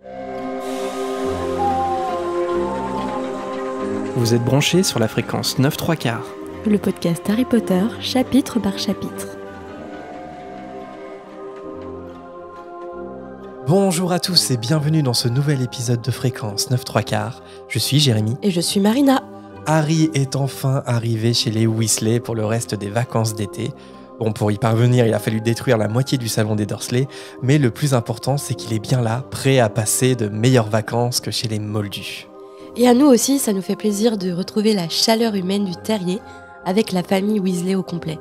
Vous êtes branchés sur la fréquence 9/3/4. Le podcast Harry Potter, chapitre par chapitre. Bonjour à tous et bienvenue dans ce nouvel épisode de Fréquence 9/3/4. Je suis Jérémy. Et je suis Marina. Harry est enfin arrivé chez les Weasley pour le reste des vacances d'été. Bon, pour y parvenir, il a fallu détruire la moitié du salon des Dursley, mais le plus important, c'est qu'il est bien là, prêt à passer de meilleures vacances que chez les Moldus. Et à nous aussi, ça nous fait plaisir de retrouver la chaleur humaine du terrier avec la famille Weasley au complet.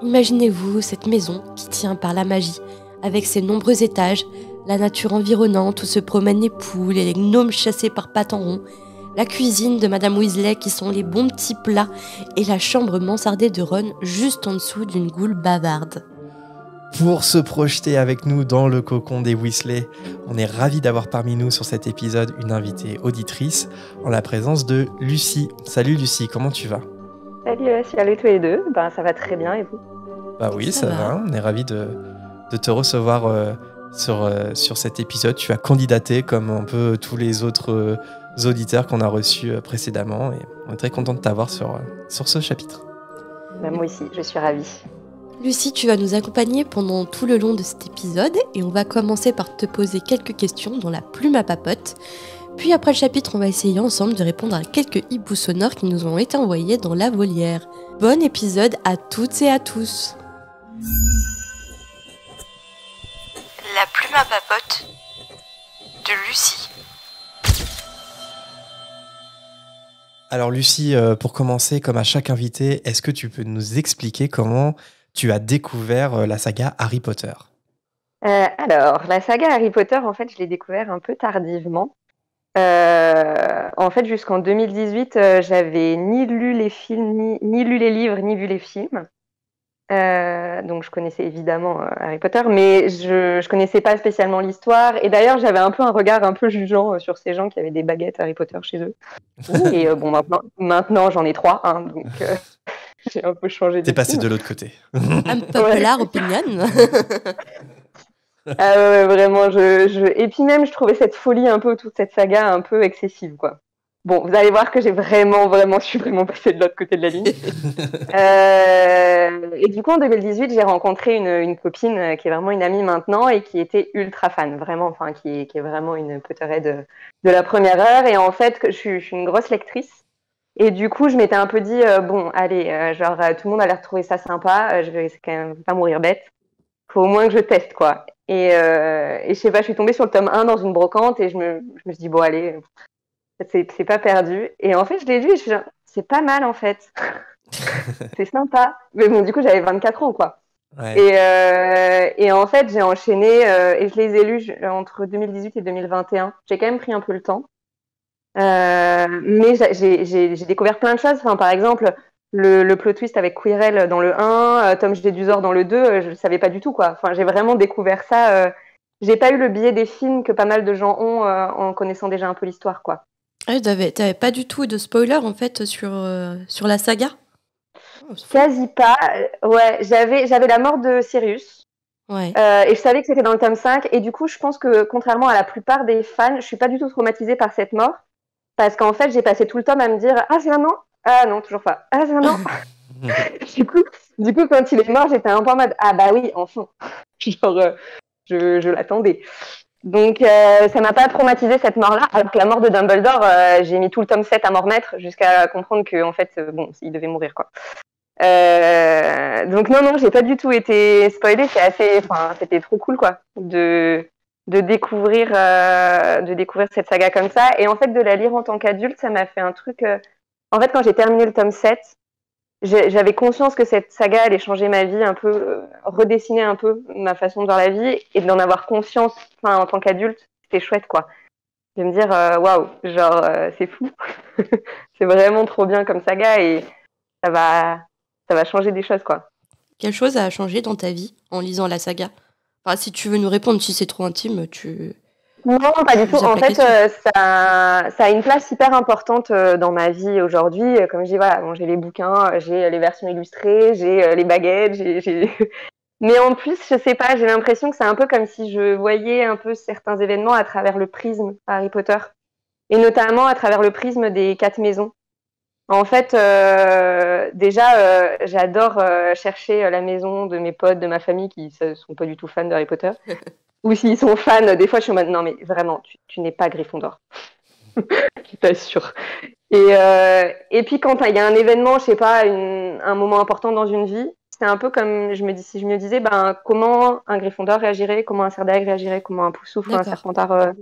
Imaginez-vous cette maison qui tient par la magie, avec ses nombreux étages, la nature environnante où se promènent les poules et les gnomes chassés par Patenron, la cuisine de Madame Weasley qui sont les bons petits plats et la chambre mansardée de Ron juste en dessous d'une goule bavarde. Pour se projeter avec nous dans le cocon des Weasley, on est ravis d'avoir parmi nous sur cet épisode une invitée auditrice en la présence de Lucie. Salut Lucie, comment tu vas ? Salut tous les deux, ça va très bien et vous ? Bah oui, ça va. On est ravis de te recevoir sur cet épisode. Tu as candidaté comme un peu tous les autres auditeurs qu'on a reçus précédemment et on est très content de t'avoir sur ce chapitre. Moi aussi, je suis ravie. Lucie, tu vas nous accompagner pendant tout le long de cet épisode et on va commencer par te poser quelques questions dans la plume à papote. Puis après le chapitre, on va essayer ensemble de répondre à quelques hiboux sonores qui nous ont été envoyés dans la volière. Bon épisode à toutes et à tous. La plume à papote de Lucie. Alors Lucie, pour commencer, comme à chaque invité, est-ce que tu peux nous expliquer comment tu as découvert la saga Harry Potter ? Alors, la saga Harry Potter, en fait, je l'ai découvert un peu tardivement. En fait, jusqu'en 2018, j'avais ni lu les films, ni lu les livres, ni vu les films. Donc, je connaissais évidemment Harry Potter, mais je connaissais pas spécialement l'histoire. Et d'ailleurs, j'avais un peu un regard un peu jugeant sur ces gens qui avaient des baguettes Harry Potter chez eux. Et maintenant, j'en ai 3, donc j'ai un peu changé. T'es passé de l'autre côté. Unpopular opinion. Vraiment, et puis même, je trouvais cette folie un peu, toute cette saga un peu excessive, quoi. Bon, vous allez voir que je suis vraiment passée de l'autre côté de la ligne. Et du coup, en 2018, j'ai rencontré une copine qui est vraiment une amie maintenant et qui était ultra fan, vraiment, enfin, qui est vraiment une Potterhead de la première heure. Et en fait, je suis une grosse lectrice. Et du coup, je m'étais un peu dit, bon, allez, tout le monde a l'air de trouver ça sympa, je vais quand même pas mourir bête. Faut au moins que je teste, quoi. Et je sais pas, je suis tombée sur le tome 1 dans une brocante et je me suis dit, bon, allez, c'est pas perdu. Et en fait, je l'ai lu et je suis genre, c'est pas mal, en fait. C'est sympa. Mais bon, du coup, j'avais 24 ans, quoi. Ouais. Et en fait, j'ai enchaîné et je les ai lus entre 2018 et 2021. J'ai quand même pris un peu le temps. Mais j'ai découvert plein de choses. Enfin, par exemple, le plot twist avec Quirrell dans le 1, Tom Jedusor dans le 2, je ne savais pas du tout, quoi. Enfin, j'ai vraiment découvert ça. J'ai pas eu le biais des films que pas mal de gens ont en connaissant déjà un peu l'histoire, quoi. Ah, t'avais pas du tout de spoiler en fait sur la saga ? Quasi pas. Ouais, j'avais la mort de Sirius. Ouais. Et je savais que c'était dans le tome 5. Et du coup, je pense que contrairement à la plupart des fans, je suis pas du tout traumatisée par cette mort. Parce qu'en fait, j'ai passé tout le tome à me dire « Ah, c'est maintenant ? Ah non, toujours pas. Ah, c'est maintenant ?» du coup, quand il est mort, j'étais un peu en mode « Ah bah oui, enfin !» Genre, je l'attendais. Donc, ça m'a pas traumatisé cette mort-là. Alors que la mort de Dumbledore, j'ai mis tout le tome 7 à m'en remettre jusqu'à comprendre que, en fait, il devait mourir, quoi. Donc non, j'ai pas du tout été spoilée. C'était trop cool, quoi, de découvrir cette saga comme ça. Et en fait, de la lire en tant qu'adulte, ça m'a fait un truc. En fait, quand j'ai terminé le tome 7, j'avais conscience que cette saga allait changer ma vie un peu, redessiner un peu ma façon de voir la vie, et d'en avoir conscience en tant qu'adulte, c'était chouette, quoi. De me dire, waouh, c'est fou. C'est vraiment trop bien comme saga et ça va changer des choses, quoi. Quelle chose a changé dans ta vie en lisant la saga ? Enfin, si tu veux nous répondre, si c'est trop intime, tu... Non, pas du tout. En fait, ça a une place hyper importante dans ma vie aujourd'hui. Comme je dis, voilà, bon, j'ai les bouquins, j'ai les versions illustrées, j'ai les baguettes, j'ai Mais en plus, je sais pas, j'ai l'impression que c'est un peu comme si je voyais un peu certains événements à travers le prisme Harry Potter. Et notamment à travers le prisme des 4 maisons. En fait, déjà, j'adore chercher la maison de mes potes, de ma famille qui ne sont pas du tout fans de Harry Potter. Ou s'ils sont fans, des fois je suis en mode non mais vraiment, tu n'es pas Gryffondor. Je t'assure. Et puis quand il y a un événement, je sais pas, un moment important dans une vie, c'est un peu comme si je me disais comment un Gryffondor réagirait, comment un Serdaigle réagirait, comment un Poussoufle, un Serpentard.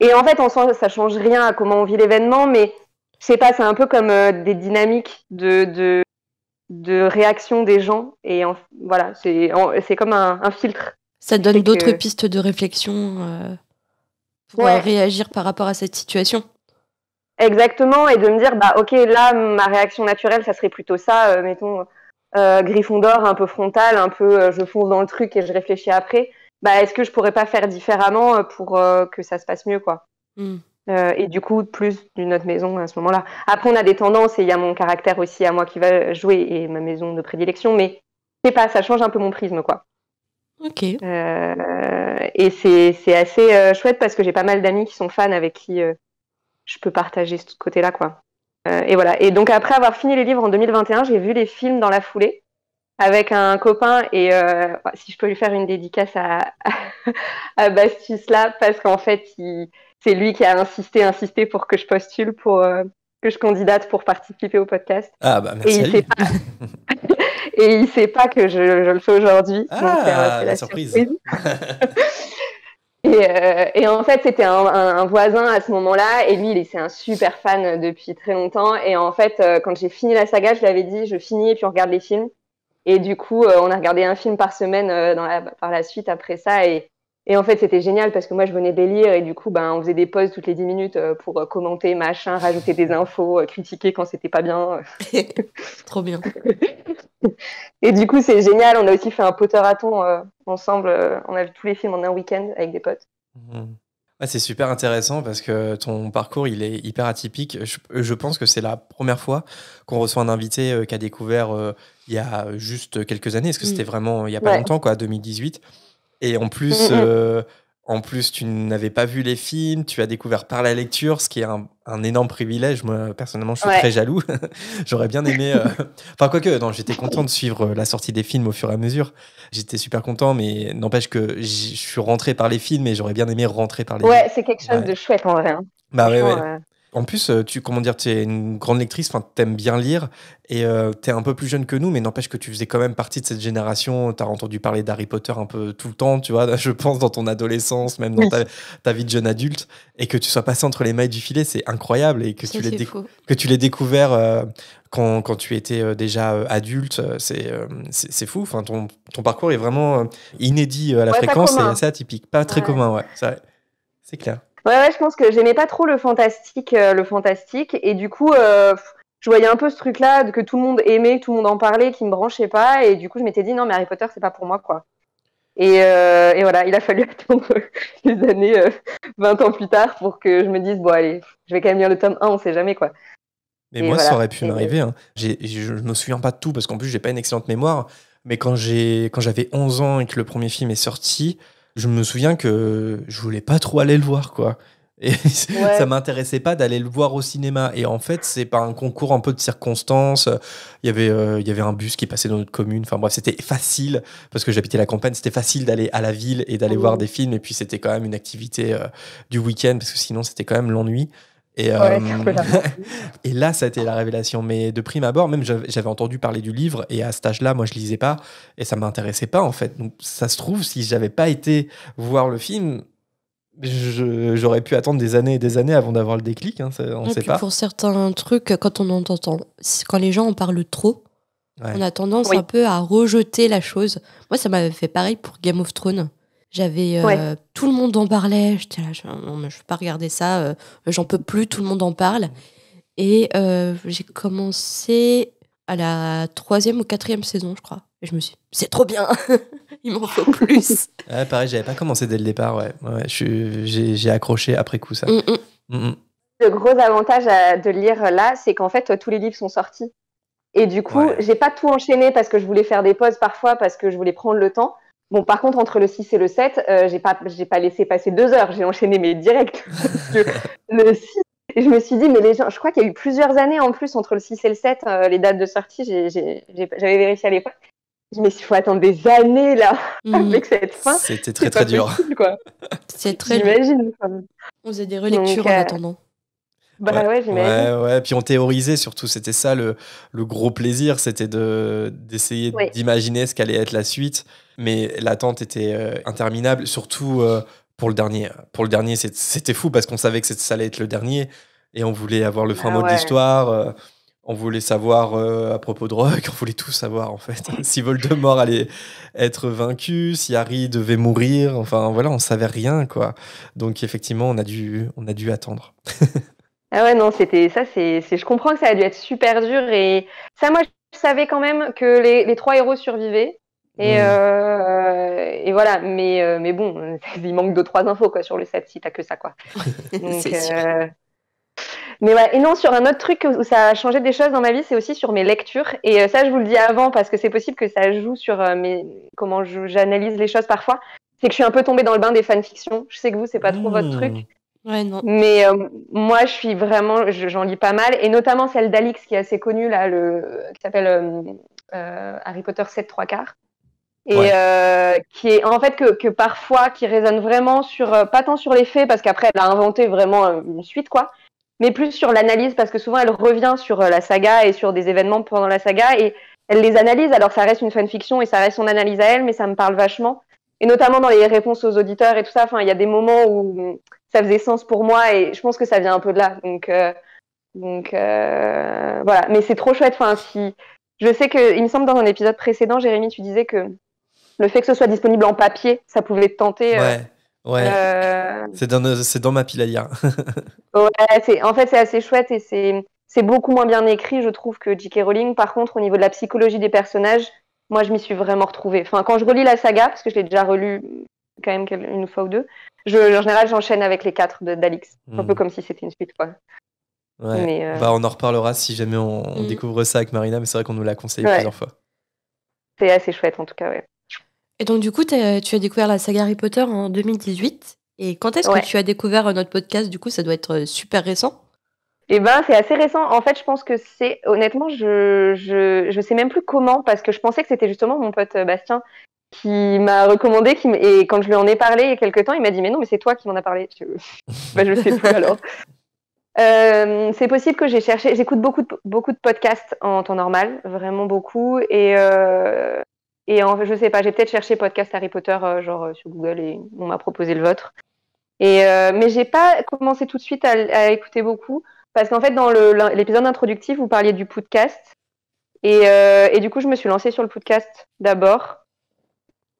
Et en fait, en soi, ça change rien à comment on vit l'événement, mais je sais pas, c'est un peu comme des dynamiques de réaction des gens. Et voilà, c'est comme un filtre. Ça donne d'autres pistes de réflexion pour réagir par rapport à cette situation. Exactement, et de me dire, ok, là, ma réaction naturelle, ça serait plutôt ça, mettons, Gryffondor, un peu frontal, un peu je fonce dans le truc et je réfléchis après. Est-ce que je pourrais pas faire différemment pour que ça se passe mieux, quoi. Et du coup, plus d'une autre maison à ce moment-là. Après, on a des tendances et il y a mon caractère aussi à moi qui va jouer et ma maison de prédilection, mais je sais pas, ça change un peu mon prisme, quoi. Ok. Et c'est assez chouette parce que j'ai pas mal d'amis qui sont fans avec qui je peux partager ce côté-là, quoi. Et voilà. Et donc, après avoir fini les livres en 2021, j'ai vu les films dans la foulée avec un copain et si je peux lui faire une dédicace à Bastus là, parce qu'en fait, c'est lui qui a insisté pour que je postule, pour que je candidate pour participer au podcast. Ah bah merci. Et il sait pas que je le fais aujourd'hui. Ah, donc c'est la surprise. Et en fait, c'était un voisin à ce moment-là, et lui, c'est un super fan depuis très longtemps. Et en fait, quand j'ai fini la saga, je lui avais dit, je finis et puis on regarde les films. Et du coup, on a regardé un film par semaine par la suite après ça. Et en fait, c'était génial parce que moi, je venais de les lire et du coup, on faisait des pauses toutes les 10 minutes pour commenter, machin, rajouter des infos, critiquer quand c'était pas bien. Trop bien. Et du coup, c'est génial. On a aussi fait un Potterathon ensemble. On a vu tous les films en un week-end avec des potes. Ouais, c'est super intéressant parce que ton parcours, il est hyper atypique. Je pense que c'est la première fois qu'on reçoit un invité qui a découvert il y a juste quelques années. Est-ce que c'était vraiment il n'y a pas longtemps, quoi, 2018. Et en plus, tu n'avais pas vu les films, tu as découvert par la lecture, ce qui est un énorme privilège. Moi, personnellement, je suis très jaloux. J'aurais bien aimé... Enfin, quoique, non, j'étais content de suivre la sortie des films au fur et à mesure. J'étais super content, mais n'empêche que je suis rentré par les films et j'aurais bien aimé rentrer par les livres. Ouais, c'est quelque chose de chouette en vrai. Hein. Ouais. En plus, tu es une grande lectrice, t'aimes bien lire et t'es un peu plus jeune que nous, mais n'empêche que tu faisais quand même partie de cette génération. T'as entendu parler d'Harry Potter un peu tout le temps, tu vois, je pense dans ton adolescence, même dans ta vie de jeune adulte, et que tu sois passé entre les mailles du filet, c'est incroyable, et que tu l'aies découvert quand tu étais déjà adulte, c'est fou. Enfin, ton parcours est vraiment inédit à la fréquence et assez atypique, pas très commun, c'est clair. Ouais, je pense que j'aimais pas trop le fantastique, et du coup, je voyais un peu ce truc-là que tout le monde aimait, que tout le monde en parlait, qui me branchait pas, et du coup, je m'étais dit non, mais Harry Potter, c'est pas pour moi, quoi. Et voilà, il a fallu attendre des années, 20 ans plus tard, pour que je me dise bon, allez, je vais quand même lire le tome 1, on sait jamais, quoi. Mais moi, ça aurait pu m'arriver. Hein. Je me souviens pas de tout, parce qu'en plus, j'ai pas une excellente mémoire, mais quand j'avais 11 ans et que le premier film est sorti, je me souviens que je voulais pas trop aller le voir, quoi. Et ça m'intéressait pas d'aller le voir au cinéma. Et en fait, c'est par un concours un peu de circonstances. Il y avait un bus qui passait dans notre commune. Enfin bref, c'était facile, parce que j'habitais la campagne, c'était facile d'aller à la ville et d'aller voir des films. Et puis, c'était quand même une activité du week-end, parce que sinon, c'était quand même l'ennui. Et, et là, ça a été la révélation. Mais de prime abord, même j'avais entendu parler du livre, et à cet âge-là, moi, je lisais pas, et ça m'intéressait pas, en fait. Donc, ça se trouve, si j'avais pas été voir le film, j'aurais pu attendre des années et des années avant d'avoir le déclic. Hein, on sait pas. Pour certains trucs, quand les gens en parlent trop, on a tendance un peu à rejeter la chose. Moi, ça m'avait fait pareil pour Game of Thrones. J'avais tout le monde en parlait, j'étais là, non mais je vais pas regarder ça, j'en peux plus, tout le monde en parle. Et j'ai commencé à la 3e ou 4e saison, je crois. Et je me suis dit, c'est trop bien, il m'en faut plus. Pareil, j'avais pas commencé dès le départ, j'ai accroché après coup ça. Le gros avantage de lire là, c'est qu'en fait, tous les livres sont sortis. Et du coup, j'ai pas tout enchaîné parce que je voulais faire des pauses parfois, parce que je voulais prendre le temps. Bon, par contre, entre le 6 et le 7, j'ai pas laissé passer 2 heures. J'ai enchaîné mes directs. Le 6, et je me suis dit, mais les gens, je crois qu'il y a eu plusieurs années en plus entre le 6 et le 7, les dates de sortie, j'avais vérifié à l'époque. Je me suis dit, il faut attendre des années là, avec cette fin. C'était très très dur. Possible, quoi. C'est très long. J'imagine. On faisait des relectures en attendant. Bah ouais, j'imagine. Ouais, puis on théorisait surtout, c'était ça le gros plaisir, c'était d'essayer d'imaginer ce qu'allait être la suite, mais l'attente était interminable, surtout pour le dernier. Pour le dernier, c'était fou parce qu'on savait que ça allait être le dernier et on voulait avoir le fin mot de l'histoire, on voulait savoir à propos de Rogue, on voulait tout savoir en fait. Si Voldemort allait être vaincu, si Harry devait mourir, enfin voilà, on savait rien quoi. Donc effectivement, on a dû attendre. Ah ouais, non, je comprends que ça a dû être super dur. Et ça, moi, je savais quand même que les 3 héros survivaient. Et voilà. Mais bon, il manque 2-3 infos quoi, sur le set si t'as que ça, quoi. Donc, c'est sûr. Mais ouais, et non, sur un autre truc où ça a changé des choses dans ma vie, c'est aussi sur mes lectures. Et ça, je vous le dis avant parce que c'est possible que ça joue sur comment j'analyse les choses parfois. C'est que je suis un peu tombée dans le bain des fanfictions. Je sais que vous, c'est pas trop votre truc. Ouais, non. Mais moi, je suis vraiment, j'en lis pas mal, et notamment celle d'Alix qui est assez connue là, qui s'appelle Harry Potter 7 3/4, et qui est en fait que parfois qui résonne vraiment sur pas tant sur les faits parce qu'après elle a inventé vraiment une suite quoi, mais plus sur l'analyse parce que souvent elle revient sur la saga et sur des événements pendant la saga et elle les analyse. Alors ça reste une fanfiction et ça reste son analyse à elle, mais ça me parle vachement. Et notamment dans les réponses aux auditeurs et tout ça, enfin, il y a des moments où ça faisait sens pour moi et je pense que ça vient un peu de là. Donc voilà. Mais c'est trop chouette. Enfin, je sais que, il me semble dans un épisode précédent, Jérémy, tu disais que le fait que ce soit disponible en papier, ça pouvait te tenter. C'est dans ma pile à lire. En fait, c'est assez chouette et c'est beaucoup moins bien écrit, je trouve, que J.K. Rowling. Par contre, au niveau de la psychologie des personnages, moi, je m'y suis vraiment retrouvée. Enfin, quand je relis la saga, parce que je l'ai déjà relue quand même une fois ou deux, en général, j'enchaîne avec les 4 d'Alix. Un peu comme si c'était une suite, quoi. Ouais. Mais on en reparlera si jamais on découvre ça avec Marina, mais c'est vrai qu'on nous l'a conseillé plusieurs fois. C'est assez chouette, en tout cas, ouais. Et donc, du coup, tu as découvert la saga Harry Potter en 2018. Et quand est-ce que tu as découvert notre podcast? Du coup, ça doit être super récent. Eh ben, c'est assez récent. En fait, je pense que honnêtement, je sais même plus comment, parce que je pensais que c'était justement mon pote Bastien qui m'a recommandé, et quand je lui en ai parlé il y a quelques temps, il m'a dit, mais non, mais c'est toi qui m'en as parlé. Je sais plus alors. C'est possible que j'écoute beaucoup de podcasts en temps normal, vraiment beaucoup, et je sais pas, j'ai peut-être cherché podcast Harry Potter genre sur Google et on m'a proposé le vôtre. Mais j'ai pas commencé tout de suite à écouter beaucoup. Parce qu'en fait, dans l'épisode introductif, vous parliez du podcast. Et du coup, je me suis lancée sur le podcast d'abord.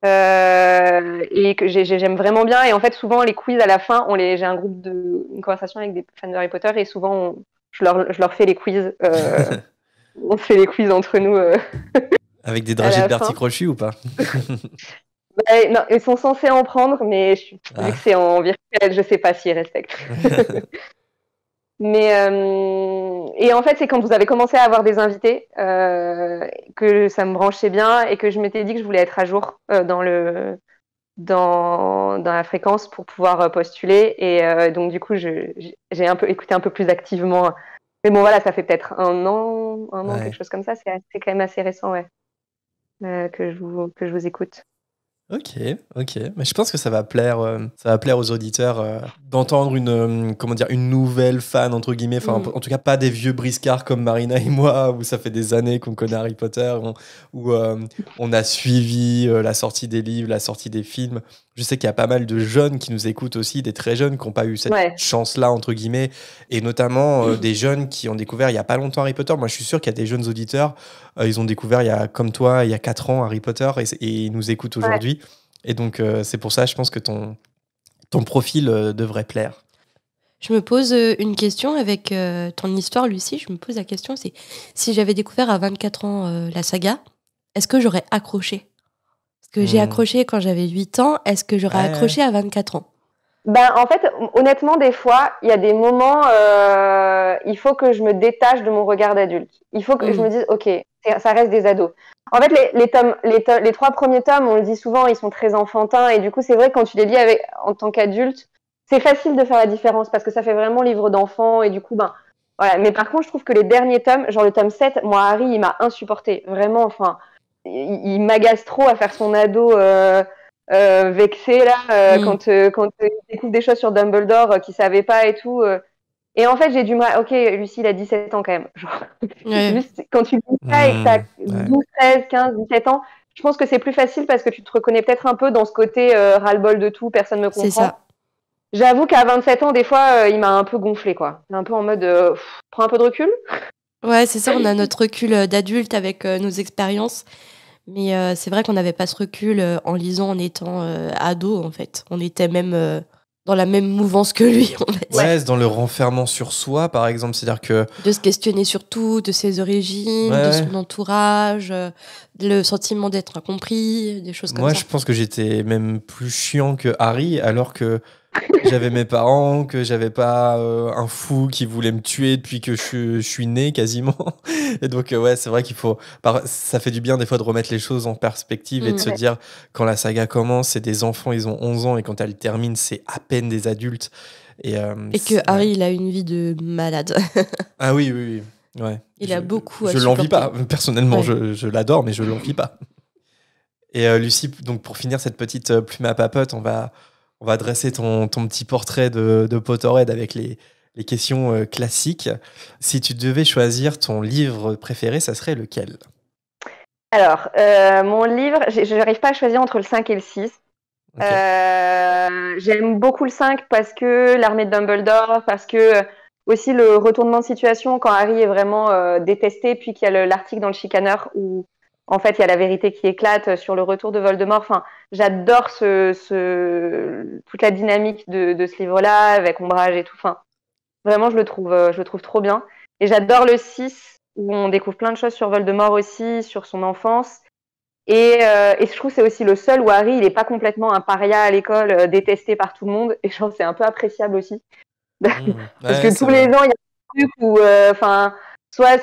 Et que j'aime vraiment bien. Et en fait, souvent, les quiz à la fin, j'ai un groupe une conversation avec des fans de Harry Potter. Et souvent, je leur fais les quiz. On fait les quiz entre nous. Avec des dragées de Bertie Crochu ou pas? Non, ils sont censés en prendre, mais vu que c'est en virtuel, je sais pas s'ils respectent. Mais et en fait, c'est quand vous avez commencé à avoir des invités que ça me branchait bien et que je m'étais dit que je voulais être à jour dans la fréquence pour pouvoir postuler. Et donc, du coup, j'ai écouté un peu plus activement. Mais bon, voilà, ça fait peut-être un an, quelque chose comme ça. C'est quand même assez récent, que je vous écoute. Ok. Mais je pense que ça va plaire aux auditeurs d'entendre une nouvelle fan entre guillemets. Enfin, en tout cas, pas des vieux briscards comme Marina et moi, où ça fait des années qu'on connaît Harry Potter, où on a suivi la sortie des livres, la sortie des films. Je sais qu'il y a pas mal de jeunes qui nous écoutent aussi, des très jeunes qui n'ont pas eu cette chance-là entre guillemets, et notamment des jeunes qui ont découvert il y a pas longtemps Harry Potter. Moi, je suis sûr qu'il y a des jeunes auditeurs, ils ont découvert comme toi il y a 4 ans Harry Potter et ils nous écoutent aujourd'hui. Et donc, c'est pour ça, je pense que ton profil devrait plaire. Je me pose une question avec ton histoire, Lucie. Je me pose la question, c'est si j'avais découvert à 24 ans la saga, est-ce que j'aurais accroché? Parce que j'ai accroché quand j'avais 8 ans, est-ce que j'aurais accroché à 24 ans? En fait, honnêtement, des fois, il y a des moments, il faut que je me détache de mon regard d'adulte. Il faut que je me dise, ok, ça reste des ados. En fait, les 3 premiers tomes, on le dit souvent, ils sont très enfantins. Et du coup, c'est vrai que quand tu les lis en tant qu'adulte, c'est facile de faire la différence parce que ça fait vraiment livre d'enfant. Et du coup, voilà. Mais par contre, je trouve que les derniers tomes, genre le tome 7, moi, Harry, il m'a insupporté. Vraiment, enfin, il m'agace trop à faire son ado vexé là quand il découvre des choses sur Dumbledore qu'il savait pas et tout. Et en fait, j'ai du mal. Ok, Lucie, il a 17 ans quand même. Genre, juste quand tu lis ça et que t'as 12, 13, 15, 17 ans, je pense que c'est plus facile parce que tu te reconnais peut-être un peu dans ce côté ras-le-bol de tout, personne me comprend. C'est ça. J'avoue qu'à 27 ans, des fois, il m'a un peu gonflé, quoi. Un peu en mode, prends un peu de recul. Ouais, c'est ça, on a notre recul d'adulte avec nos expériences. Mais c'est vrai qu'on n'avait pas ce recul en lisant, en étant ado, en fait. On était même dans la même mouvance que lui, on va dire. Ouais, dans le renfermement sur soi, par exemple. C'est-à-dire que... De se questionner sur tout, de ses origines, de son entourage, le sentiment d'être incompris, des choses comme ça. Moi, je pense que j'étais même plus chiant que Harry, alors que j'avais mes parents, que j'avais pas un fou qui voulait me tuer depuis que je suis né, quasiment. Et donc, ouais, c'est vrai qu'il faut... Ça fait du bien, des fois, de remettre les choses en perspective et de se dire, quand la saga commence, c'est des enfants, ils ont 11 ans, et quand elle termine, c'est à peine des adultes. Et que Harry, il a une vie de malade. Ah oui. Ouais. Il a beaucoup à Je l'envie pas. Personnellement, Ouais. je l'adore, mais je l'envie pas. Et Lucie, donc pour finir cette petite plume à papote, on va dresser ton petit portrait de Potterhead avec les questions classiques. Si tu devais choisir ton livre préféré, ça serait lequel ? Alors, mon livre, je n'arrive pas à choisir entre le 5 et le 6. Okay. J'aime beaucoup le 5 parce que l'armée de Dumbledore, parce que aussi le retournement de situation quand Harry est vraiment détesté, puis qu'il y a l'article dans le Chicaneur où en fait il y a la vérité qui éclate sur le retour de Voldemort. Enfin, j'adore toute la dynamique de ce livre-là avec Ombrage et tout. Enfin, vraiment je le trouve trop bien. Et j'adore le 6 où on découvre plein de choses sur Voldemort aussi, sur son enfance. Et je trouve que c'est aussi le seul où Harry, il n'est pas complètement un paria à l'école, détesté par tout le monde. Et je trouve que c'est un peu appréciable aussi. Parce que tous les ans, il y a un truc où, soit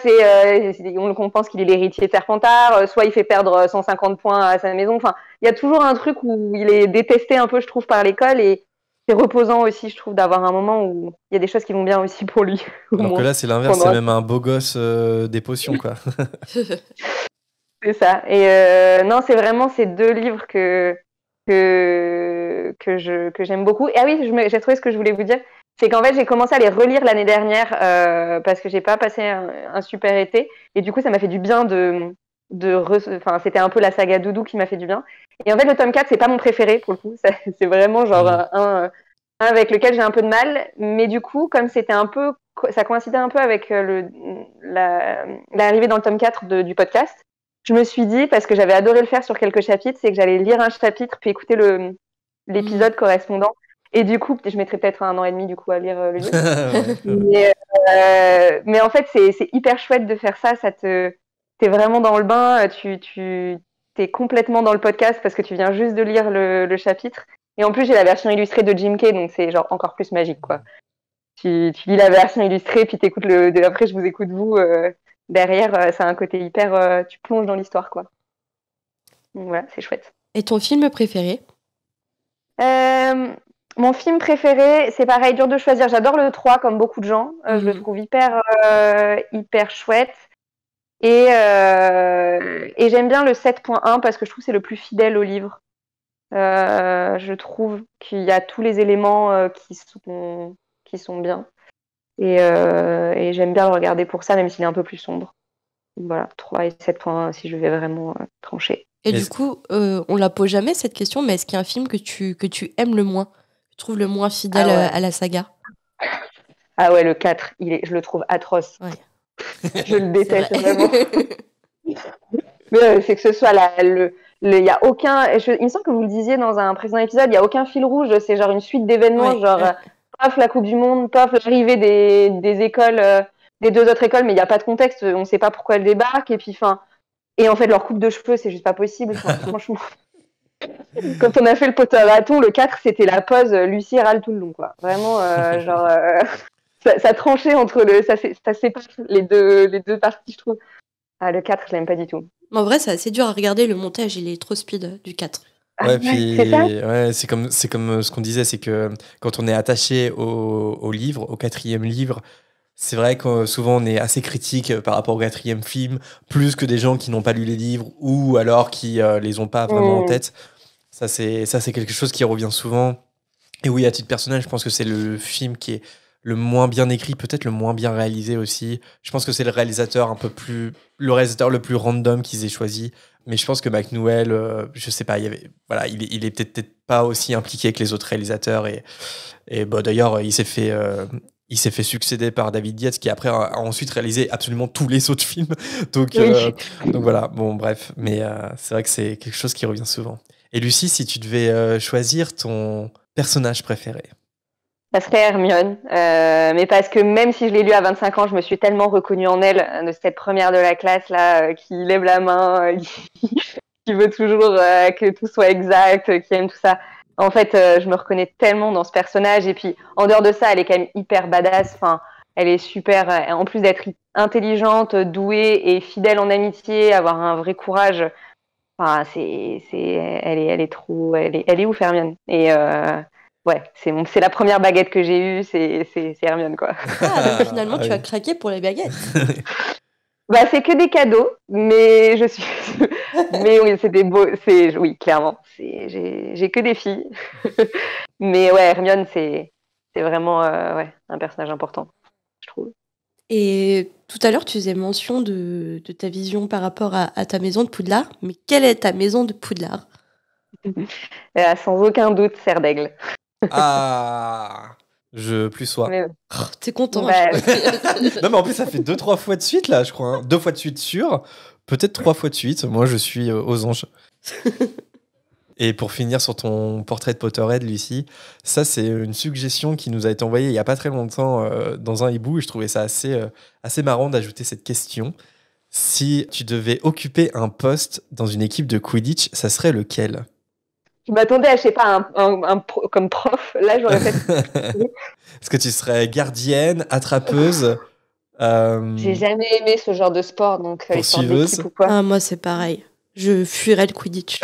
on pense qu'il est l'héritier de Serpentard, soit il fait perdre 150 points à sa maison. Enfin, il y a toujours un truc où il est détesté un peu, je trouve, par l'école. Et c'est reposant aussi, je trouve, d'avoir un moment où il y a des choses qui vont bien aussi pour lui. Alors que là, c'est l'inverse, c'est même un beau gosse des potions, quoi. C'est ça. Et non, c'est vraiment ces 2 livres que j'aime beaucoup. Et ah oui, j'ai trouvé ce que je voulais vous dire. C'est qu'en fait, j'ai commencé à les relire l'année dernière parce que j'ai pas passé un super été. Et du coup, ça m'a fait du bien enfin, c'était un peu la saga Doudou qui m'a fait du bien. Et en fait, le tome 4, c'est pas mon préféré pour le coup. C'est vraiment genre un avec lequel j'ai un peu de mal. Mais du coup, comme c'était ça coïncidait un peu avec l'arrivée dans le tome 4 du podcast, je me suis dit, parce que j'avais adoré le faire sur quelques chapitres, c'est que j'allais lire un chapitre puis écouter l'épisode correspondant. Et du coup, je mettrais peut-être 1 an et demi du coup à lire le livre. Mais en fait, c'est hyper chouette de faire ça. T'es vraiment dans le bain. T'es complètement dans le podcast parce que tu viens juste de lire le chapitre. Et en plus, j'ai la version illustrée de Jim Kay, donc c'est genre encore plus magique, quoi. Tu lis la version illustrée, puis t'écoutes après je vous écoute vous. Derrière, ça a un côté hyper... tu plonges dans l'histoire, quoi. Donc voilà, c'est chouette. Et ton film préféré ? Mon film préféré, c'est pareil, dur de choisir. J'adore le 3, comme beaucoup de gens. Je le trouve hyper chouette. Et j'aime bien le 7.1 parce que je trouve que c'est le plus fidèle au livre. Je trouve qu'il y a tous les éléments qui sont bien. Et j'aime bien le regarder pour ça, même s'il est un peu plus sombre. Voilà, 3 et 7.1 si je vais vraiment trancher. Et du coup, on la pose jamais cette question, mais est-ce qu'il y a un film que tu aimes le moins, que tu trouves le moins fidèle à la saga ? Ah ouais, le 4, je le trouve atroce. Ouais. Je le déteste vraiment. Mais c'est que ce soit il y a aucun... il me semble que vous le disiez dans un précédent épisode, il n'y a aucun fil rouge, c'est genre une suite d'événements, paf, la Coupe du Monde, paf, l'arrivée des écoles, des 2 autres écoles, mais il n'y a pas de contexte, on ne sait pas pourquoi elles débarquent, et puis, et en fait, leur coupe de cheveux, c'est juste pas possible, franchement. Quand on a fait le Potter-raton, le 4, c'était la pause Lucie râle tout le long, quoi. Vraiment, genre, ça tranchait entre ça sépare les deux parties, je trouve. Ah, le 4, je l'aime pas du tout. En vrai, c'est assez dur à regarder. Le montage, il est trop speed du 4. Ouais, puis c'est ça. ouais, c'est comme ce qu'on disait, c'est que quand on est attaché au livre, au 4e livre, c'est vrai que souvent on est assez critique par rapport au 4e film, plus que des gens qui n'ont pas lu les livres ou alors qui les ont pas vraiment en tête. Ça, c'est quelque chose qui revient souvent. Et oui, à titre personnel, je pense que c'est le film qui est le moins bien écrit, peut-être le moins bien réalisé aussi. Je pense que c'est le réalisateur le plus random qu'ils aient choisi. Mais je pense que Mac Newell, je sais pas, voilà, il est peut-être pas aussi impliqué que les autres réalisateurs. Et bon, d'ailleurs, il s'est fait succéder par David Yates, qui après a ensuite réalisé absolument tous les autres films. Donc voilà, bon, bref. Mais c'est vrai que c'est quelque chose qui revient souvent. Et Lucie, si tu devais choisir ton personnage préféré? Ça serait Hermione, mais parce que même si je l'ai lu à 25 ans, je me suis tellement reconnue en elle, de cette première de la classe là, qui lève la main, qui veut toujours que tout soit exact, qui aime tout ça. En fait, je me reconnais tellement dans ce personnage, et puis en dehors de ça, elle est quand même hyper badass. Enfin, elle est super, en plus d'être intelligente, douée et fidèle en amitié, avoir un vrai courage. Enfin, elle est ouf, Hermione. Et ouais, c'est la première baguette que j'ai eue, c'est Hermione, quoi. Ah, donc finalement, tu as craqué pour les baguettes. Bah, c'est que des cadeaux, mais mais oui, c'est des beaux, oui, clairement, j'ai que des filles. Mais ouais, Hermione, c'est vraiment, ouais, un personnage important, je trouve. Et tout à l'heure, tu faisais mention de ta vision par rapport à ta maison de Poudlard. Mais quelle est ta maison de Poudlard? Sans aucun doute, Serre d'Aigle. Ah, je plus sois. Mais, Oh, t'es content. bah, Non, mais en plus, ça fait 2-3 fois de suite, là, je crois. Hein. 2 fois de suite sûr. Peut-être 3 fois de suite. Moi, je suis aux anges. Et pour finir sur ton portrait de Potterhead, Lucie, ça, c'est une suggestion qui nous a été envoyée il n'y a pas très longtemps dans un hibou. Et je trouvais ça assez marrant d'ajouter cette question. Si tu devais occuper un poste dans une équipe de Quidditch, ça serait lequel? je m'attendais à, je sais pas, comme prof. Là, j'aurais fait. Est-ce que tu serais gardienne, attrapeuse J'ai jamais aimé ce genre de sport, donc histoire poursuiveuse? d'équipe ou quoi. Ah, moi, c'est pareil. Je fuirais le Quidditch.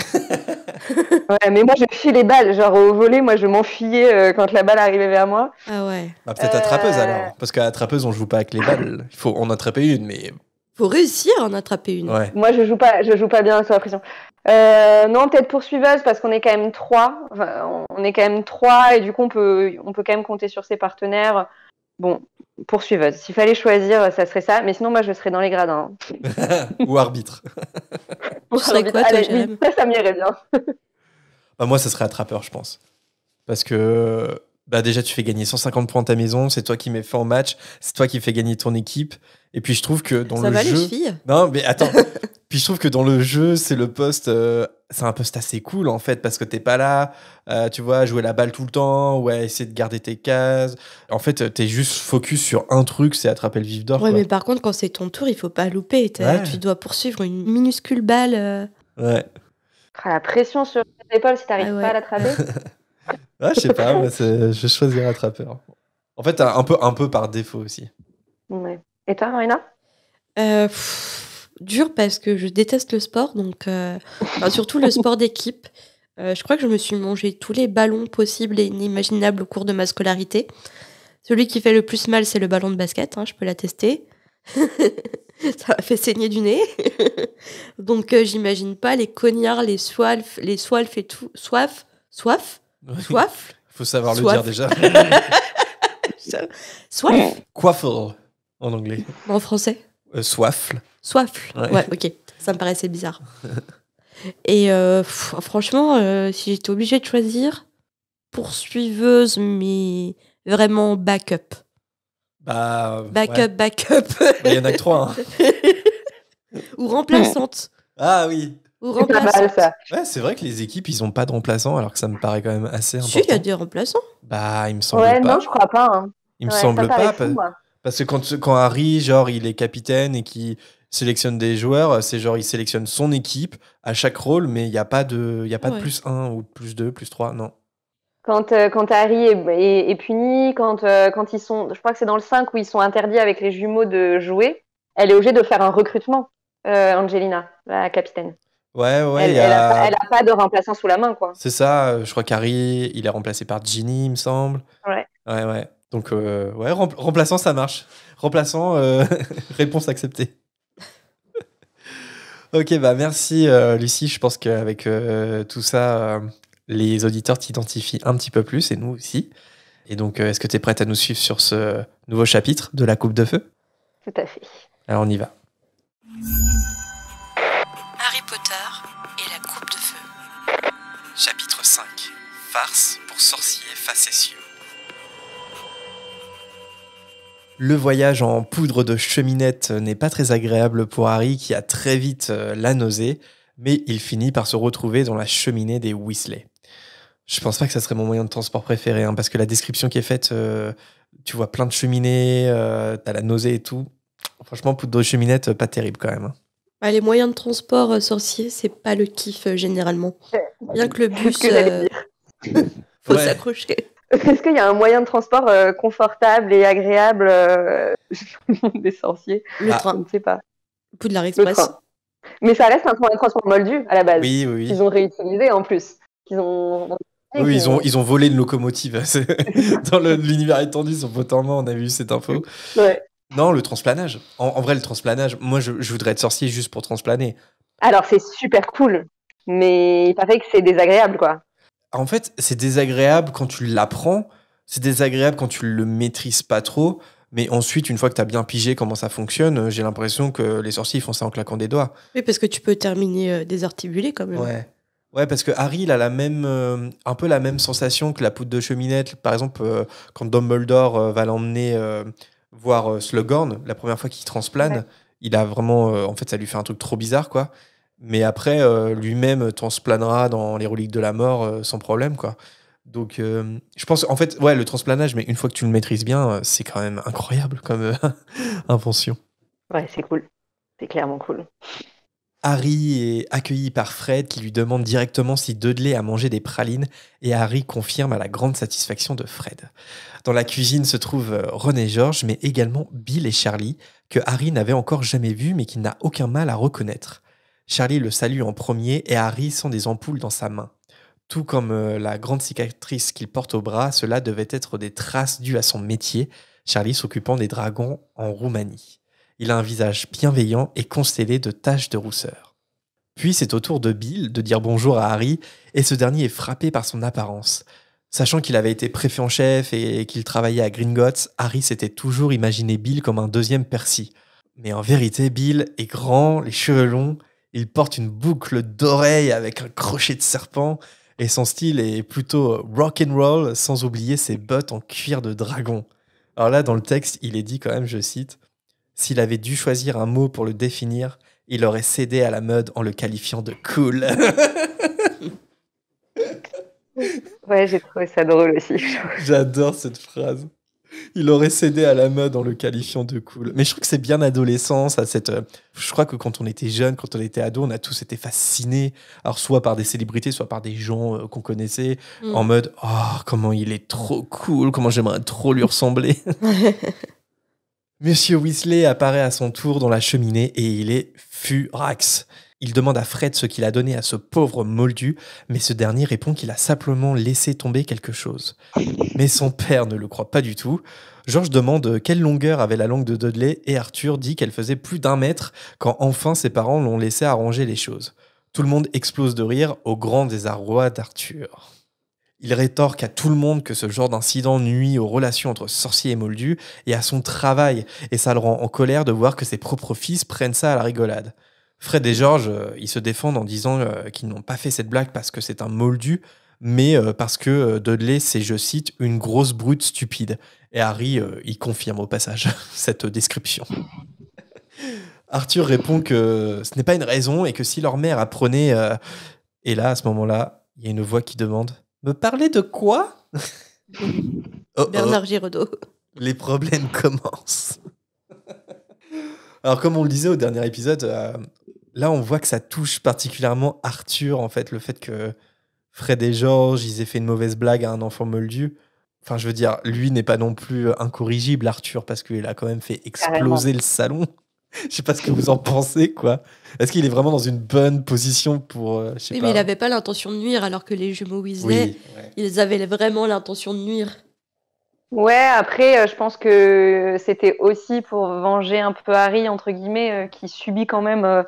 Ouais, mais moi, je fuis les balles. Genre, au volley, moi, je m'enfuyais quand la balle arrivait vers moi. Ah ouais. Bah, peut-être attrapeuse alors. Parce qu'à attrapeuse, on joue pas avec les balles. Il faut en attraper une, mais. Faut réussir à en attraper une. Ouais. Moi, je joue pas bien sous la pression. Non, peut-être poursuiveuse, parce qu'on est quand même 3. Enfin, on est quand même 3, et du coup, on peut quand même compter sur ses partenaires. Bon, poursuiveuse. S'il fallait choisir, ça serait ça. Mais sinon, moi, je serais dans les gradins. Ou arbitre. Tu serais quoi, toi, Jérém? Ça m'irait bien. Bah, moi, ça serait attrapeur, je pense. Parce que bah, déjà, tu fais gagner 150 points à ta maison, c'est toi qui mets fin au match, c'est toi qui fais gagner ton équipe. Et puis, je trouve que dans Ça le va, jeu. les filles? Non, mais attends. Puis, je trouve que dans le jeu, c'est le poste. C'est un poste assez cool, en fait, parce que t'es pas là, tu vois, à jouer la balle tout le temps, ou à essayer de garder tes cases. En fait, t'es juste focus sur un truc, c'est attraper le vif d'or. Ouais, quoi. mais par contre, quand c'est ton tour, il faut pas louper. Ouais. Tu dois poursuivre une minuscule balle. Ouais. La pression sur les épaules si t'arrives Ah ouais. pas à l'attraper. Ouais, je sais pas, moi, je choisirais attrapeur. En fait, un peu par défaut aussi. Ouais. Et toi, Marina? Dur parce que je déteste le sport, donc enfin, surtout le sport d'équipe. Je crois que je me suis mangé tous les ballons possibles et inimaginables au cours de ma scolarité. Celui qui fait le plus mal, c'est le ballon de basket, hein, je peux l'attester. Ça m'a fait saigner du nez. Donc j'imagine pas les cognards, les soifs et tout. Soif. Faut savoir le Soif. dire déjà. Soif Coiffle en anglais. en français. Soifle. Soif. Ouais, ok. Ça me paraissait bizarre. Et franchement, si j'étais obligée de choisir, poursuiveuse, mais vraiment backup. Bah. Backup. Il y en a que 3. Hein. Ou remplaçante. Ah oui. Ou C'est pas mal, remplaçante. ça. Ouais, c'est vrai que les équipes, ils ont pas de remplaçants, alors que ça me paraît quand même assez Si, important. il y a des remplaçants. Bah, il me semble Ouais, pas. non, je crois pas. Hein. Il me Ouais, semble ça paraît pas. fou, moi. Parce que quand Harry, genre, il est capitaine et qu'il sélectionne des joueurs, c'est genre, il sélectionne son équipe à chaque rôle, mais il n'y a pas de Ouais. plus 1 ou plus 2, plus 3, non. Quand Harry est puni, quand ils sont, je crois que c'est dans le 5 où ils sont interdits avec les jumeaux de jouer, elle est obligée de faire un recrutement, Angelina, la capitaine. Ouais, Elle, il y elle a, a... elle a pas de remplaçant sous la main, quoi. C'est ça, je crois qu'Harry, il est remplacé par Ginny, il me semble. Ouais. Ouais. Donc, ouais, remplaçant, ça marche. Remplaçant, réponse acceptée. Ok, bah merci Lucie. Je pense qu'avec tout ça, les auditeurs t'identifient un petit peu plus et nous aussi. Et donc, est-ce que tu es prête à nous suivre sur ce nouveau chapitre de la Coupe de Feu? Tout à fait. Alors, on y va. Harry Potter et la coupe de feu. Chapitre 5. Farce pour sorciers facétieux. Le voyage en poudre de cheminette n'est pas très agréable pour Harry qui a très vite la nausée, mais il finit par se retrouver dans la cheminée des Weasley. Je pense pas que ça serait mon moyen de transport préféré, parce que la description qui est faite, tu vois plein de cheminées, t'as la nausée et tout. Franchement, poudre de cheminette, pas terrible quand même. Bah, les moyens de transport sorciers, c'est pas le kiff généralement. Bien que le C'est bus, ce que j'allais dire. faut Ouais. s'accrocher. Est-ce qu'il y a un moyen de transport confortable et agréable des sorciers? Le Ah. Je train, ne sais pas. Poudlard Le Express. train. Mais ça reste un moyen de transport moldu à la base. Oui. Qu'ils ont réutilisé en plus. Qu'ils ont. Oui, ils ont volé une locomotive. Dans l'univers étendu sur Pottermore, on a vu cette info. Ouais. Non, le transplanage. En vrai, le transplanage, moi, je voudrais être sorcier juste pour transplaner. Alors, c'est super cool. Mais il paraît que c'est désagréable, quoi. En fait, c'est désagréable quand tu l'apprends, c'est désagréable quand tu le maîtrises pas trop, mais ensuite, une fois que tu as bien pigé comment ça fonctionne, j'ai l'impression que les sorciers ils font ça en claquant des doigts. Oui, parce que tu peux terminer désarticulé quand même. Ouais, parce que Harry, il a un peu la même sensation que la poudre de cheminette. Par exemple, quand Dumbledore va l'emmener voir Slughorn, la première fois qu'il transplane, Ouais. il a vraiment... en fait, ça lui fait un truc trop bizarre, quoi. Mais après, lui-même transplanera dans les reliques de la mort sans problème, quoi. Donc, je pense, en fait, ouais, le transplanage, mais une fois que tu le maîtrises bien, c'est quand même incroyable comme invention. Ouais, c'est cool. C'est clairement cool. Harry est accueilli par Fred qui lui demande directement si Dudley a mangé des pralines et Harry confirme à la grande satisfaction de Fred. Dans la cuisine se trouvent Ron et George, mais également Bill et Charlie, que Harry n'avait encore jamais vus mais qu'il n'a aucun mal à reconnaître. Charlie le salue en premier et Harry sent des ampoules dans sa main. Tout comme la grande cicatrice qu'il porte au bras, cela devait être des traces dues à son métier, Charlie s'occupant des dragons en Roumanie. Il a un visage bienveillant et constellé de taches de rousseur. Puis c'est au tour de Bill de dire bonjour à Harry, et ce dernier est frappé par son apparence. Sachant qu'il avait été préfet en chef et qu'il travaillait à Gringotts, Harry s'était toujours imaginé Bill comme un deuxième Percy. Mais en vérité, Bill est grand, les cheveux longs, il porte une boucle d'oreille avec un crochet de serpent, et son style est plutôt rock'n'roll, sans oublier ses bottes en cuir de dragon. Alors là, dans le texte, il est dit quand même, je cite, « S'il avait dû choisir un mot pour le définir, il aurait cédé à la mode en le qualifiant de cool. » Ouais, j'ai trouvé ça drôle aussi. J'adore cette phrase. Il aurait cédé à la mode en le qualifiant de cool. Mais je trouve que c'est bien adolescent, ça, je crois que quand on était jeune, quand on était ado, on a tous été fascinés, alors soit par des célébrités, soit par des gens qu'on connaissait, en mode « Oh, comment il est trop cool, comment j'aimerais trop lui ressembler. » Monsieur Weasley apparaît à son tour dans la cheminée et il est furax. Il demande à Fred ce qu'il a donné à ce pauvre moldu, mais ce dernier répond qu'il a simplement laissé tomber quelque chose. Mais son père ne le croit pas du tout. George demande quelle longueur avait la langue de Dudley et Arthur dit qu'elle faisait plus d'1 mètre quand enfin ses parents l'ont laissé arranger les choses. Tout le monde explose de rire au grand désarroi d'Arthur. Il rétorque à tout le monde que ce genre d'incident nuit aux relations entre sorcier et moldu et à son travail, et ça le rend en colère de voir que ses propres fils prennent ça à la rigolade. Fred et George, ils se défendent en disant qu'ils n'ont pas fait cette blague parce que c'est un moldu, mais parce que Dudley, c'est, je cite, une grosse brute stupide. Et Harry, il confirme au passage cette description. Arthur répond que ce n'est pas une raison et que si leur mère apprenait... Et là, à ce moment-là, il y a une voix qui demande « Me parler de quoi ?» Bernard Giraudot. les problèmes commencent. Alors, comme on le disait au dernier épisode, là, on voit que ça touche particulièrement Arthur, en fait, le fait que Fred et George, ils aient fait une mauvaise blague à un enfant moldu. Enfin, je veux dire, lui n'est pas non plus incorrigible, Arthur, parce qu'il a quand même fait exploser le salon. Je sais pas ce que vous en pensez, quoi. Est-ce qu'il est vraiment dans une bonne position pour, je sais Oui, pas. mais il n'avait pas l'intention de nuire, alors que les jumeaux Weasley, ils avaient vraiment l'intention de nuire. Ouais, après, je pense que c'était aussi pour venger un peu Harry, entre guillemets, qui subit quand même...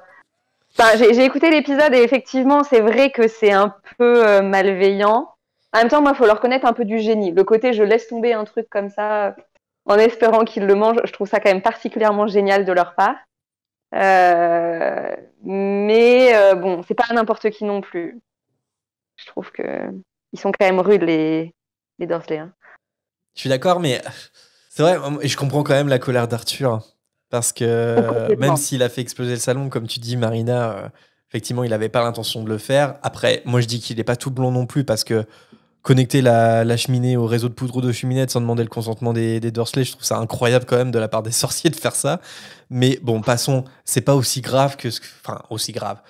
Enfin, j'ai écouté l'épisode et effectivement, c'est vrai que c'est un peu malveillant. En même temps, moi, il faut leur reconnaître un peu du génie. Le côté, je laisse tomber un truc comme ça en espérant qu'ils le mangent, je trouve ça quand même particulièrement génial de leur part. Mais bon, c'est pas n'importe qui non plus. Je trouve que ils sont quand même rudes, les Dursley. Hein. Je suis d'accord, mais c'est vrai, et je comprends quand même la colère d'Arthur. Parce que même s'il a fait exploser le salon, comme tu dis, Marina, effectivement, il n'avait pas l'intention de le faire. Après, moi, je dis qu'il n'est pas tout blond non plus, parce que connecter la cheminée au réseau de poudre de cheminette sans demander le consentement des Dursley, je trouve ça incroyable quand même de la part des sorciers de faire ça. Mais bon, passons, c'est pas aussi grave que Enfin, aussi grave.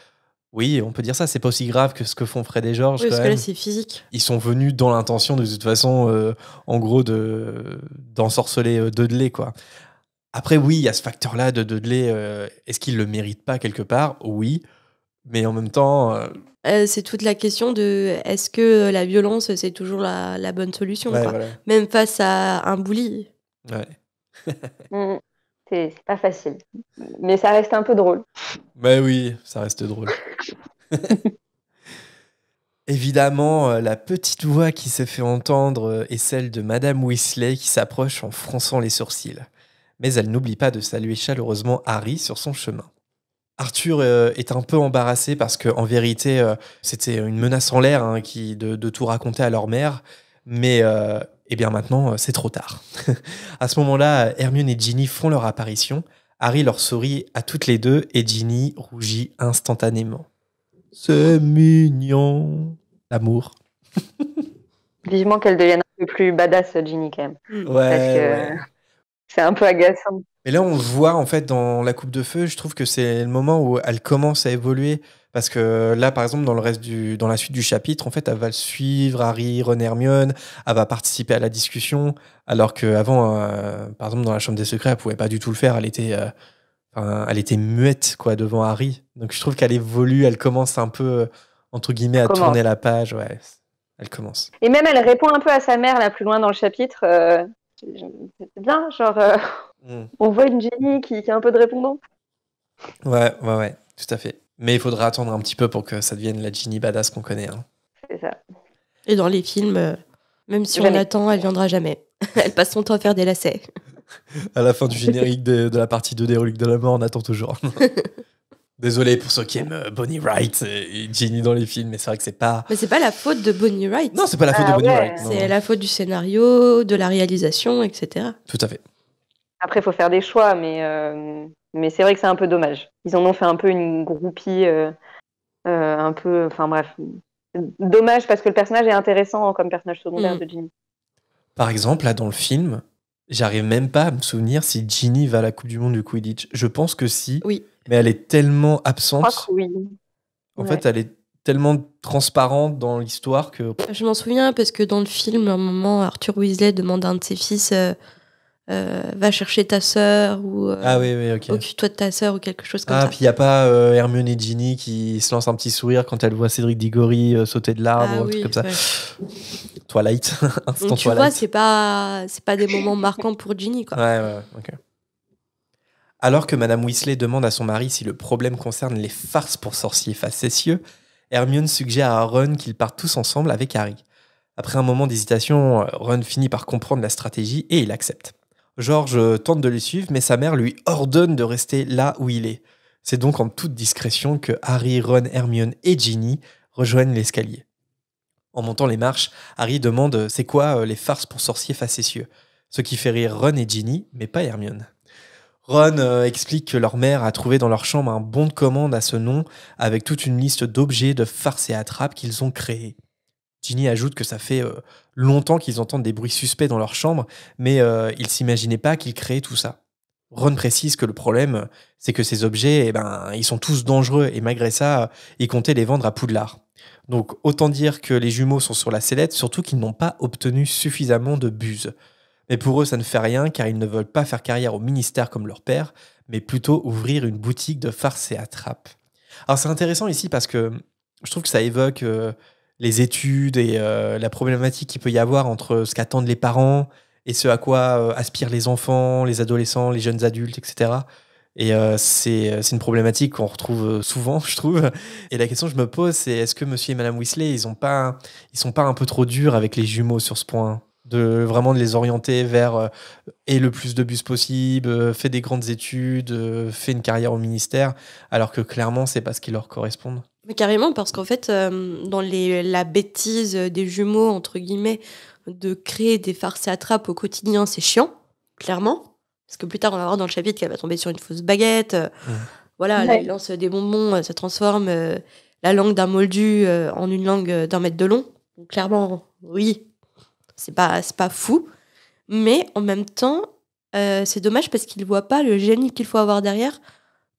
Oui, on peut dire ça, c'est pas aussi grave que ce que font Fred et George. Oui, parce quand que même. là, c'est physique. Ils sont venus dans l'intention, de toute façon, en gros, d'ensorceler Dudley, quoi. Après, oui, il y a ce facteur-là de Dudley. Est-ce qu'il le mérite pas quelque part ? Oui. Mais en même temps... C'est toute la question de est-ce que la violence, c'est toujours la bonne solution, ouais, quoi. voilà. Même face à un bully. Ouais. C'est pas facile. Mais ça reste un peu drôle. Bah oui, ça reste drôle. Évidemment, la petite voix qui se fait entendre est celle de Madame Weasley qui s'approche en fronçant les sourcils. Mais elle n'oublie pas de saluer chaleureusement Harry sur son chemin. Arthur est un peu embarrassé parce qu'en vérité, c'était une menace en l'air de tout raconter à leur mère. Mais eh bien maintenant, c'est trop tard. À ce moment-là, Hermione et Ginny font leur apparition. Harry leur sourit à toutes les deux et Ginny rougit instantanément. C'est mignon. L'amour. Vivement qu'elle devienne un peu plus badass, Ginny, quand même. Ouais, Parce que c'est un peu agaçant. Mais là, on le voit, en fait, dans la Coupe de Feu, je trouve que c'est le moment où elle commence à évoluer. Parce que là, par exemple, dans la suite du chapitre, en fait, elle va le suivre, Harry, Ron, Hermione, elle va participer à la discussion, alors qu'avant, par exemple, dans la Chambre des Secrets, elle pouvait pas du tout le faire, elle était muette, quoi, devant Harry. Donc je trouve qu'elle évolue, elle commence un peu, entre guillemets, à tourner la page, ouais, elle commence. Et même, elle répond un peu à sa mère, là, plus loin dans le chapitre, c'est bien, genre, on voit une Ginny qui a un peu de répondant. Ouais, tout à fait. Mais il faudra attendre un petit peu pour que ça devienne la Ginny badass qu'on connaît. Hein. C'est ça. Et dans les films, même si on attend, elle viendra jamais. Elle passe son temps à faire des lacets. À la fin du générique de la partie 2 des Reliques de la Mort, on attend toujours. Désolé pour ceux qui aiment Bonnie Wright et Ginny dans les films, mais c'est vrai que c'est pas... Mais c'est pas la faute de Bonnie Wright. Non, c'est pas la faute de Bonnie Wright. Non. C'est la faute du scénario, de la réalisation, etc. Tout à fait. Après, il faut faire des choix, mais c'est vrai que c'est un peu dommage. Ils en ont fait un peu une groupie, un peu... Enfin bref. Dommage parce que le personnage est intéressant comme personnage secondaire de Ginny. Par exemple, là, dans le film, j'arrive même pas à me souvenir si Ginny va à la Coupe du Monde du Quidditch. Je pense que si. Oui. Mais elle est tellement absente. Je crois que oui. En fait, elle est tellement transparente dans l'histoire que... Je m'en souviens parce que dans le film, à un moment, Arthur Weasley demande à un de ses fils va chercher ta sœur ou ok. occupe-toi de ta sœur ou quelque chose comme ça. Ah, puis il n'y a pas Hermione et Ginny qui se lancent un petit sourire quand elle voit Cédric Diggory sauter de l'arbre ou un truc comme ça. Ouais. Twilight. Donc tu vois, c'est pas des moments marquants pour Ginny, quoi. Ouais, ok. Alors que Madame Weasley demande à son mari si le problème concerne les farces pour sorciers facétieux, Hermione suggère à Ron qu'ils partent tous ensemble avec Harry. Après un moment d'hésitation, Ron finit par comprendre la stratégie et il accepte. George tente de les suivre, mais sa mère lui ordonne de rester là où il est. C'est donc en toute discrétion que Harry, Ron, Hermione et Ginny rejoignent l'escalier. En montant les marches, Harry demande c'est quoi les farces pour sorciers facétieux, ce qui fait rire Ron et Ginny, mais pas Hermione. Ron explique que leur mère a trouvé dans leur chambre un bon de commande à ce nom, avec toute une liste d'objets de farces et attrapes qu'ils ont créés. Ginny ajoute que ça fait longtemps qu'ils entendent des bruits suspects dans leur chambre, mais ils s'imaginaient pas qu'ils créaient tout ça. Ron précise que le problème, c'est que ces objets, ils sont tous dangereux, et malgré ça, ils comptaient les vendre à Poudlard. Donc autant dire que les jumeaux sont sur la sellette, surtout qu'ils n'ont pas obtenu suffisamment de buse. Mais pour eux, ça ne fait rien, car ils ne veulent pas faire carrière au ministère comme leur père, mais plutôt ouvrir une boutique de farce et attrape. Alors c'est intéressant ici parce que je trouve que ça évoque les études et la problématique qu'il peut y avoir entre ce qu'attendent les parents et ce à quoi aspirent les enfants, les adolescents, les jeunes adultes, etc. Et c'est une problématique qu'on retrouve souvent, je trouve. Et la question que je me pose, c'est est-ce que monsieur et madame Weasley, ils sont pas un peu trop durs avec les jumeaux sur ce point? Vraiment de les orienter vers aie le plus de bus possible, fais des grandes études, fais une carrière au ministère, alors que clairement, c'est pas ce qui leur correspond. Mais carrément, parce qu'en fait, dans la bêtise des jumeaux, entre guillemets, de créer des farces et attrapes au quotidien, c'est chiant, clairement. Parce que plus tard, on va voir dans le chapitre qu'elle va tomber sur une fausse baguette. Voilà, là, il lance des bonbons, ça transforme la langue d'un moldu en une langue d'1 mètre de long. Donc, clairement, oui, c'est pas fou. Mais en même temps, c'est dommage parce qu'il voit pas le génie qu'il faut avoir derrière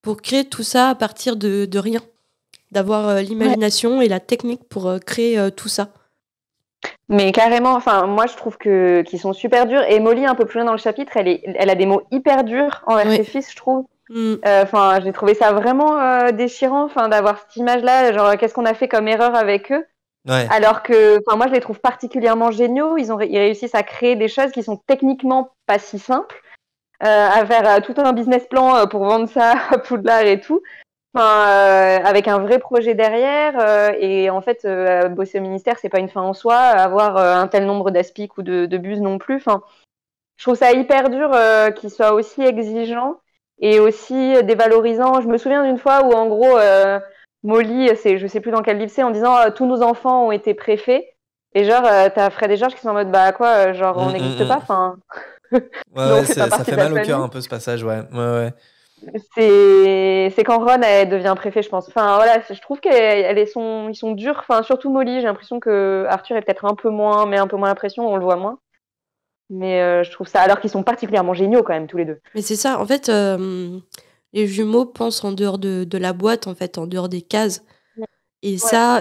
pour créer tout ça à partir de rien. D'avoir l'imagination et la technique pour créer tout ça. Mais carrément, enfin, moi je trouve qu'ils sont super durs. Et Molly, un peu plus loin dans le chapitre, elle a des mots hyper durs envers ses fils, je trouve. Enfin, j'ai trouvé ça vraiment déchirant, enfin, d'avoir cette image-là, genre qu'est-ce qu'on a fait comme erreur avec eux. Ouais. Alors que, enfin, moi je les trouve particulièrement géniaux. Ils réussissent à créer des choses qui sont techniquement pas si simples, à faire tout un business plan pour vendre ça à Poudlard et tout. Enfin, avec un vrai projet derrière, et en fait, bosser au ministère, c'est pas une fin en soi. Avoir un tel nombre d'aspics ou de buses non plus. Enfin, je trouve ça hyper dur qu'ils soient aussi exigeants et aussi dévalorisants. Je me souviens d'une fois où, en gros, Molly, je sais plus dans quel livre c'est, en disant tous nos enfants ont été préfets. Et genre, t'as Fred et George qui sont en mode bah quoi, genre on n'existe pas. Enfin, Ouais, ça fait mal au cœur un peu ce passage, ouais. C'est quand Ron elle devient préfet, je pense. Enfin voilà, je trouve ils sont durs. Enfin surtout Molly, j'ai l'impression que Arthur est peut-être un peu moins la pression, on le voit moins. Mais je trouve ça, alors qu'ils sont particulièrement géniaux quand même tous les deux. Mais c'est ça, en fait, les jumeaux pensent en dehors de la boîte, en fait, en dehors des cases. Et ça,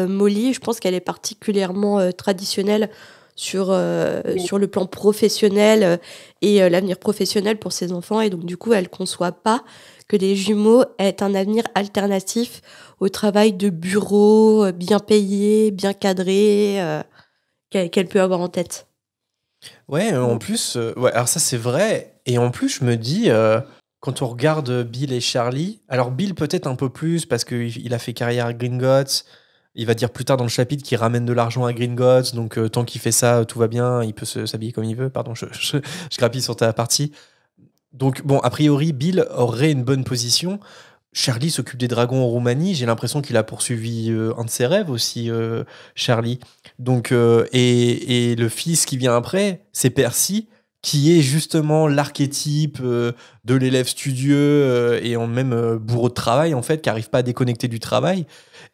Molly, je pense qu'elle est particulièrement traditionnelle sur le plan professionnel et l'avenir professionnel pour ses enfants. Et donc, du coup, elle ne conçoit pas que les jumeaux aient un avenir alternatif au travail de bureau, bien payé, bien cadré, qu'elle peut avoir en tête. Ouais, en plus, alors ça c'est vrai. Et en plus, je me dis, quand on regarde Bill et Charlie, alors Bill peut-être un peu plus parce qu'il a fait carrière à Gringotts. Il va dire plus tard dans le chapitre qu'il ramène de l'argent à Gringotts, donc tant qu'il fait ça, tout va bien, il peut s'habiller comme il veut. Pardon, je grappille sur ta partie. Donc bon, a priori, Bill aurait une bonne position. Charlie s'occupe des dragons en Roumanie. J'ai l'impression qu'il a poursuivi un de ses rêves aussi, Charlie. Donc, et le fils qui vient après, c'est Percy, qui est justement l'archétype de l'élève studieux et en même bourreau de travail, en fait, qui n'arrive pas à déconnecter du travail.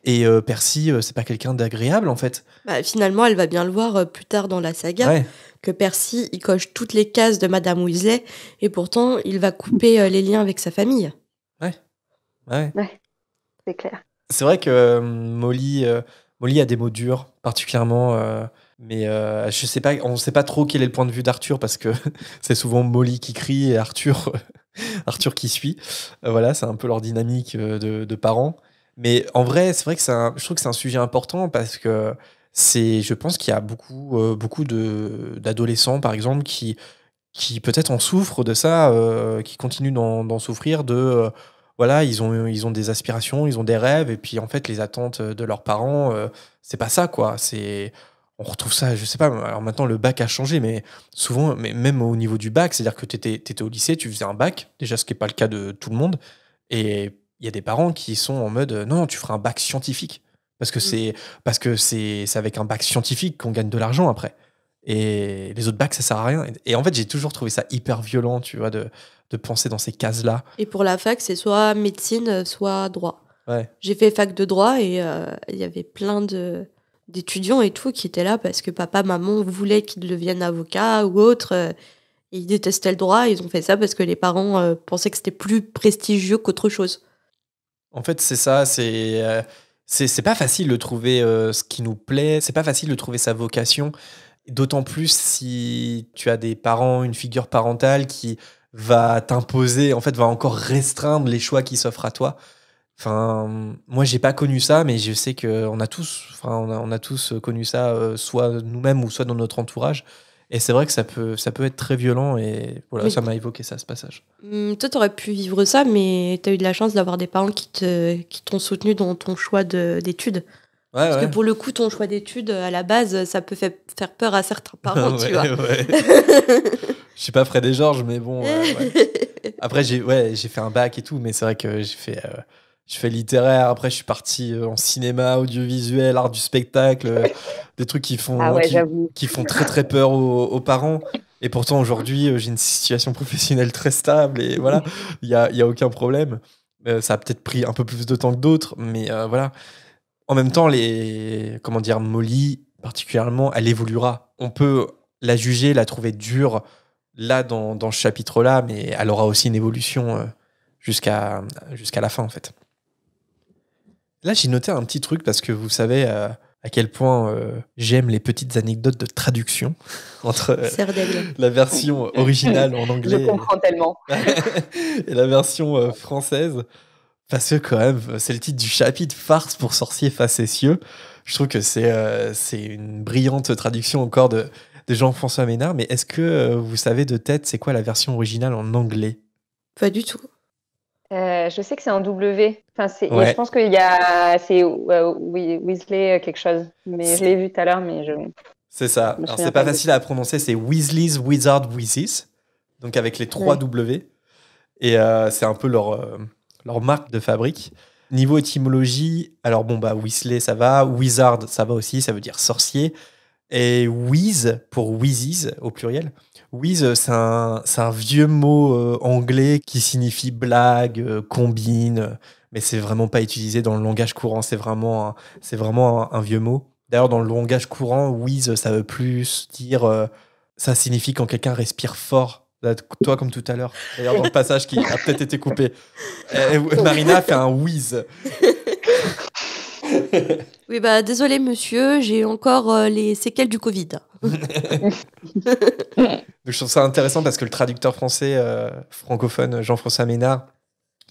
Et Percy, c'est pas quelqu'un d'agréable, en fait. Bah, finalement, elle va bien le voir plus tard dans la saga, que Percy, il coche toutes les cases de Madame Weasley, et pourtant, il va couper les liens avec sa famille. Ouais, c'est clair. C'est vrai que Molly a des mots durs, particulièrement, mais je sais pas, on ne sait pas trop quel est le point de vue d'Arthur parce que c'est souvent Molly qui crie et Arthur qui suit. Voilà, c'est un peu leur dynamique de parents. Mais en vrai, c'est vrai que je trouve que c'est un sujet important parce que je pense qu'il y a beaucoup d'adolescents, par exemple, qui peut-être en souffrent de ça, qui continuent d'en souffrir voilà, ils ont des aspirations, ils ont des rêves, et puis en fait, les attentes de leurs parents, c'est pas ça, quoi. On retrouve ça, je sais pas, alors maintenant le bac a changé, mais souvent, même au niveau du bac, c'est-à-dire que t'étais au lycée, tu faisais un bac, déjà ce qui n'est pas le cas de tout le monde, et il y a des parents qui sont en mode non, tu feras un bac scientifique, parce que c'est avec un bac scientifique qu'on gagne de l'argent après. Et les autres bacs, ça sert à rien. Et en fait, j'ai toujours trouvé ça hyper violent, tu vois, de penser dans ces cases-là. Et pour la fac, c'est soit médecine, soit droit. Ouais. J'ai fait fac de droit et il y avait plein de d'étudiants et tout qui étaient là parce que papa, maman voulaient qu'ils deviennent avocats ou autre. Et ils détestaient le droit. Ils ont fait ça parce que les parents pensaient que c'était plus prestigieux qu'autre chose. En fait, c'est ça. C'est pas facile de trouver ce qui nous plaît. C'est pas facile de trouver sa vocation. D'autant plus si tu as des parents, une figure parentale qui va t'imposer, en fait, va encore restreindre les choix qui s'offrent à toi. Enfin, moi, j'ai pas connu ça, mais je sais qu'on a tous, on a tous connu ça, soit nous-mêmes ou soit dans notre entourage. Et c'est vrai que ça peut être très violent. Et voilà, Mais ça m'a évoqué ça, ce passage. toi, t'aurais pu vivre ça, mais t'as eu de la chance d'avoir des parents qui t'ont soutenu dans ton choix d'études. Ouais, Parce ouais. que pour le coup, ton choix d'études, à la base, ça peut faire peur à certains parents, tu vois. Ouais. Je suis pas Fred et Georges, mais bon. Après, j'ai fait un bac et tout, mais c'est vrai que je fais littéraire. Après, je suis parti en cinéma, audiovisuel, art du spectacle, des trucs qui font, Ah ouais, j'avoue. qui font très très peur aux parents. Et pourtant, aujourd'hui, j'ai une situation professionnelle très stable et voilà, il y a aucun problème. Ça a peut-être pris un peu plus de temps que d'autres, mais voilà. En même temps, Molly, particulièrement, elle évoluera. On peut la juger, la trouver dure, là, dans ce chapitre-là, mais elle aura aussi une évolution jusqu'à la fin, en fait. Là, j'ai noté un petit truc, parce que vous savez à quel point j'aime les petites anecdotes de traduction entre la version originale en anglais Je comprends tellement. et la version française. Parce que quand même, c'est le titre du chapitre, Farce pour sorciers facétieux. Je trouve que c'est une brillante traduction encore de Jean-François Ménard. Mais est-ce que vous savez de tête, c'est quoi la version originale en anglais? Pas du tout. Je sais que c'est un W. Enfin, Ouais. je pense c'est Weasley quelque chose. Mais je l'ai vu tout à l'heure, mais C'est ça. me Alors, souviens c'est pas pas facile à prononcer, c'est Weasley's Wizard Wheezes. Donc, avec les 3 Ouais. W. Et c'est un peu leur marque de fabrique. Niveau étymologie, alors Weasley, ça va. Wizard, ça va aussi, ça veut dire sorcier. Et Wheeze, pour Wheezes, au pluriel. Wheeze, c'est un vieux mot anglais qui signifie blague, combine, mais c'est vraiment pas utilisé dans le langage courant. C'est vraiment un vieux mot. D'ailleurs, dans le langage courant, Wheeze, ça veut plus dire... ça signifie quand quelqu'un respire fort. Là, toi, comme tout à l'heure. D'ailleurs, dans le passage qui a peut-être été coupé. Marina fait un wheeze. Oui, désolé, monsieur, j'ai encore les séquelles du Covid. Je trouve ça intéressant parce que le traducteur français francophone, Jean-François Ménard,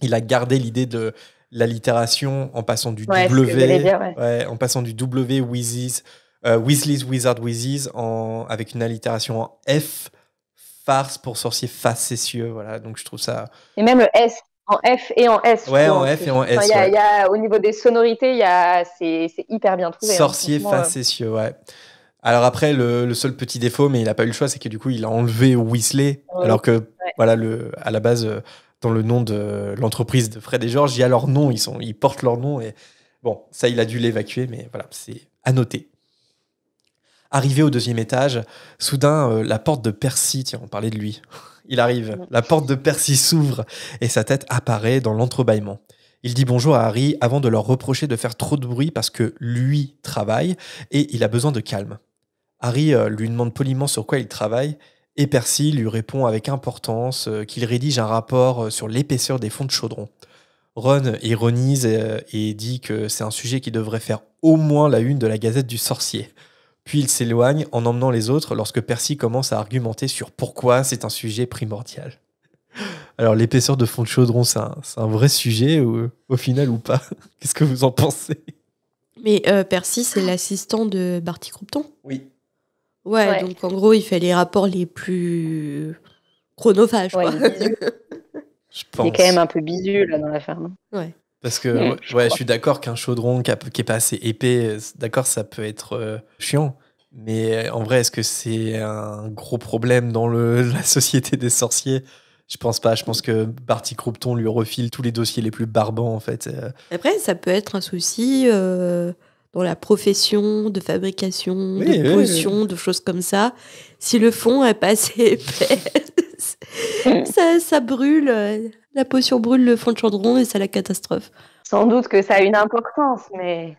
il a gardé l'idée de l'allitération en passant du Ouais, W, ce que j'allais dire, ouais. en passant du W, Weasley's Wizard Wheezes, avec une allitération en F, farce pour sorcier facétieux. Voilà, donc je trouve ça. Et même le S, en F et en S. Ouais, en F et en S. Enfin, y a, au niveau des sonorités, c'est hyper bien trouvé. Sorcier facétieux, ouais. Alors après, le seul petit défaut, mais il n'a pas eu le choix, c'est que du coup, il a enlevé Weasley, alors que, voilà, à la base, dans le nom de l'entreprise de Fred et George, il y a leur nom, ils portent leur nom, et bon, ça, il a dû l'évacuer, mais voilà, c'est à noter. Arrivé au 2e étage, soudain, la porte de Percy, tiens, on parlait de lui, il arrive, la porte de Percy s'ouvre, et sa tête apparaît dans l'entrebâillement. Il dit bonjour à Harry avant de leur reprocher de faire trop de bruit parce que lui travaille, et il a besoin de calme. Harry lui demande poliment sur quoi il travaille, et Percy lui répond avec importance qu'il rédige un rapport sur l'épaisseur des fonds de chaudron. Ron ironise et dit que c'est un sujet qui devrait faire au moins la une de la Gazette du Sorcier. Puis il s'éloigne en emmenant les autres lorsque Percy commence à argumenter sur pourquoi c'est un sujet primordial. Alors l'épaisseur de fond de chaudron, c'est un vrai sujet au final ou pas? Qu'est-ce que vous en pensez? Mais Percy, c'est l'assistant de Barty Crompton. Oui. Ouais, donc en gros, il fait les rapports les plus chronophages. Ouais, je pense. Il est quand même un peu bisu là dans la ferme. Ouais. Parce que je suis d'accord qu'un chaudron qui est pas assez épais, d'accord, ça peut être chiant. Mais en vrai, est-ce que c'est un gros problème dans la société des sorciers? Je pense pas. Je pense que Barty Crompton lui refile tous les dossiers les plus barbants, en fait. Après, ça peut être un souci dans la profession de fabrication, de potions, de choses comme ça. Si le fond est pas assez épais, ça brûle. La potion brûle le fond de chaudron et c'est la catastrophe. Sans doute que ça a une importance, mais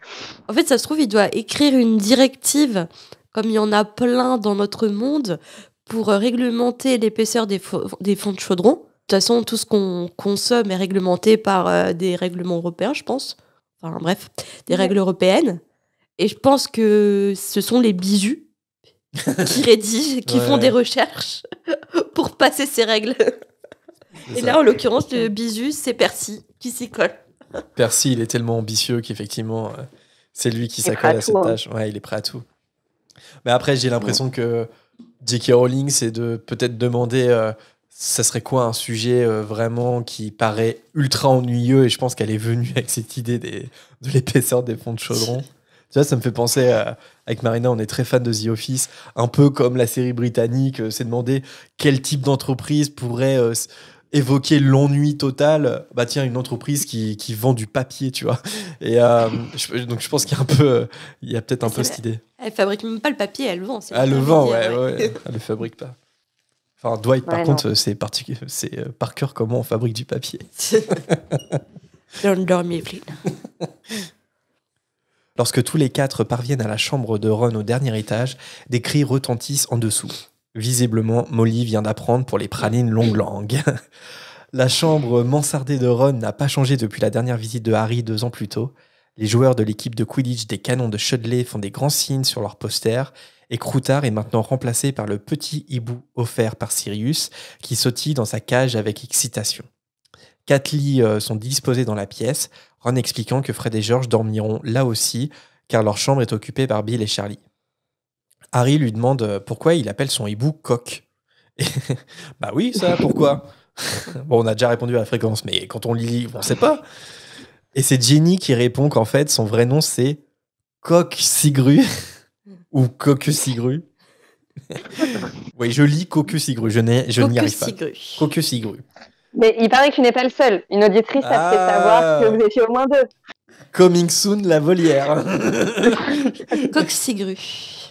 En fait, ça se trouve, il doit écrire une directive, comme il y en a plein dans notre monde, pour réglementer l'épaisseur des fonds de chaudron. De toute façon, tout ce qu'on consomme est réglementé par des règlements européens, je pense. Enfin bref, des règles européennes. Et je pense que ce sont les bisous qui rédigent, qui font des recherches pour passer ces règles. Et là, en l'occurrence, le bisu, c'est Percy qui s'y colle. Percy, il est tellement ambitieux qu'effectivement, c'est lui qui Il est s'accole prêt à à cette tout, hein. tâche. Ouais, il est prêt à tout. Mais après, j'ai l'impression que J.K. Rowling, c'est de peut-être demander ça serait quoi un sujet vraiment qui paraît ultra ennuyeux, et je pense qu'elle est venue avec cette idée de l'épaisseur des fonds de chaudron. Tu vois, ça me fait penser avec Marina, on est très fan de The Office, un peu comme la série britannique, c'est demander quel type d'entreprise pourrait évoquer l'ennui total. Bah tiens, une entreprise qui vend du papier, tu vois. Et donc je pense qu'il y a il y a peut-être un peu cette idée. Elle fabrique même pas le papier, elle le vend. Elle le vend, ouais. Elle le fabrique pas. Enfin, Dwight, par Ouais, contre, c'est par cœur comment on fabrique du papier. Don't dormir, Flynn. Lorsque tous les quatre parviennent à la chambre de Ron au dernier étage, des cris retentissent en dessous. Visiblement, Molly vient d'apprendre pour les pralines longue langue. La chambre mansardée de Ron n'a pas changé depuis la dernière visite de Harry 2 ans plus tôt. Les joueurs de l'équipe de Quidditch des Canons de Chudley font des grands signes sur leurs posters, et Croutard est maintenant remplacé par le petit hibou offert par Sirius, qui sautille dans sa cage avec excitation. 4 lits sont disposés dans la pièce, Ron expliquant que Fred et George dormiront là aussi, car leur chambre est occupée par Bill et Charlie. Harry lui demande pourquoi il appelle son hibou Coq. Et bah oui, ça, pourquoi? Bon, on a déjà répondu à la fréquence, mais quand on lit, on sait pas. Et c'est Jenny qui répond qu'en fait, son vrai nom, c'est Coq-Sigru, ou Coque-Sigru. Oui, je lis Coque-Sigru, je n'y arrive pas. Coque-Sigru. Mais il paraît que tu n'es pas le seul. Une auditrice a fait savoir que vous étiez au moins 2. Coming soon, la volière. Coq-Sigru.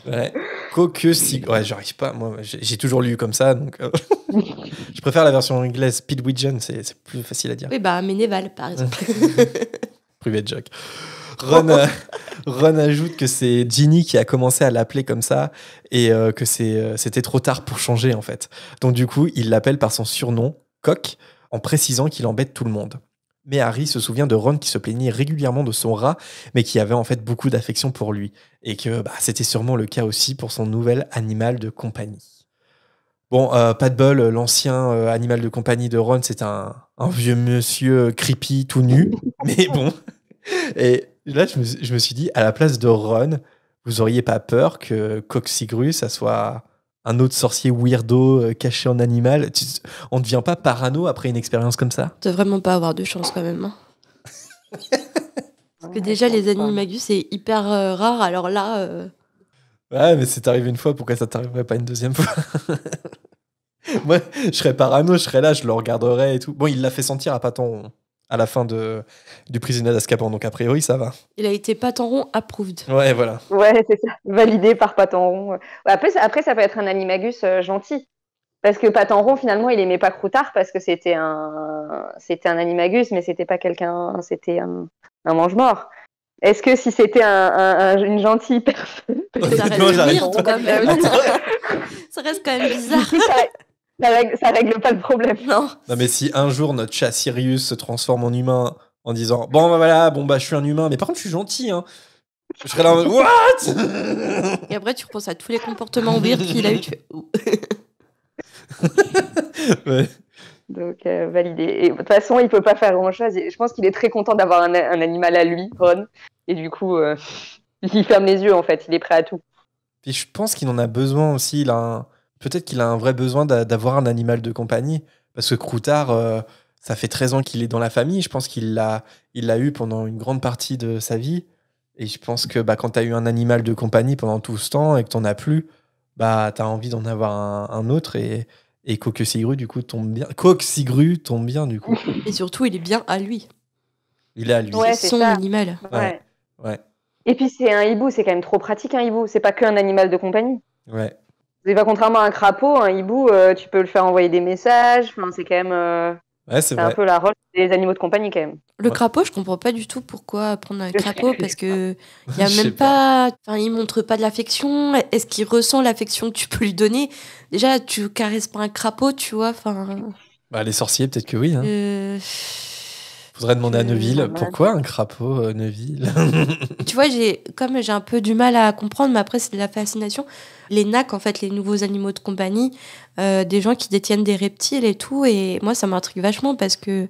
Ouais. Coque-Sigru. Ouais, j'arrive pas. Moi, j'ai toujours lu comme ça, donc je préfère la version anglaise. Pidwidgeon, c'est plus facile à dire. Oui, bah Ménéval, par exemple. Private joke. Ron ajoute que c'est Ginny qui a commencé à l'appeler comme ça, et que c'était trop tard pour changer, en fait. Donc du coup, il l'appelle par son surnom, Coq, en précisant qu'il embête tout le monde. Mais Harry se souvient de Ron qui se plaignait régulièrement de son rat, mais qui avait en fait beaucoup d'affection pour lui. Et que c'était sûrement le cas aussi pour son nouvel animal de compagnie. Bon, pas de bol, l'ancien animal de compagnie de Ron, c'est un vieux monsieur creepy tout nu. Mais bon. Et là, je me suis dit, à la place de Ron, vous auriez pas peur que Coq-Sigru, ça soit un autre sorcier weirdo caché en animal? On ne devient pas parano après une expérience comme ça? Tu vraiment pas avoir de chance quand même. Hein. Parce que déjà, les animagus, c'est hyper rare. Alors là... Ouais, mais c'est arrivé une fois, pourquoi ça t'arriverait pas une deuxième fois? Moi, je serais parano, je serais là, je le regarderais et tout. Bon, il l'a fait sentir à Paton à la fin du prisonnier d'Azkaban, donc a priori, ça va. Il a été Paton rond approved. Ouais, voilà. Ouais, c'est ça. Validé par Paton rond. Après, ça peut être un animagus gentil. Parce que Paton rond, finalement, il aimait pas Croutard parce que c'était un animagus, mais c'était pas quelqu'un, c'était un mange-mort. Est-ce que si c'était une gentille personne, Ça reste weird quand même. Ça reste quand même bizarre. Ça règle pas le problème. Non. Non, mais si un jour notre chat Sirius se transforme en humain en disant bon bah voilà, je suis un humain, mais par contre je suis gentil, hein. Je serais là en mode what? Et après tu repenses à tous les comportements weird qu'il a eu. Tu fais ouh. Ouais. Donc validé. Et de toute façon, il peut pas faire grand-chose. Je pense qu'il est très content d'avoir un animal à lui, Ron. Et du coup, il ferme les yeux en fait. Il est prêt à tout. Puis je pense qu'il en a besoin aussi. Peut-être qu'il a un vrai besoin d'avoir un animal de compagnie. Parce que Croutard, ça fait 13 ans qu'il est dans la famille. Je pense qu'il l'a eu pendant une grande partie de sa vie. Et je pense que quand tu as eu un animal de compagnie pendant tout ce temps et que tu n'en as plus, tu as envie d'en avoir un autre. Et Coque-Sigru, du coup, tombe bien. Coq-Sigru tombe bien, du coup. Et surtout, il est bien à lui. Il est à lui. Ouais, c'est son animal. Ouais. Ouais. Et puis, c'est un hibou. C'est quand même trop pratique, un hibou. C'est pas qu'un animal de compagnie. Ouais. C'est pas contrairement à un crapaud, un hibou, tu peux le faire envoyer des messages. Enfin, c'est quand même... Ouais, c'est C'est un vrai. peu la rôle des animaux de compagnie quand même. Le Ouais. crapaud, je comprends pas du tout pourquoi prendre un crapaud parce que il y a Je sais même pas, enfin, il montre pas de l'affection. Est-ce qu'il ressent l'affection que tu peux lui donner? Déjà, tu caresses pas un crapaud, tu vois. Enfin, Bah, les sorciers, peut-être que oui. Hein. euh, Faudrait demander à Neuville. Bah, Pourquoi un crapaud, Neuville? tu vois, j'ai un peu du mal à comprendre, mais après c'est de la fascination. Les NAC, en fait, les nouveaux animaux de compagnie, des gens qui détiennent des reptiles et tout, et moi ça m'intrigue vachement parce que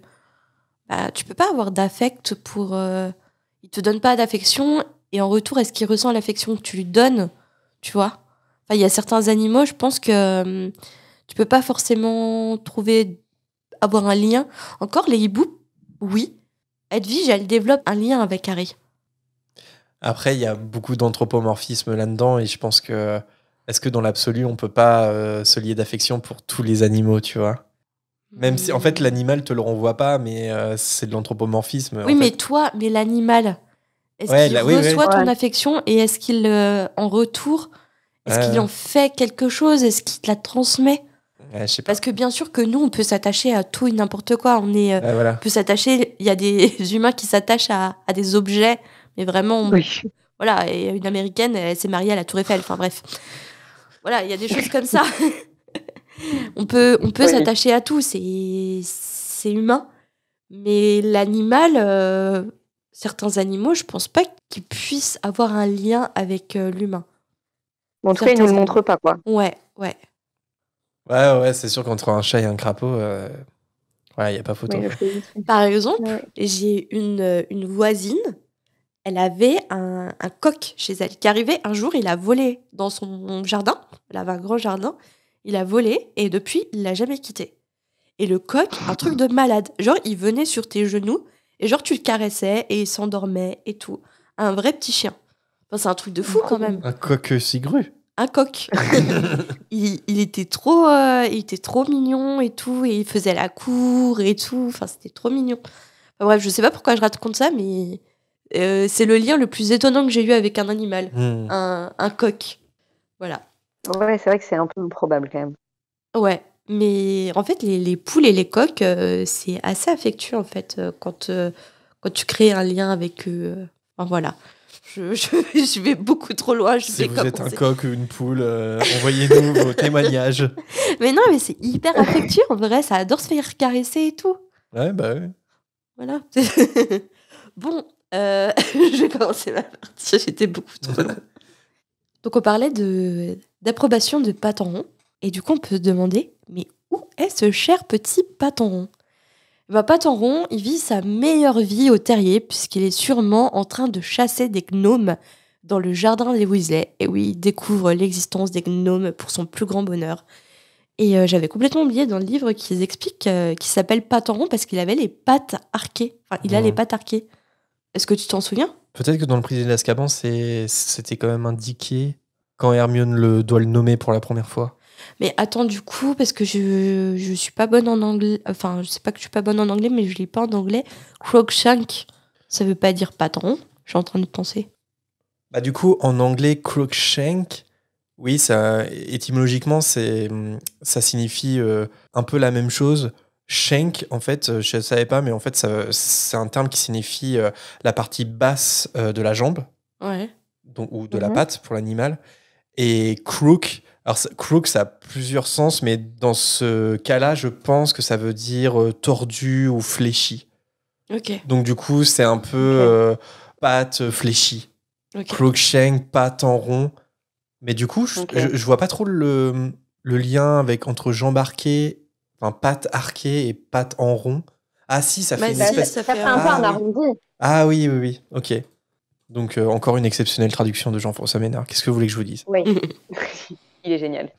bah, tu peux pas avoir d'affect pour. Il te donne pas d'affection et en retour, est-ce qu'il ressent l'affection que tu lui donnes? Tu vois? Enfin, il y a certains animaux, je pense que tu peux pas forcément avoir un lien. Encore, les hiboux, oui. Edwige, elle développe un lien avec Harry. Après, il y a beaucoup d'anthropomorphisme là-dedans et je pense que est-ce que dans l'absolu, on peut pas se lier d'affection pour tous les animaux, tu vois? Même si en fait l'animal te le renvoie pas, mais c'est de l'anthropomorphisme. Oui, en mais fait. toi, mais l'animal, est-ce Ouais, qu'il oui, oui. reçoit ton Ouais. affection et est-ce qu'il, en retour, est-ce qu'il Ouais, en fait quelque chose? Est-ce qu'il te la transmet? ouais, je sais pas. Parce que bien sûr que nous, on peut s'attacher à tout et n'importe quoi. Ouais, On voilà. peut s'attacher. Il y a des humains qui s'attachent à des objets, mais vraiment, Oui. voilà. Et une américaine, elle s'est mariée à la Tour Eiffel. Enfin bref, voilà, il y a des choses comme ça. On peut Oui. s'attacher à tout. C'est humain. Mais l'animal, certains animaux, je pense pas qu'ils puissent avoir un lien avec l'humain. Bon, en tout cas, ils nous le Certains montrent pas, quoi. Ouais. Ouais, c'est sûr qu'entre un chat et un crapaud, ouais, il y a pas photo. Oui, Quoi. Par exemple, Ouais. j'ai une voisine, elle avait un coq chez elle qui arrivait un jour, il a volé dans son jardin, elle avait un grand jardin, il a volé et depuis, il l'a jamais quitté. Et le coq, un truc de malade, genre il venait sur tes genoux et genre tu le caressais et il s'endormait et tout. Un vrai petit chien. Enfin, c'est un truc de fou quand même. Un coq cigru. Un coq. il était trop mignon et tout, et il faisait la cour et tout. Enfin, c'était trop mignon. Enfin, bref, je sais pas pourquoi je raconte ça, mais c'est le lien le plus étonnant que j'ai eu avec un animal. Hmm. Un coq. Voilà. Ouais, c'est vrai que c'est un peu improbable quand même. Ouais. Mais en fait, les poules et les coqs, c'est assez affectueux en fait quand tu crées un lien avec eux. Enfin, voilà. Je vais beaucoup trop loin. Je Si vais vous êtes un commencer. coq ou une poule, envoyez-nous vos témoignages. Mais non, mais c'est hyper affectueux en vrai. Ça adore se faire caresser et tout. Ouais, bah ouais. Voilà. Bon, je vais commencer ma partie. J'étais beaucoup trop loin. Donc, on parlait d'approbation de Paton Rond. Et du coup, on peut se demander, mais où est ce cher petit Paton Rond? Paton Rond, il vit sa meilleure vie au terrier, puisqu'il est sûrement en train de chasser des gnomes dans le jardin des Weasley. Et oui, il découvre l'existence des gnomes pour son plus grand bonheur. Et j'avais complètement oublié dans le livre qu'ils expliquent qu'il s'appelle Paton Rond parce qu'il avait les pattes arquées. Enfin, il a les pattes arquées. Est-ce que tu t'en souviens? Peut-être que dans le prisonnier d'Azkaban, c'était quand même indiqué quand Hermione doit le nommer pour la première fois. Mais attends, du coup, parce que je suis pas bonne en anglais. Enfin, je sais pas que je suis pas bonne en anglais, mais je lis pas en anglais. Crookshank, ça veut pas dire patron. Je suis en train de penser. Bah du coup, en anglais, Crookshank, oui, ça, étymologiquement, ça signifie un peu la même chose. Shank, en fait, je ne savais pas, mais en fait, c'est un terme qui signifie la partie basse de la jambe, Ouais. donc, ou de la patte pour l'animal. Et crook, alors crook, ça a plusieurs sens, mais dans ce cas-là, je pense que ça veut dire tordu ou fléchi. Ok. Donc du coup, c'est un peu patte fléchie. Ok. Crookshank, patte en rond. Mais du coup, je vois pas trop le lien entre jambes arquées, enfin pattes arquées et pattes en rond. Ah si, ça fait une espèce... ça Ça fait fait un peu un oui. arrondi. Ah oui, ok. Donc encore une exceptionnelle traduction de Jean-François Ménard. Qu'est-ce que vous voulez que je vous dise? Oui. Il est génial.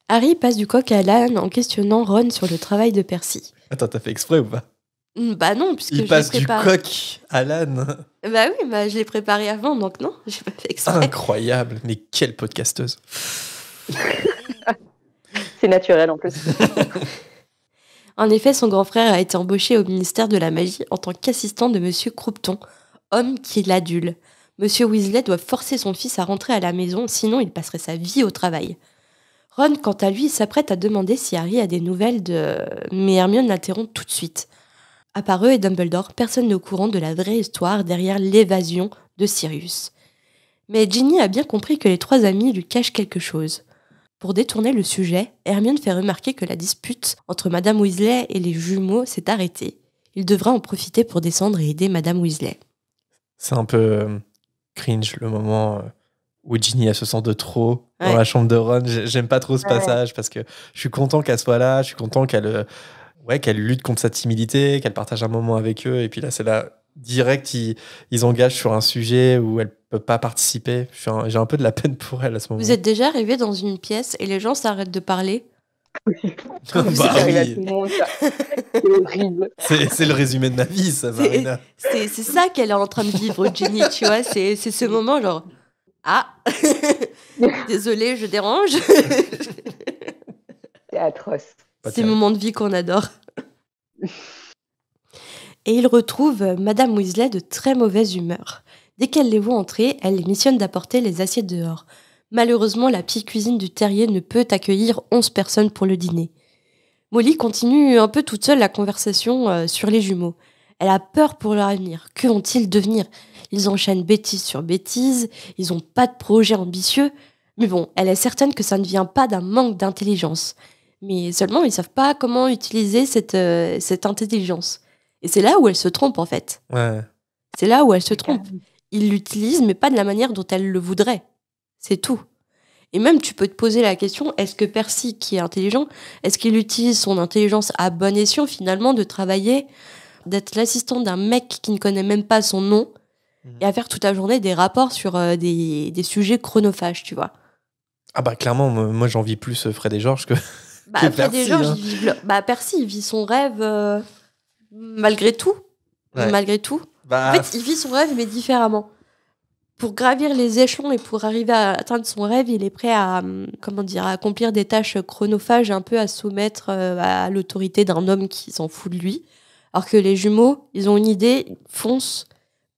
Harry passe du coq à l'âne en questionnant Ron sur le travail de Percy. Attends, t'as fait exprès ou pas? Bah non, puisque Il je l'ai passe du préparé. coq à l'âne. Bah oui, je l'ai préparé avant, donc non, j'ai pas fait exprès. Incroyable, mais quelle podcasteuse. C'est naturel en plus. En effet, son grand frère a été embauché au ministère de la Magie en tant qu'assistant de Monsieur Croupton, homme qui l'adule. Monsieur Weasley doit forcer son fils à rentrer à la maison, sinon il passerait sa vie au travail. Ron, quant à lui, s'apprête à demander si Harry a des nouvelles Mais Hermione l'interrompt tout de suite. À part eux et Dumbledore, personne n'est au courant de la vraie histoire derrière l'évasion de Sirius. Mais Ginny a bien compris que les 3 amis lui cachent quelque chose. Pour détourner le sujet, Hermione fait remarquer que la dispute entre Madame Weasley et les jumeaux s'est arrêtée. Il devra en profiter pour descendre et aider Madame Weasley. C'est un peu cringe le moment où Ginny elle se sent de trop dans Ouais. la chambre de Ron. J'aime pas trop ce passage parce que je suis content qu'elle soit là, je suis content qu'elle lutte contre sa timidité, qu'elle partage un moment avec eux. Et puis là, c'est là, direct, ils engagent sur un sujet où elle peut pas participer. J'ai un peu de la peine pour elle à ce moment. Vous êtes déjà arrivé dans une pièce et les gens s'arrêtent de parler? Bah Ça arrive à oui. tout le monde, ça. C'est horrible. C'est le résumé de ma vie, ça, Marina. C'est ça qu'elle est en train de vivre, Ginny, tu vois. C'est ce moment genre... Ah, désolée, je dérange. C'est atroce. Pas Ces terrible. moments de vie qu'on adore. Et il retrouve Madame Weasley de très mauvaise humeur. Dès qu'elle les voit entrer, elle les missionne d'apporter les assiettes dehors. Malheureusement, la petite cuisine du terrier ne peut accueillir 11 personnes pour le dîner. Molly continue un peu toute seule la conversation sur les jumeaux. Elle a peur pour leur avenir. Que vont-ils devenir? Ils enchaînent bêtise sur bêtise, ils n'ont pas de projet ambitieux. Mais bon, elle est certaine que ça ne vient pas d'un manque d'intelligence. Mais seulement, ils ne savent pas comment utiliser cette intelligence. Et c'est là où elle se trompe, en fait. Ouais. C'est là où elle se trompe. Ils l'utilisent, mais pas de la manière dont elle le voudrait. C'est tout. Et même, tu peux te poser la question, est-ce que Percy, qui est intelligent, est-ce qu'il utilise son intelligence à bon escient, finalement, de travailler, d'être l'assistant d'un mec qui ne connaît même pas son nom, et à faire toute la journée des rapports sur des sujets chronophages, tu vois. Ah bah clairement, moi j'envie plus Fred et George que... Bah, Que Fred et Percy, George, hein. Percy, il vit son rêve malgré tout. Ouais. Malgré tout. Bah, En fait, il vit son rêve, mais différemment. Pour gravir les échelons et pour arriver à atteindre son rêve, il est prêt à à accomplir des tâches chronophages, un peu à soumettre à l'autorité d'un homme qui s'en fout de lui. Alors que les jumeaux, ils ont une idée, ils foncent.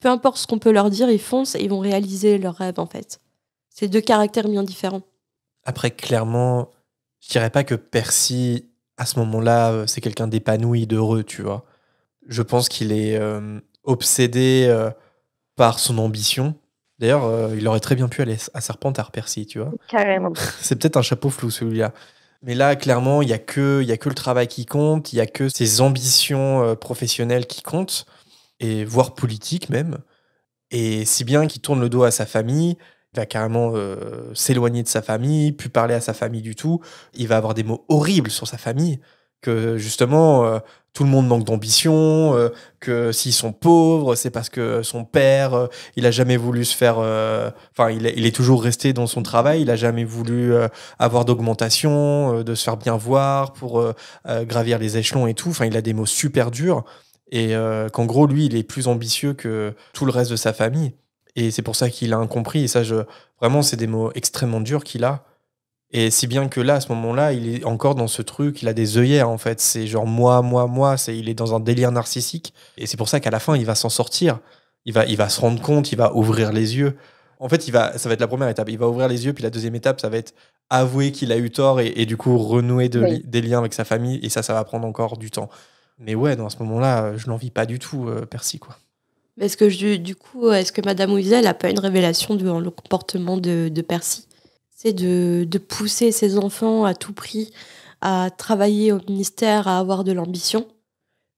Peu importe ce qu'on peut leur dire, ils foncent et ils vont réaliser leur rêve, en fait. C'est 2 caractères bien différents. après, clairement, je dirais pas que Percy, à ce moment-là, c'est quelqu'un d'épanoui, d'heureux, tu vois. Je pense qu'il est obsédé par son ambition. D'ailleurs, il aurait très bien pu aller à Serpentard, Percy, tu vois. Carrément. C'est peut-être un chapeau flou, celui-là. Mais là, clairement, il y a que le travail qui compte, il y a que ses ambitions professionnelles qui comptent, et voire politiques même. Et si bien qu'il tourne le dos à sa famille, il va carrément s'éloigner de sa famille, plus parler à sa famille du tout. Il va avoir des mots horribles sur sa famille, que justement, tout le monde manque d'ambition, que s'ils sont pauvres, c'est parce que son père, il a jamais voulu se faire... Enfin, il est toujours resté dans son travail, il a jamais voulu avoir d'augmentation, de se faire bien voir pour gravir les échelons et tout. Enfin, il a des mots super durs. Et qu'en gros, lui, il est plus ambitieux que tout le reste de sa famille. Et c'est pour ça qu'il a incompris. Et ça, vraiment, c'est des mots extrêmement durs qu'il a. Et si bien que là, à ce moment-là, il est encore dans ce truc, il a des œillères, en fait. C'est genre moi. Il est dans un délire narcissique. Et c'est pour ça qu'à la fin, il va s'en sortir. Il va se rendre compte, il va ouvrir les yeux. En fait, ça va être la première étape. Il va ouvrir les yeux, puis la deuxième étape, ça va être avouer qu'il a eu tort et du coup, renouer Oui. des liens avec sa famille. Et ça va prendre encore du temps. Mais ouais, dans ce moment-là, je l'envie pas du tout, Percy, quoi. Mais est-ce que Madame Weasley n'a pas une révélation dans le comportement de Percy? C'est de pousser ses enfants à tout prix à travailler au ministère, à avoir de l'ambition,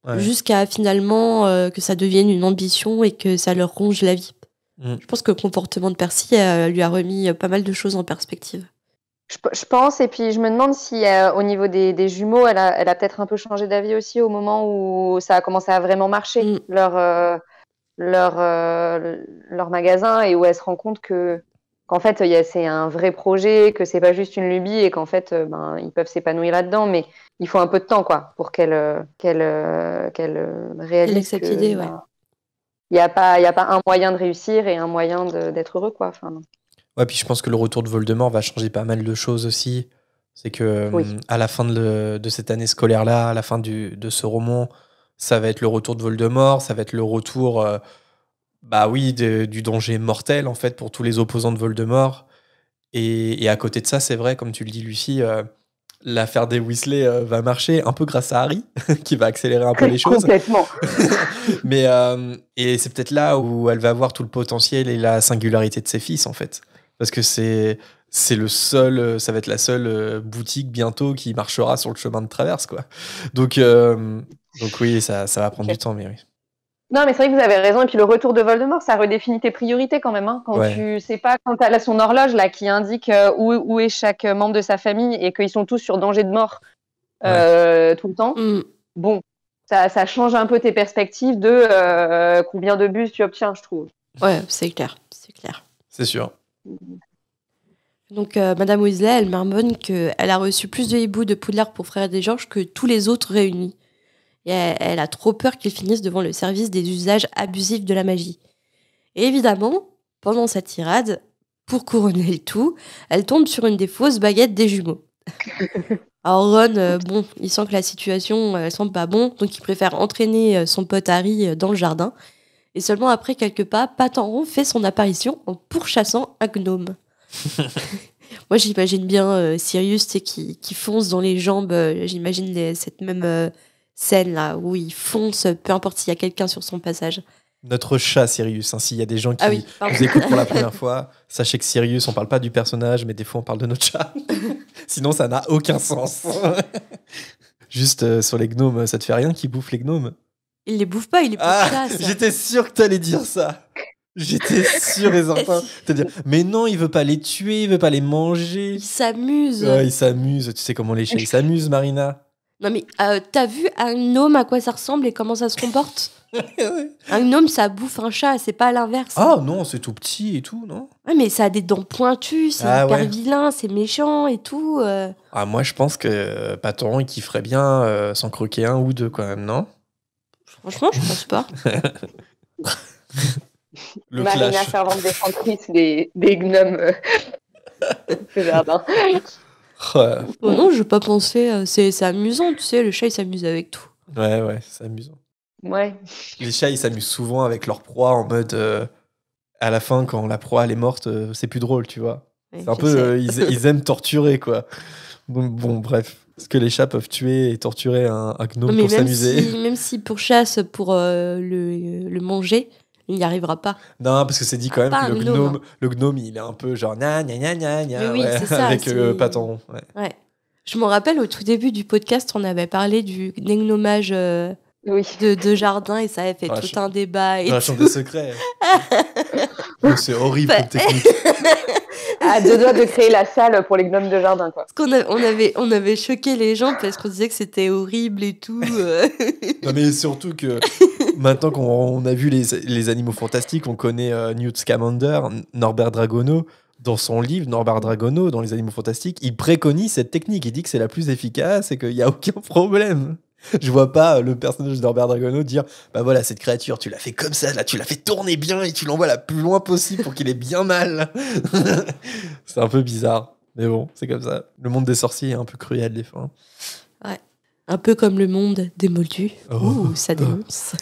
Ouais. jusqu'à finalement que ça devienne une ambition et que ça leur ronge la vie. Je pense que le comportement de Percy lui a remis pas mal de choses en perspective. Je pense, et puis je me demande si au niveau des jumeaux, elle a peut-être un peu changé d'avis aussi au moment où ça a commencé à vraiment marcher, leur magasin, et où elle se rend compte qu'en fait, c'est un vrai projet, que c'est pas juste une lubie, et qu'en fait, ils peuvent s'épanouir là-dedans, mais il faut un peu de temps, quoi, pour qu'elle réalise accepte que l'idée, ouais. il n'y a pas un moyen de réussir et un moyen d'être heureux, quoi. Enfin, Ouais, puis je pense que le retour de Voldemort va changer pas mal de choses aussi. C'est que Oui. à la fin de cette année scolaire-là, à la fin de ce roman, ça va être le retour de Voldemort, ça va être le retour, du danger mortel, en fait, pour tous les opposants de Voldemort. Et à côté de ça, c'est vrai, comme tu le dis, Lucie, l'affaire des Weasley va marcher un peu grâce à Harry, qui va accélérer un peu les choses. Complètement. Mais et c'est peut-être là où elle va voir tout le potentiel et la singularité de ses fils, en fait. Parce que c'est le seul, ça va être la seule boutique bientôt qui marchera sur le chemin de traverse, quoi. Donc oui, ça va prendre du temps, mais oui. Non, mais c'est vrai que vous avez raison. Et puis le retour de Voldemort, ça redéfinit tes priorités quand même. Hein. Quand tu sais pas, quand tu as son horloge là qui indique où est chaque membre de sa famille et qu'ils sont tous sur danger de mort tout le temps. Bon, ça change un peu tes perspectives de combien de bus tu obtiens, je trouve. Ouais, c'est clair. C'est sûr. Donc, Madame Weasley, elle marmonne qu'elle a reçu plus de hiboux de Poudlard pour Frère des Georges que tous les autres réunis. Et elle a trop peur qu'ils finissent devant le service des usages abusifs de la magie. Et évidemment, pendant sa tirade, pour couronner le tout, elle tombe sur une des fausses baguettes des jumeaux. Alors Ron, il sent que la situation, elle semble pas bon, donc il préfère entraîner son pote Harry dans le jardin. Et seulement après quelques pas, Patenron fait son apparition en pourchassant un gnome. Moi, j'imagine bien Sirius qui fonce dans les jambes. J'imagine cette même scène là où il fonce, peu importe s'il y a quelqu'un sur son passage. Notre chat Sirius, hein, s'il y a des gens qui nous écoutent pour la première fois, sachez que Sirius, on parle pas du personnage, mais des fois on parle de notre chat. Sinon, ça n'a aucun sens. Juste sur les gnomes, ça te fait rien qu'ils bouffent les gnomes? Il les bouffe pas, il les pourchasse. J'étais sûr que t'allais dire ça. J'étais sûr et certain. C'est-à-dire, mais non, il veut pas les tuer, il veut pas les manger. Il s'amuse. Ouais, il s'amuse. Tu sais comment les chats ils s'amusent, Marina? Non mais t'as vu un gnome à quoi ça ressemble et comment ça se comporte? Un gnome, ça bouffe un chat, c'est pas l'inverse. Ah non, c'est tout petit et tout, non? Ouais, mais ça a des dents pointues, c'est hyper vilain, c'est méchant et tout. Ah, moi, je pense que Patenron, il kifferait bien s'en croquer un ou deux, quand même, non? Franchement, je pense pas. Marina, clash. servante défentrice des gnomes de jardin. Ouais. Oh non, je veux pas penser. C'est amusant, tu sais, le chat, il s'amuse avec tout. Ouais, c'est amusant. Ouais. Les chats, ils s'amusent souvent avec leur proie en mode... à la fin, quand la proie, elle est morte, c'est plus drôle, tu vois. Ouais, C'est un peu... ils aiment torturer, quoi. Bon, bref. Est-ce que les chats peuvent tuer et torturer un gnome pour s'amuser? Même si pourchasse pour le manger, il n'y arrivera pas. Non, parce que c'est dit quand même Pas que un le gnome, il est un peu genre gna gna gna gna gna, Mais oui, c'est ça, avec c'est- Patenron. Ouais. Je me rappelle, au tout début du podcast, on avait parlé du gnomage Oui. de jardin et ça avait fait Dans la tout chambre- un débat. Et Dans la chambre des secrets. Oh, c'est horrible Bah, comme technique. À deux doigts de créer la salle pour les gnomes de jardin, quoi. Parce on avait choqué les gens parce qu'on disait que c'était horrible et tout. Non, mais surtout que maintenant qu'on a vu les animaux fantastiques, on connaît Newt Scamander, Norbert Dragono. Dans son livre, Norbert Dragono, dans les animaux fantastiques, il préconise cette technique. Il dit que c'est la plus efficace et qu'il n'y a aucun problème. Je vois pas le personnage de Norbert Dragono dire bah voilà, cette créature, tu l'as fait comme ça, là, tu l'as fait tourner bien et tu l'envoies la plus loin possible pour qu'il ait bien mal. C'est un peu bizarre. Mais bon, c'est comme ça. Le monde des sorciers est un peu cruel des fois. Un peu comme le monde des moldus. Ouh, ça dénonce.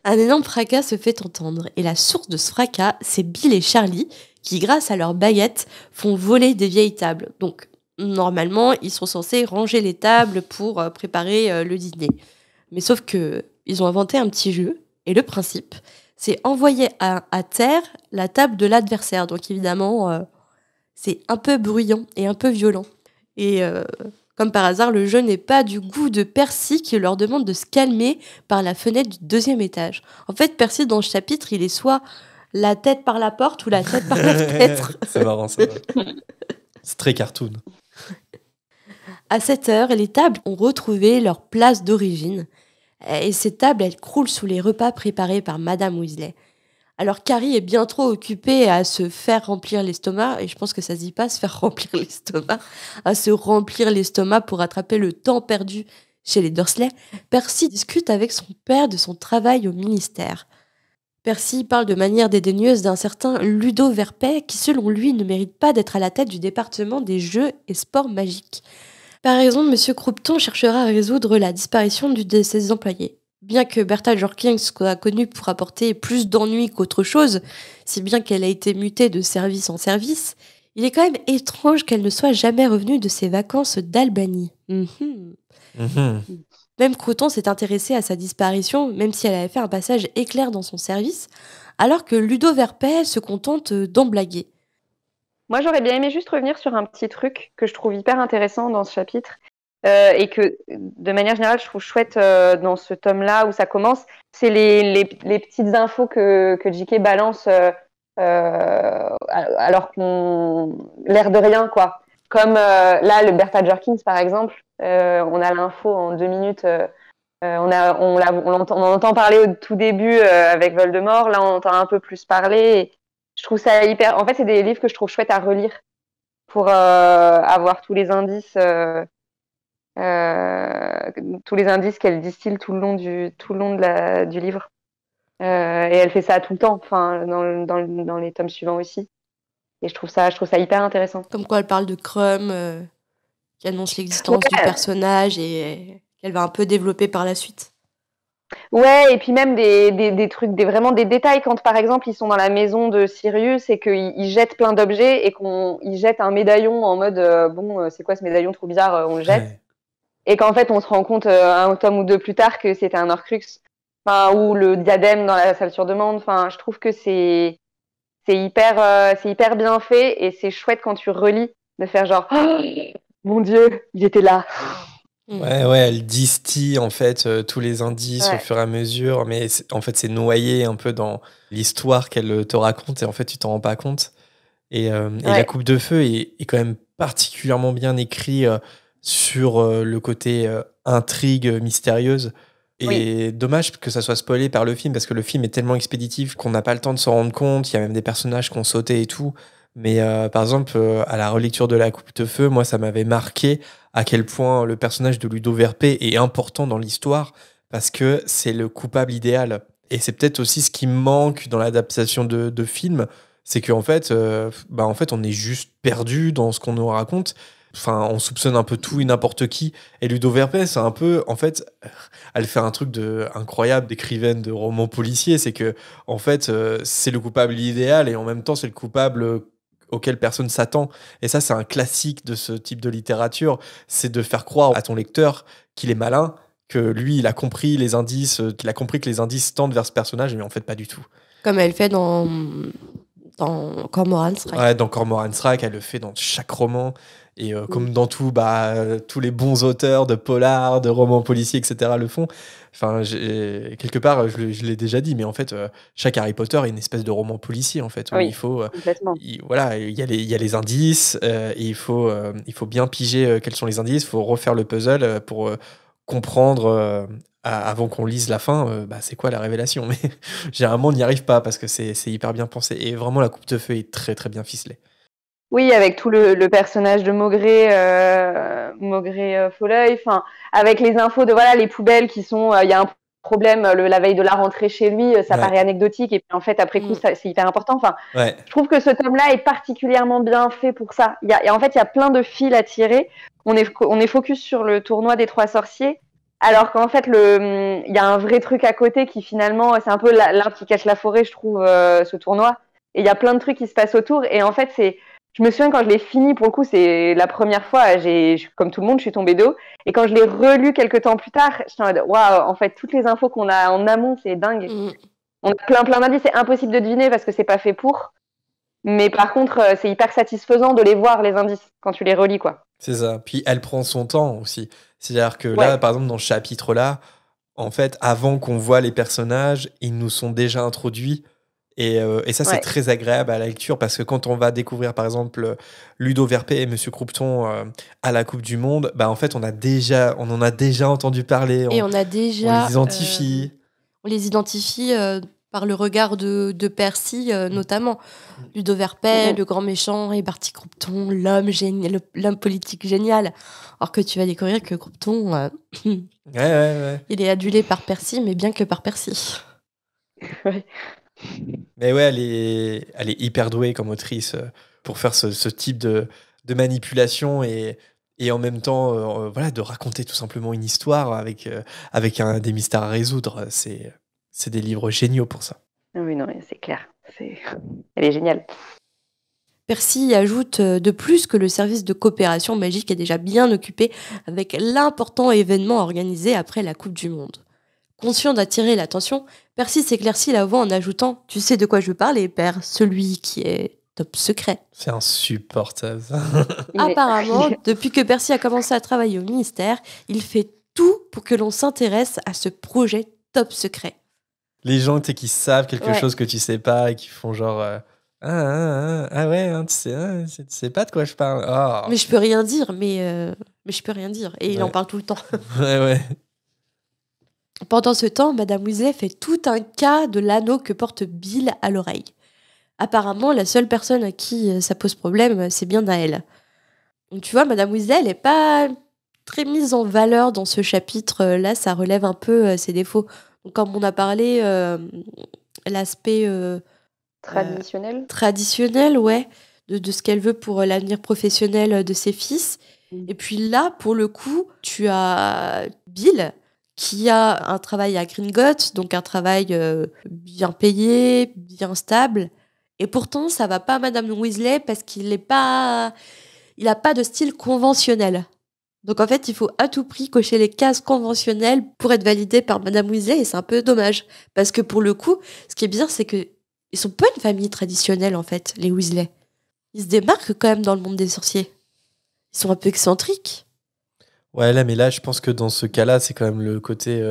Un énorme fracas se fait entendre, et la source de ce fracas, c'est Bill et Charlie, qui, grâce à leurs baguettes, font voler des vieilles tables. Donc, normalement, ils sont censés ranger les tables pour préparer le dîner. Mais sauf que ils ont inventé un petit jeu, et le principe, c'est envoyer à terre la table de l'adversaire. Donc, évidemment, c'est un peu bruyant et un peu violent. Et comme par hasard, le jeu n'est pas du goût de Percy qui leur demande de se calmer par la fenêtre du 2e étage. En fait, Percy, dans le chapitre, il est soit la tête par la porte ou la tête par la fenêtre. C'est marrant, ça. C'est très cartoon. À 7 heures, les tables ont retrouvé leur place d'origine. Et ces tables, elles croulent sous les repas préparés par Madame Weasley. Alors Carrie est bien trop occupée à se faire remplir l'estomac, et je pense que ça se dit pas se faire remplir l'estomac, à se remplir l'estomac pour rattraper le temps perdu chez les Dursley. Percy discute avec son père de son travail au ministère. Percy parle de manière dédaigneuse d'un certain Ludo Verpet qui, selon lui, ne mérite pas d'être à la tête du département des jeux et sports magiques. Par exemple, M. Croupton cherchera à résoudre la disparition de ses employés. bien que Bertha Jorkins soit connue pour apporter plus d'ennuis qu'autre chose, si bien qu'elle a été mutée de service en service, il est quand même étrange qu'elle ne soit jamais revenue de ses vacances d'Albanie. Même Crouton s'est intéressé à sa disparition, même si elle avait fait un passage éclair dans son service, alors que Ludo Verpet se contente d'en blaguer. Moi, j'aurais bien aimé juste revenir sur un petit truc que je trouve hyper intéressant dans ce chapitre et que, de manière générale, je trouve chouette dans ce tome-là où ça commence. C'est les petites infos que J.K. balance alors qu'on... l'air de rien, quoi. Comme là, le Bertha Jorkins, par exemple, on a l'info en 2 minutes. On entend parler au tout début avec Voldemort. Là, on entend un peu plus parler. Et je trouve ça hyper... En fait, c'est des livres que je trouve chouettes à relire pour avoir tous les indices qu'elle distille tout le long du livre. Et elle fait ça tout le temps, enfin, dans les tomes suivants aussi. Et je trouve ça hyper intéressant. Comme quoi elle parle de Crum, qui annonce l'existence du personnage et qu'elle va un peu développer par la suite. Ouais, et puis même des trucs, vraiment des détails, quand par exemple ils sont dans la maison de Sirius et qu'ils jettent plein d'objets et qu'ils jettent un médaillon en mode c'est quoi ce médaillon trop bizarre, on le jette. Ouais. Et qu'en fait on se rend compte un tome ou deux plus tard que c'était un Horcrux, ou le diadème dans la salle sur demande. Enfin, je trouve que c'est hyper bien fait et c'est chouette quand tu relis de faire genre oh, mon Dieu, il était là. Ouais, elle distille en fait tous les indices au fur et à mesure, mais en fait c'est noyé un peu dans l'histoire qu'elle te raconte et en fait tu t'en rends pas compte. Et la coupe de feu est quand même particulièrement bien écrit sur le côté intrigue mystérieuse. Et dommage que ça soit spoilé par le film, parce que le film est tellement expéditif qu'on n'a pas le temps de s'en rendre compte. Il y a même des personnages qui ont sauté et tout. Mais par exemple, à la relecture de la coupe de feu, moi, ça m'avait marqué à quel point le personnage de Ludo Verpet est important dans l'histoire, parce que c'est le coupable idéal. Et c'est peut-être aussi ce qui manque dans l'adaptation de film, c'est qu'en fait, en fait, on est juste perdu dans ce qu'on nous raconte. Enfin, on soupçonne un peu tout et n'importe qui. Et Ludo Verpet, c'est un peu, en fait, elle fait un truc incroyable d'écrivaine de romans policiers. C'est que, en fait, c'est le coupable idéal et en même temps, c'est le coupable auquel personne s'attend. Et ça, c'est un classique de ce type de littérature. C'est de faire croire à ton lecteur qu'il est malin, que lui, il a compris les indices, qu'il a compris que les indices tendent vers ce personnage, mais en fait, pas du tout. Comme elle fait dans Cormoran's Strike. Ouais, dans Cormoran's Strike, elle le fait dans chaque roman. Et comme dans tout, tous les bons auteurs de polars, de romans policiers, etc. le font. Enfin, quelque part, je l'ai déjà dit, mais en fait, chaque Harry Potter est une espèce de roman policier, en fait. Où il faut, il y a les indices, et il faut bien piger quels sont les indices, il faut refaire le puzzle pour comprendre avant qu'on lise la fin, c'est quoi la révélation. Mais généralement, on n'y arrive pas parce que c'est hyper bien pensé. Et vraiment, la coupe de feu est très, très bien ficelée. Oui, avec tout le personnage de Maugrey Folleuil, avec les infos de les poubelles qui sont, il y a un problème la veille de la rentrée chez lui, ça paraît anecdotique et puis en fait après coup c'est hyper important. Je trouve que ce tome-là est particulièrement bien fait pour ça. En fait il y a plein de fils à tirer. On est focus sur le tournoi des 3 sorciers, alors qu'en fait il y a un vrai truc à côté qui finalement c'est un peu l'arbre qui cache la forêt, je trouve, ce tournoi. Et il y a plein de trucs qui se passent autour et en fait je me souviens quand je l'ai fini, pour le coup, c'est la première fois, comme tout le monde, je suis tombée d'eau. Et quand je l'ai relu quelques temps plus tard, j'étais en mode, waouh, en fait, toutes les infos qu'on a en amont, c'est dingue. On a plein d'indices, c'est impossible de deviner parce que c'est pas fait pour. Mais par contre, c'est hyper satisfaisant de les voir, les indices, quand tu les relis, quoi. C'est ça. Puis elle prend son temps aussi. C'est-à-dire que là, par exemple, dans ce chapitre-là, en fait, avant qu'on voit les personnages, ils nous sont déjà introduits. Et ça, c'est très agréable à la lecture parce que quand on va découvrir, par exemple, Ludo Verpet et Monsieur Croupton à la Coupe du Monde, en fait, on en a déjà entendu parler. Et on les identifie. On les identifie par le regard de Percy, notamment. Ludo Verpet, le grand méchant, et Barty Croupton, l'homme politique génial. Alors que tu vas découvrir que Croupton, il est adulé par Percy, mais bien que par Percy. Ouais. Mais elle est hyper douée comme autrice pour faire ce type de manipulation et et en même temps, voilà, de raconter tout simplement une histoire avec des mystères à résoudre. C'est des livres géniaux pour ça. Ah oui, non, c'est clair. Elle est géniale. Percy ajoute de plus que le service de coopération magique est déjà bien occupé avec l'important événement organisé après la Coupe du Monde. Conscient d'attirer l'attention, Percy s'éclaircit la voix en ajoutant « Tu sais de quoi je parle, père, celui qui est top secret. » C'est insupportable, ça. Apparemment, depuis que Percy a commencé à travailler au ministère, il fait tout pour que l'on s'intéresse à ce projet top secret. Les gens qui savent quelque Ouais. chose que tu sais pas et qui font genre ah ouais, hein, tu sais pas de quoi je parle. Oh. Mais je peux rien dire, mais je peux rien dire. Et il en Ouais. parle tout le temps. Ouais. Pendant ce temps, Madame Weasley fait tout un cas de l'anneau que porte Bill à l'oreille. Apparemment, la seule personne à qui ça pose problème, c'est bien à elle. Donc, tu vois, Madame Weasley, elle n'est pas très mise en valeur dans ce chapitre. Là, ça relève un peu ses défauts. Donc, comme on a parlé, l'aspect traditionnel, ouais, de ce qu'elle veut pour l'avenir professionnel de ses fils. Et puis là, pour le coup, tu as Bill qui a un travail à Gringotts, donc un travail bien payé, bien stable. Et pourtant, ça va pas à Madame Weasley parce qu'il n'a pas de style conventionnel. Donc en fait, il faut à tout prix cocher les cases conventionnelles pour être validé par Madame Weasley, et c'est un peu dommage. Parce que pour le coup, ce qui est bizarre, c'est qu'ils sont pas une famille traditionnelle, en fait, les Weasley. Ils se démarquent quand même dans le monde des sorciers. Ils sont un peu excentriques. Ouais, là, je pense que dans ce cas-là, c'est quand même le côté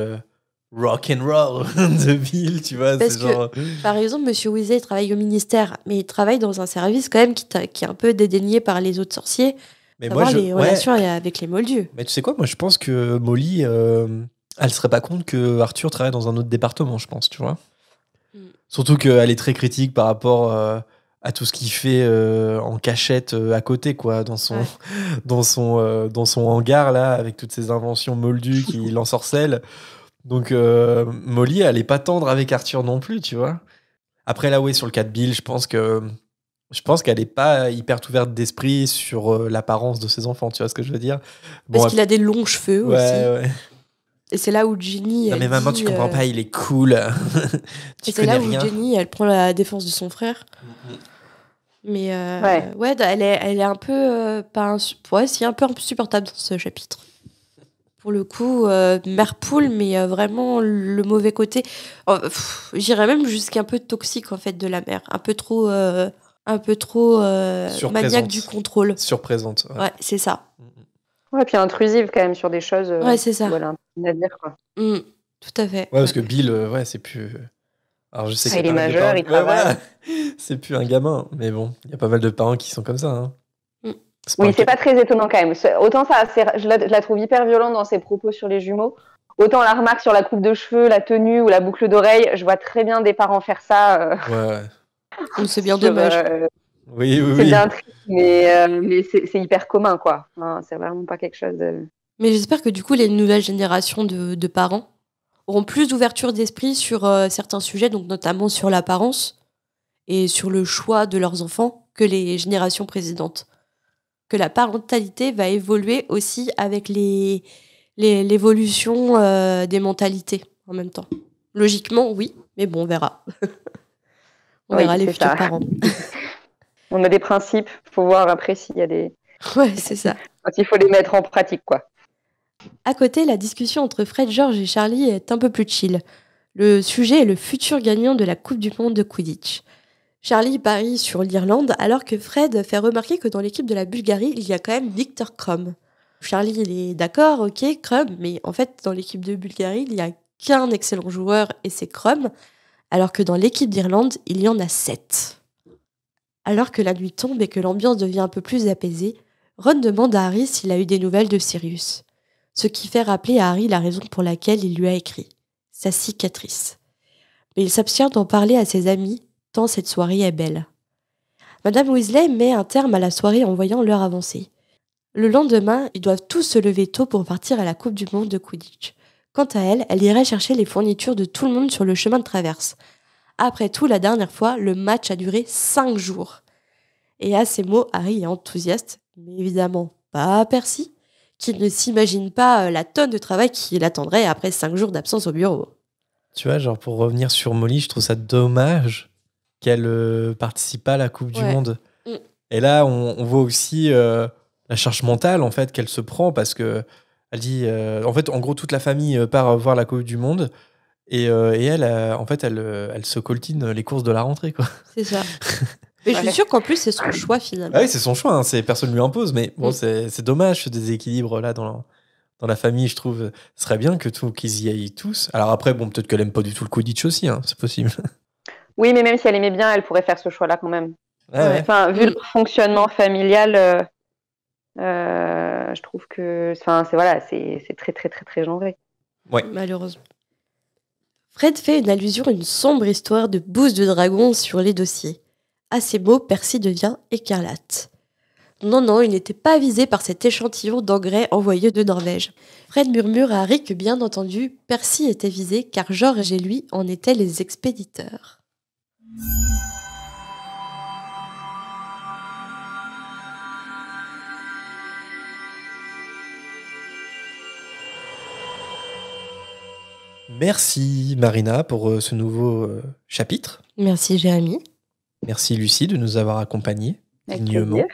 rock and roll de Bill, tu vois. Parce c'est genre... Par exemple, Monsieur Weasley travaille au ministère, mais il travaille dans un service quand même qui est un peu dédaigné par les autres sorciers. Mais savoir les relations avec les Moldus. Mais tu sais quoi, moi je pense que Molly, elle se serait pas compte que Arthur travaille dans un autre département, je pense, tu vois. Surtout qu'elle est très critique par rapport à tout ce qu'il fait en cachette à côté, quoi, dans son hangar là, avec toutes ces inventions moldues qui l'ensorcellent. Donc Molly, elle est pas tendre avec Arthur non plus, tu vois. Après là, oui, sur le cas de Bill, je pense qu'elle est pas hyper ouverte d'esprit sur l'apparence de ses enfants, tu vois ce que je veux dire. Parce qu'il a des longs cheveux aussi. Ouais. Et c'est là où Ginny. Non mais maman, tu comprends pas, il est cool. Et c'est là où Ginny, elle prend la défense de son frère. Mais elle est un peu c'est un peu insupportable dans ce chapitre. Pour le coup, mère poule, mais vraiment le mauvais côté. J'irais même jusqu'à un peu toxique en fait de la mère, un peu trop maniaque du contrôle. Surprésente. Ouais, c'est ça. Ouais, puis intrusive quand même sur des choses. Ouais, c'est ça. Voilà, un peu à dire quoi. Tout à fait. Ouais, parce que Bill, c'est plus. Alors je sais il est majeur, il travaille. Voilà. C'est plus un gamin, mais bon, il y a pas mal de parents qui sont comme ça. Hein. C'est pas très étonnant quand même. Autant je la trouve hyper violente dans ses propos sur les jumeaux. Autant la remarque sur la coupe de cheveux, la tenue ou la boucle d'oreille, je vois très bien des parents faire ça. Ouais. C'est bien dommage. Oui. C'est bien triste, mais c'est hyper commun, quoi. Hein, c'est vraiment pas quelque chose de... Mais j'espère que du coup, les nouvelles générations de parents auront plus d'ouverture d'esprit sur certains sujets, donc notamment sur l'apparence et sur le choix de leurs enfants que les générations précédentes. Que la parentalité va évoluer aussi avec l'évolution des mentalités en même temps. Logiquement, oui, mais bon, on verra. On verra les futurs parents. On a des principes, il faut voir après s'il y a des... Ouais, c'est ça. Quand il faut les mettre en pratique, quoi. À côté, la discussion entre Fred, George et Charlie est un peu plus chill. Le sujet est le futur gagnant de la Coupe du Monde de Quidditch. Charlie parie sur l'Irlande, alors que Fred fait remarquer que dans l'équipe de la Bulgarie, il y a quand même Victor Krum. Charlie, il est d'accord, ok, Krum, mais en fait, dans l'équipe de Bulgarie, il n'y a qu'un excellent joueur, et c'est Krum, alors que dans l'équipe d'Irlande, il y en a 7. Alors que la nuit tombe et que l'ambiance devient un peu plus apaisée, Ron demande à Harry s'il a eu des nouvelles de Sirius. Ce qui fait rappeler à Harry la raison pour laquelle il lui a écrit, sa cicatrice. Mais il s'abstient d'en parler à ses amis, tant cette soirée est belle. Madame Weasley met un terme à la soirée en voyant l'heure avancer. Le lendemain, ils doivent tous se lever tôt pour partir à la Coupe du Monde de Quidditch. Quant à elle, elle irait chercher les fournitures de tout le monde sur le chemin de traverse. Après tout, la dernière fois, le match a duré 5 jours. Et à ces mots, Harry est enthousiaste, mais évidemment pas Percy, qui ne s'imagine pas la tonne de travail qui l'attendrait après 5 jours d'absence au bureau. Tu vois, genre pour revenir sur Molly, je trouve ça dommage qu'elle participe pas à la Coupe du Monde. Et là, on voit aussi la charge mentale en fait qu'elle se prend parce que elle dit, en fait, en gros, toute la famille part voir la Coupe du Monde et elle, en fait, elle se coltine les courses de la rentrée, quoi. C'est ça. Mais je suis sûre qu'en plus, c'est son choix finalement. Ah oui, c'est son choix, hein, personne ne lui impose, mais bon, c'est dommage ce déséquilibre là dans la famille, je trouve. Ce serait bien qu'ils y aillent tous. Alors après, bon, peut-être qu'elle aime pas du tout le Quidditch aussi, hein, c'est possible. Oui, mais même si elle aimait bien, elle pourrait faire ce choix-là quand même. Ouais. Enfin, vu le fonctionnement familial, je trouve que c'est très, très, très, très genré. Ouais. Malheureusement. Fred fait une allusion à une sombre histoire de bouse de dragon sur les dossiers. À ces mots, Percy devient écarlate. Non, il n'était pas visé par cet échantillon d'engrais envoyé de Norvège. Fred murmure à Harry que bien entendu, Percy était visé car George et lui en étaient les expéditeurs. Merci Marina pour ce nouveau chapitre. Merci Jérémy. Merci Lucie de nous avoir accompagnés dignement.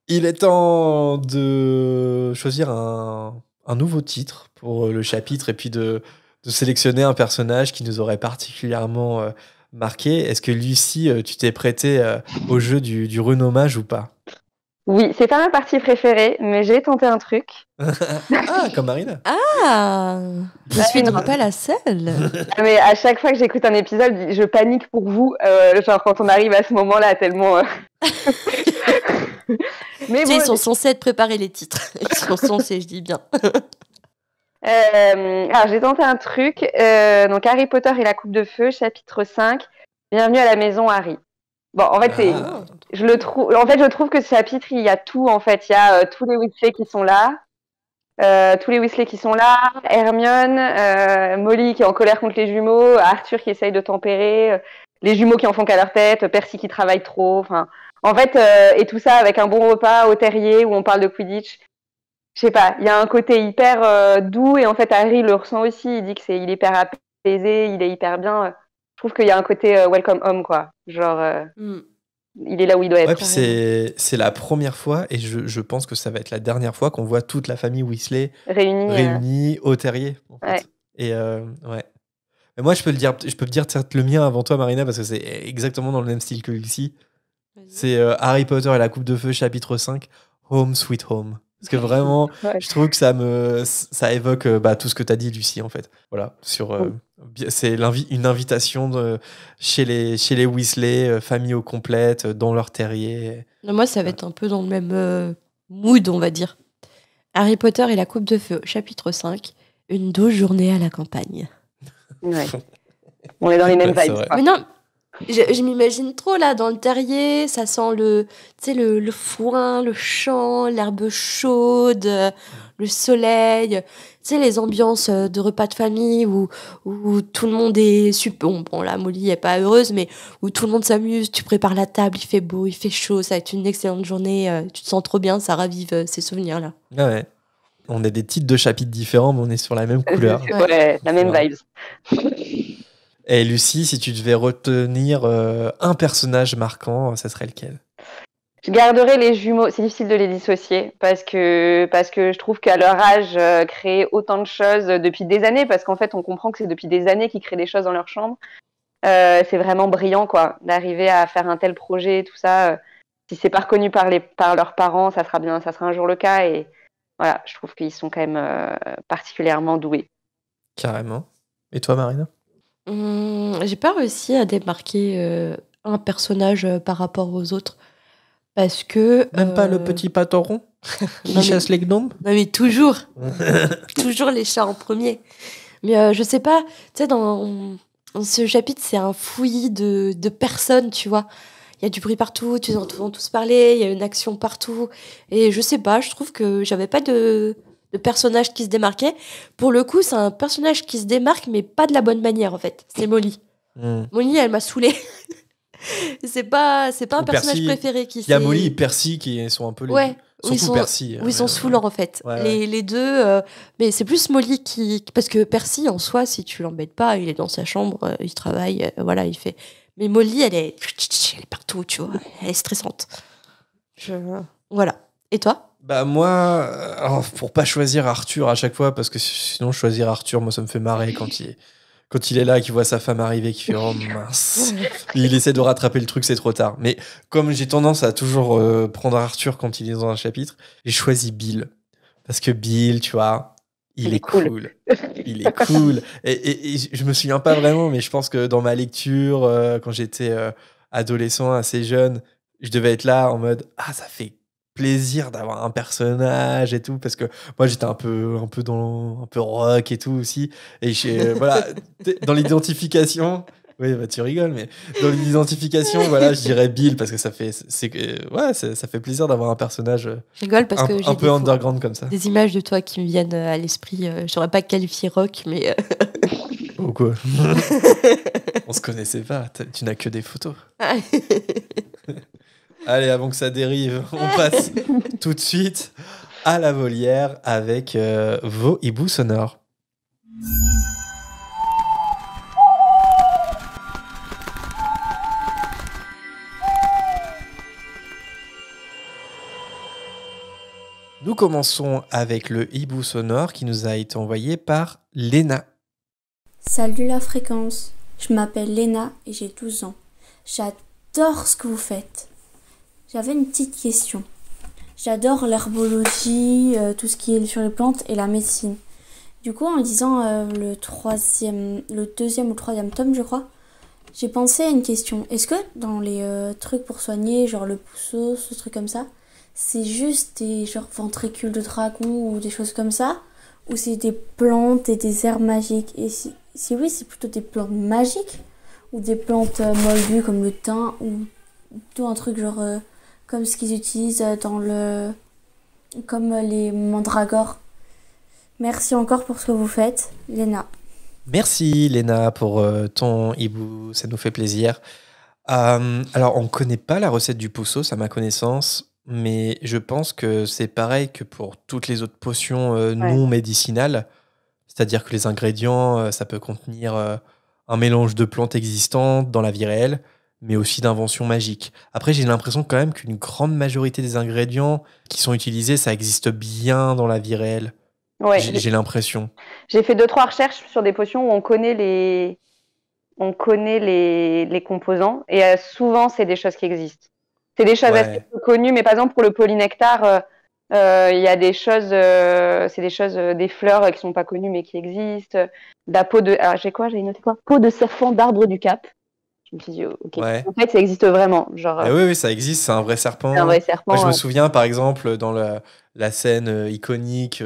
Il est temps de choisir un nouveau titre pour le chapitre et puis de sélectionner un personnage qui nous aurait particulièrement marqué. Est-ce que Lucie, tu t'es prêtée au jeu du renommage ou pas? Oui, c'est pas ma partie préférée, mais j'ai tenté un truc. Ah, comme Marina. Ah, je suis donc pas la seule. Mais à chaque fois que j'écoute un épisode, je panique pour vous, genre quand on arrive à ce moment-là, tellement... Mais bon, ils sont censés être préparés les titres. Ils sont censés, je dis bien. Alors j'ai tenté un truc. Donc Harry Potter et la Coupe de Feu, chapitre 5. Bienvenue à la maison Harry. Bon, en fait, je trouve que ce chapitre, il y a tout, en fait. Il y a tous les Weasley qui sont là. Hermione, Molly qui est en colère contre les jumeaux, Arthur qui essaye de tempérer, les jumeaux qui en font qu'à leur tête, Percy qui travaille trop. Enfin, en fait, et tout ça avec un bon repas au terrier où on parle de Quidditch. Je sais pas, il y a un côté hyper doux et en fait, Harry le ressent aussi. Il dit qu'il est hyper apaisé, il est hyper bien. Je trouve qu'il y a un côté welcome home, quoi. Genre, il est là où il doit être. Ouais, puis c'est la première fois, et je pense que ça va être la dernière fois qu'on voit toute la famille Weasley réunie au terrier. En fait. Ouais. Et ouais. Mais moi, je peux dire le mien avant toi, Marina, parce que c'est exactement dans le même style que Lucie. C'est Harry Potter et la Coupe de Feu, chapitre 5, Home Sweet Home. Parce que vraiment, je trouve que ça évoque tout ce que tu as dit, Lucie, en fait. Voilà, c'est une invitation chez les Weasley, famille au complète, dans leur terrier. Moi, ça va être un peu dans le même mood, on va dire. Harry Potter et la Coupe de Feu, chapitre 5, une douce journée à la campagne. Ouais. On est dans les mêmes vibes. Mais non, je m'imagine trop là dans le terrier, ça sent le foin, le champ, l'herbe chaude, le soleil, les ambiances de repas de famille où tout le monde est super. Bon, là, Molly est pas heureuse, mais où tout le monde s'amuse, tu prépares la table, il fait beau, il fait chaud, ça va être une excellente journée, tu te sens trop bien, ça ravive ces souvenirs-là. Ah ouais. On a des titres de chapitres différents, mais on est sur la même couleur. Ouais, la même vibe. Et Lucie, si tu devais retenir un personnage marquant, ça serait lequel? Je garderai les jumeaux. C'est difficile de les dissocier parce que je trouve qu'à leur âge, créer autant de choses depuis des années, parce qu'en fait, on comprend que c'est depuis des années qu'ils créent des choses dans leur chambre. C'est vraiment brillant, quoi, d'arriver à faire un tel projet, tout ça. Si c'est pas reconnu par leurs parents, ça sera un jour le cas. Et voilà, je trouve qu'ils sont quand même particulièrement doués. Carrément. Et toi, Marina? J'ai pas réussi à démarquer un personnage par rapport aux autres. Parce que. Même pas le petit patoron qui chasse les gnomes? Non, mais toujours. Toujours les chats en premier. Mais je sais pas, tu sais, dans ce chapitre, c'est un fouillis de personnes, tu vois. Il y a du bruit partout, tu entends tous parler, il y a une action partout. Et je sais pas, je trouve que j'avais pas de personnage qui se démarquait. Pour le coup, c'est un personnage qui se démarque, mais pas de la bonne manière, en fait. C'est Molly. Molly, elle m'a saoulée. C'est pas un personnage préféré qui il y a Molly et Percy qui sont un peu Surtout Percy. Où ils sont saoulants, en fait. Les deux... mais c'est plus Molly qui... Parce que Percy, en soi, si tu l'embêtes pas, il est dans sa chambre, il travaille, voilà, il fait... Mais Molly, elle est partout, tu vois. Elle est stressante. Voilà. Et toi ? Bah moi, alors, pour pas choisir Arthur à chaque fois, parce que sinon choisir Arthur, moi ça me fait marrer quand il est là, qu'il voit sa femme arriver, qu'il fait oh mince, il essaie de rattraper le truc, c'est trop tard. Mais comme j'ai tendance à toujours prendre Arthur quand il est dans un chapitre, j'ai choisi Bill parce que Bill, tu vois, il est cool. Il est cool. Et je me souviens pas vraiment, mais je pense que dans ma lecture, quand j'étais adolescent, assez jeune, je devais être là en mode ça fait plaisir d'avoir un personnage et tout, parce que moi j'étais un peu rock et tout aussi, et voilà, dans l'identification, oui bah tu rigoles, mais dans l'identification, voilà, je dirais Bill parce que ça fait plaisir d'avoir un personnage je rigole parce que j'ai un peu underground comme ça. Des images de toi qui me viennent à l'esprit, je saurais pas qualifier rock, mais ou quoi. On se connaissait pas, tu n'as que des photos. Allez, avant que ça dérive, on passe tout de suite à la volière avec vos hiboux sonores. Nous commençons avec le hibou sonore qui nous a été envoyé par Léna. Salut la fréquence, je m'appelle Léna et j'ai 12 ans. J'adore ce que vous faites. J'avais une petite question. J'adore l'herbologie, tout ce qui est sur les plantes et la médecine. Du coup, en lisant le deuxième ou troisième tome, je crois, j'ai pensé à une question. Est-ce que dans les trucs pour soigner, genre le puceau, ce truc comme ça, c'est juste des genre ventricules de dragon ou des choses comme ça, ou c'est des plantes et des herbes magiques? Et si oui, c'est plutôt des plantes magiques ou des plantes moldues comme le thym, ou plutôt un truc genre comme ce qu'ils utilisent comme les mandragores. Merci encore pour ce que vous faites, Léna. Merci Léna pour ton hibou, ça nous fait plaisir. Alors on ne connaît pas la recette du puceau, à ma connaissance, mais je pense que c'est pareil que pour toutes les autres potions non médicinales, c'est-à-dire que les ingrédients, ça peut contenir un mélange de plantes existantes dans la vie réelle, mais aussi d'inventions magiques. Après, j'ai l'impression quand même qu'une grande majorité des ingrédients qui sont utilisés, ça existe bien dans la vie réelle. Ouais, j'ai l'impression. J'ai fait 2-3 recherches sur des potions où on connaît les composants, et souvent, c'est des choses qui existent. C'est des choses assez peu connues, mais par exemple, pour le polynectar, il y a des choses, c'est des choses, des fleurs qui sont pas connues, mais qui existent. La peau de... Alors, j'ai noté quoi? Peau de serpent d'arbre du Cap. Je me suis dit, ok. Ouais. En fait, ça existe vraiment. Genre, oui, ça existe, c'est un vrai serpent. C'est un vrai serpent. Moi, je me souviens, par exemple, dans la scène iconique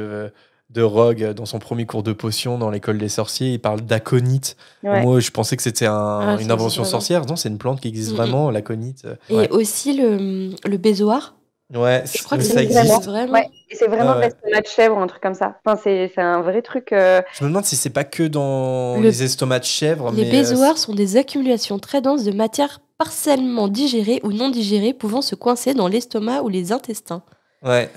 de Rogue dans son premier cours de potion dans l'école des sorciers, il parle d'aconite. Ouais. Moi, je pensais que c'était une invention sorcière. Non, c'est une plante qui existe vraiment, l'aconite. Et aussi le bézoar. Ouais, je crois que ça existe vraiment. Ouais. Et c'est vraiment l'estomac de chèvre ou un truc comme ça. Enfin, c'est un vrai truc. Je me demande si c'est pas que dans les estomacs de chèvre. Les bézoars sont des accumulations très denses de matière partiellement digérée ou non digérée pouvant se coincer dans l'estomac ou les intestins. Ouais.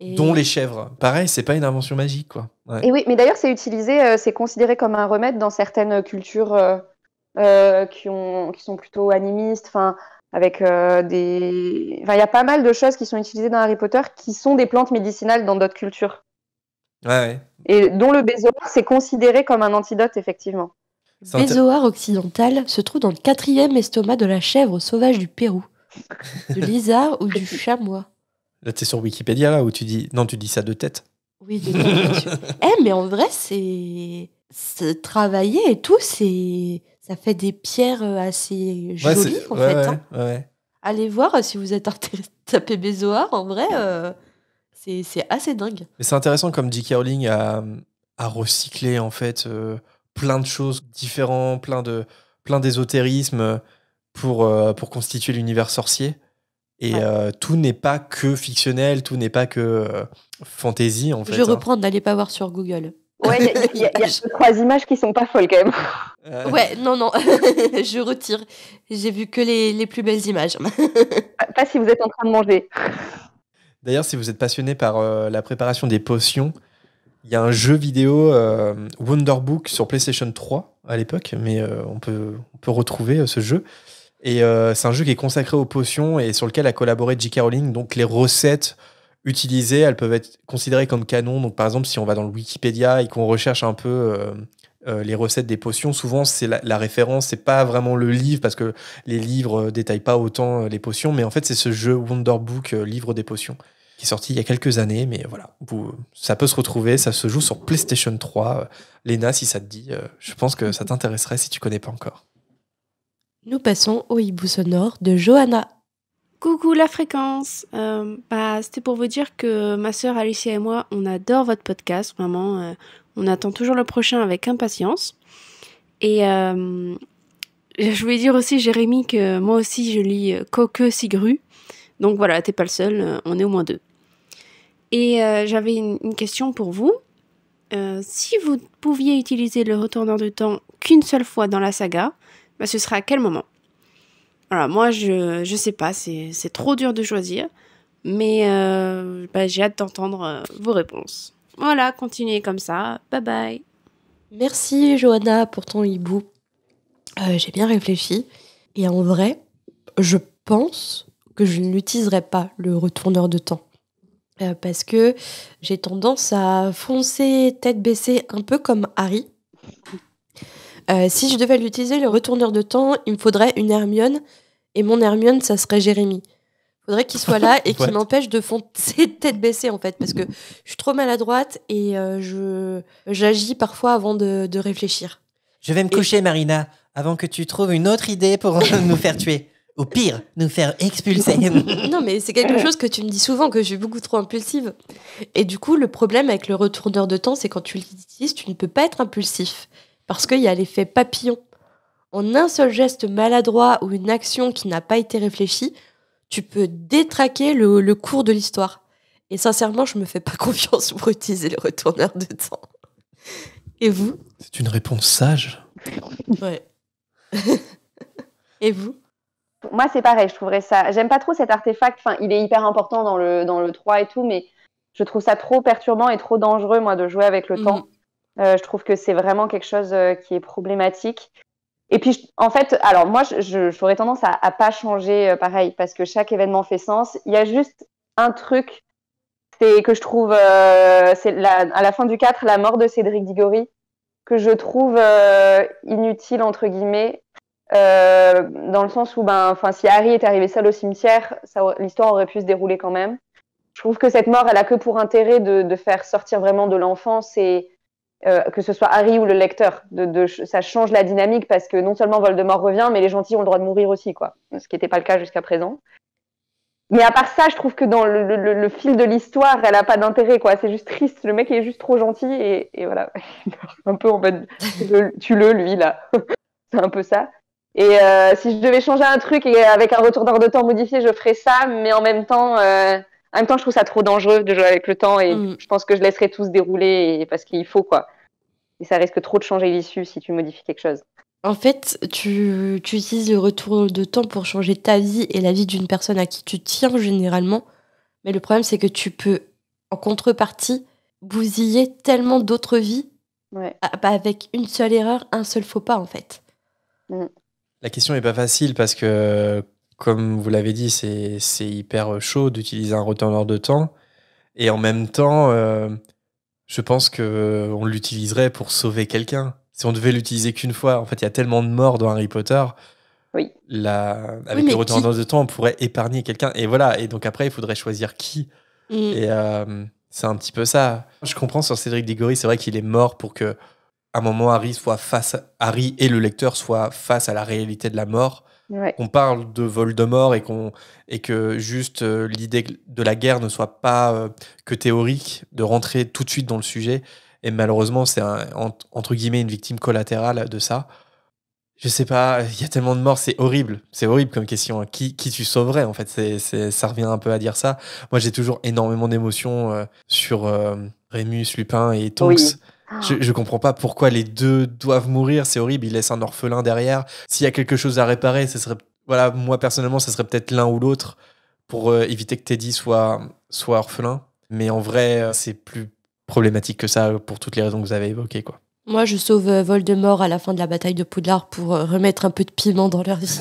Dont les chèvres. Pareil, c'est pas une invention magique, quoi. Ouais. Et oui, mais d'ailleurs, c'est utilisé, c'est considéré comme un remède dans certaines cultures qui sont plutôt animistes. Enfin, avec il y a pas mal de choses qui sont utilisées dans Harry Potter qui sont des plantes médicinales dans d'autres cultures. Ouais. Et dont le bézoar, c'est considéré comme un antidote, effectivement. Le bézoar occidental se trouve dans le 4e estomac de la chèvre sauvage du Pérou, de l'isard ou du chamois. Là, t'es sur Wikipédia, là, où tu dis ça de tête. Oui, de tête, bien sûr. Mais en vrai, c'est travaillé et tout, ça fait des pierres assez jolies, en fait. Ouais. Allez voir si vous êtes intéressé de taper bézoar, en vrai, c'est assez dingue. Mais c'est intéressant comme J.K. Rowling a recyclé, en fait, plein de choses différentes, plein d'ésotérisme pour constituer l'univers sorcier. Et tout n'est pas que fictionnel, tout n'est pas que fantasy, en fait. Je reprends, n'allez pas voir sur Google. Ouais, il y a 3 images qui sont pas folles, quand même. Ouais, non, je retire. J'ai vu que les plus belles images. Pas si vous êtes en train de manger. D'ailleurs, si vous êtes passionné par la préparation des potions, il y a un jeu vidéo Wonderbook sur PlayStation 3 à l'époque, mais on peut retrouver ce jeu. Et c'est un jeu qui est consacré aux potions et sur lequel a collaboré J.K. Rowling. Donc les recettes utilisées, elles peuvent être considérées comme canon. Donc par exemple, si on va dans le Wikipédia et qu'on recherche un peu les recettes des potions, souvent c'est la référence, c'est pas vraiment le livre parce que les livres détaillent pas autant les potions, mais en fait c'est ce jeu Wonderbook, livre des potions, qui est sorti il y a quelques années, mais voilà, ça peut se retrouver, ça se joue sur PlayStation 3. Léna, si ça te dit, je pense que ça t'intéresserait si tu connais pas encore. Nous passons au hibou sonore de Johanna. Coucou la fréquence. C'était pour vous dire que ma sœur Alicia et moi, on adore votre podcast, vraiment. On attend toujours le prochain avec impatience. Et je voulais dire aussi, Jérémy, que moi aussi je lis Coque Sigru. Donc voilà, t'es pas le seul, on est au moins 2. Et j'avais une question pour vous. Si vous pouviez utiliser le retourneur de temps qu'une seule fois dans la saga, ce serait à quel moment ? Voilà, moi je sais pas, c'est trop dur de choisir, mais j'ai hâte d'entendre vos réponses. Voilà, continuez comme ça, bye bye. Merci Johanna pour ton hibou. J'ai bien réfléchi, et en vrai, je pense que je ne l'utiliserai pas, le retourneur de temps. Parce que j'ai tendance à foncer tête baissée un peu comme Harry. Si je devais l'utiliser, le retourneur de temps, il me faudrait une Hermione. Et mon Hermione, ça serait Jérémy. Il faudrait qu'il soit là et qu'il m'empêche de foncer tête baissée, en fait. Parce que je suis trop maladroite et j'agis parfois avant de réfléchir. Je vais me coucher, Marina, avant que tu trouves une autre idée pour nous faire tuer. Au pire, nous faire expulser. Non, mais c'est quelque chose que tu me dis souvent, que je suis beaucoup trop impulsive. Et du coup, le problème avec le retourneur de temps, c'est quand tu l'utilises, tu ne peux pas être impulsif. Parce qu'il y a l'effet papillon. En un seul geste maladroit ou une action qui n'a pas été réfléchie, tu peux détraquer le cours de l'histoire. Et sincèrement, je me fais pas confiance pour utiliser le retourneur de temps. Et vous ? C'est une réponse sage. Ouais. Et vous ? Moi, c'est pareil, je trouverais ça... J'aime pas trop cet artefact, enfin, il est hyper important dans le 3 et tout, mais je trouve ça trop perturbant et trop dangereux, moi, de jouer avec le temps. Je trouve que c'est vraiment quelque chose qui est problématique. Et puis, en fait, alors moi, j'aurais tendance à pas changer pareil, parce que chaque événement fait sens. Il y a juste un truc, c'est que je trouve, c'est à la fin du 4, la mort de Cédric Diggory, que je trouve inutile, entre guillemets, dans le sens où, si Harry était arrivé seul au cimetière, l'histoire aurait pu se dérouler quand même. Je trouve que cette mort, elle a que pour intérêt de faire sortir vraiment de l'enfance et que ce soit Harry ou le lecteur, ça change la dynamique parce que non seulement Voldemort revient, mais les gentils ont le droit de mourir aussi, quoi. Ce qui n'était pas le cas jusqu'à présent. Mais à part ça, je trouve que dans le fil de l'histoire, elle a pas d'intérêt, quoi. C'est juste triste. Le mec est juste trop gentil et voilà. Un peu en mode, tue-le, lui, là. C'est un peu ça. Et si je devais changer un truc et avec un retourneur de temps modifié, je ferais ça, mais en même temps, je trouve ça trop dangereux de jouer avec le temps et je pense que je laisserais tout se dérouler parce qu'il faut, quoi. Et ça risque trop de changer l'issue si tu modifies quelque chose. En fait, tu utilises le retour de temps pour changer ta vie et la vie d'une personne à qui tu tiens généralement. Mais le problème, c'est que tu peux, en contrepartie, bousiller tellement d'autres vies avec une seule erreur, un seul faux pas, en fait. La question n'est pas facile parce que, comme vous l'avez dit, c'est hyper chaud d'utiliser un retourneur de temps. Et en même temps, je pense qu'on l'utiliserait pour sauver quelqu'un. Si on devait l'utiliser qu'une fois, en fait, il y a tellement de morts dans Harry Potter. Oui. Avec le retourneur de temps, on pourrait épargner quelqu'un. Et voilà. Et donc après, il faudrait choisir qui. Et c'est un petit peu ça. Je comprends sur Cédric Diggory, c'est vrai qu'il est mort pour que, à un moment, Harry et le lecteur soient face à la réalité de la mort. Ouais. Qu'on parle de Voldemort et que juste l'idée de la guerre ne soit pas que théorique, de rentrer tout de suite dans le sujet. Et malheureusement, c'est entre guillemets une victime collatérale de ça. Je sais pas, il y a tellement de morts, c'est horrible. C'est horrible comme question. Qui tu sauverais, en fait, ça revient un peu à dire ça. Moi, j'ai toujours énormément d'émotions sur Rémus, Lupin et Tonks. Oui. Je comprends pas pourquoi les deux doivent mourir, c'est horrible, ils laissent un orphelin derrière. S'il y a quelque chose à réparer, ce serait, moi personnellement, ce serait peut-être l'un ou l'autre pour éviter que Teddy soit soit orphelin. Mais en vrai, c'est plus problématique que ça pour toutes les raisons que vous avez évoquées, quoi. Moi, je sauve Voldemort à la fin de la bataille de Poudlard pour remettre un peu de piment dans leur vie.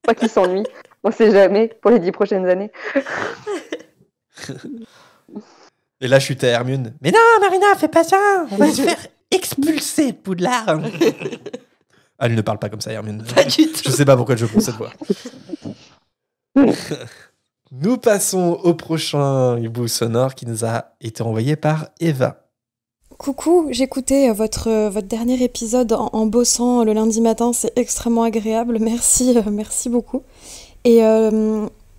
Pas qu'ils s'ennuient. On sait jamais pour les 10 prochaines années. Et là, je suis à Hermione. Mais non, Marina, fais pas ça. On va se faire expulser de Poudlard. Elle ne parle pas comme ça, Hermione. Pas du tout. Je sais pas pourquoi je prends cette voix. Nous passons au prochain hibou sonore qui nous a été envoyé par Eva. Coucou, j'écoutais votre dernier épisode en bossant le lundi matin, c'est extrêmement agréable, merci beaucoup. Et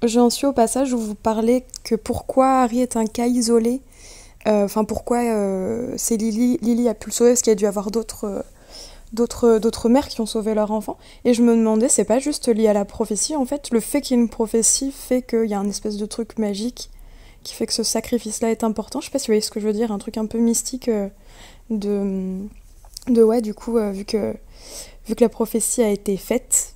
j'en suis au passage où vous parlez que pourquoi Harry est un cas isolé, pourquoi c'est Lily a pu le sauver, parce qu'il y a dû y avoir d'autres mères qui ont sauvé leur enfant. Et je me demandais, c'est pas juste lié à la prophétie, en fait, le fait qu'il y ait une prophétie fait qu'il y a un espèce de truc magique qui fait que ce sacrifice-là est important. Je sais pas si vous voyez ce que je veux dire, un truc un peu mystique vu que la prophétie a été faite,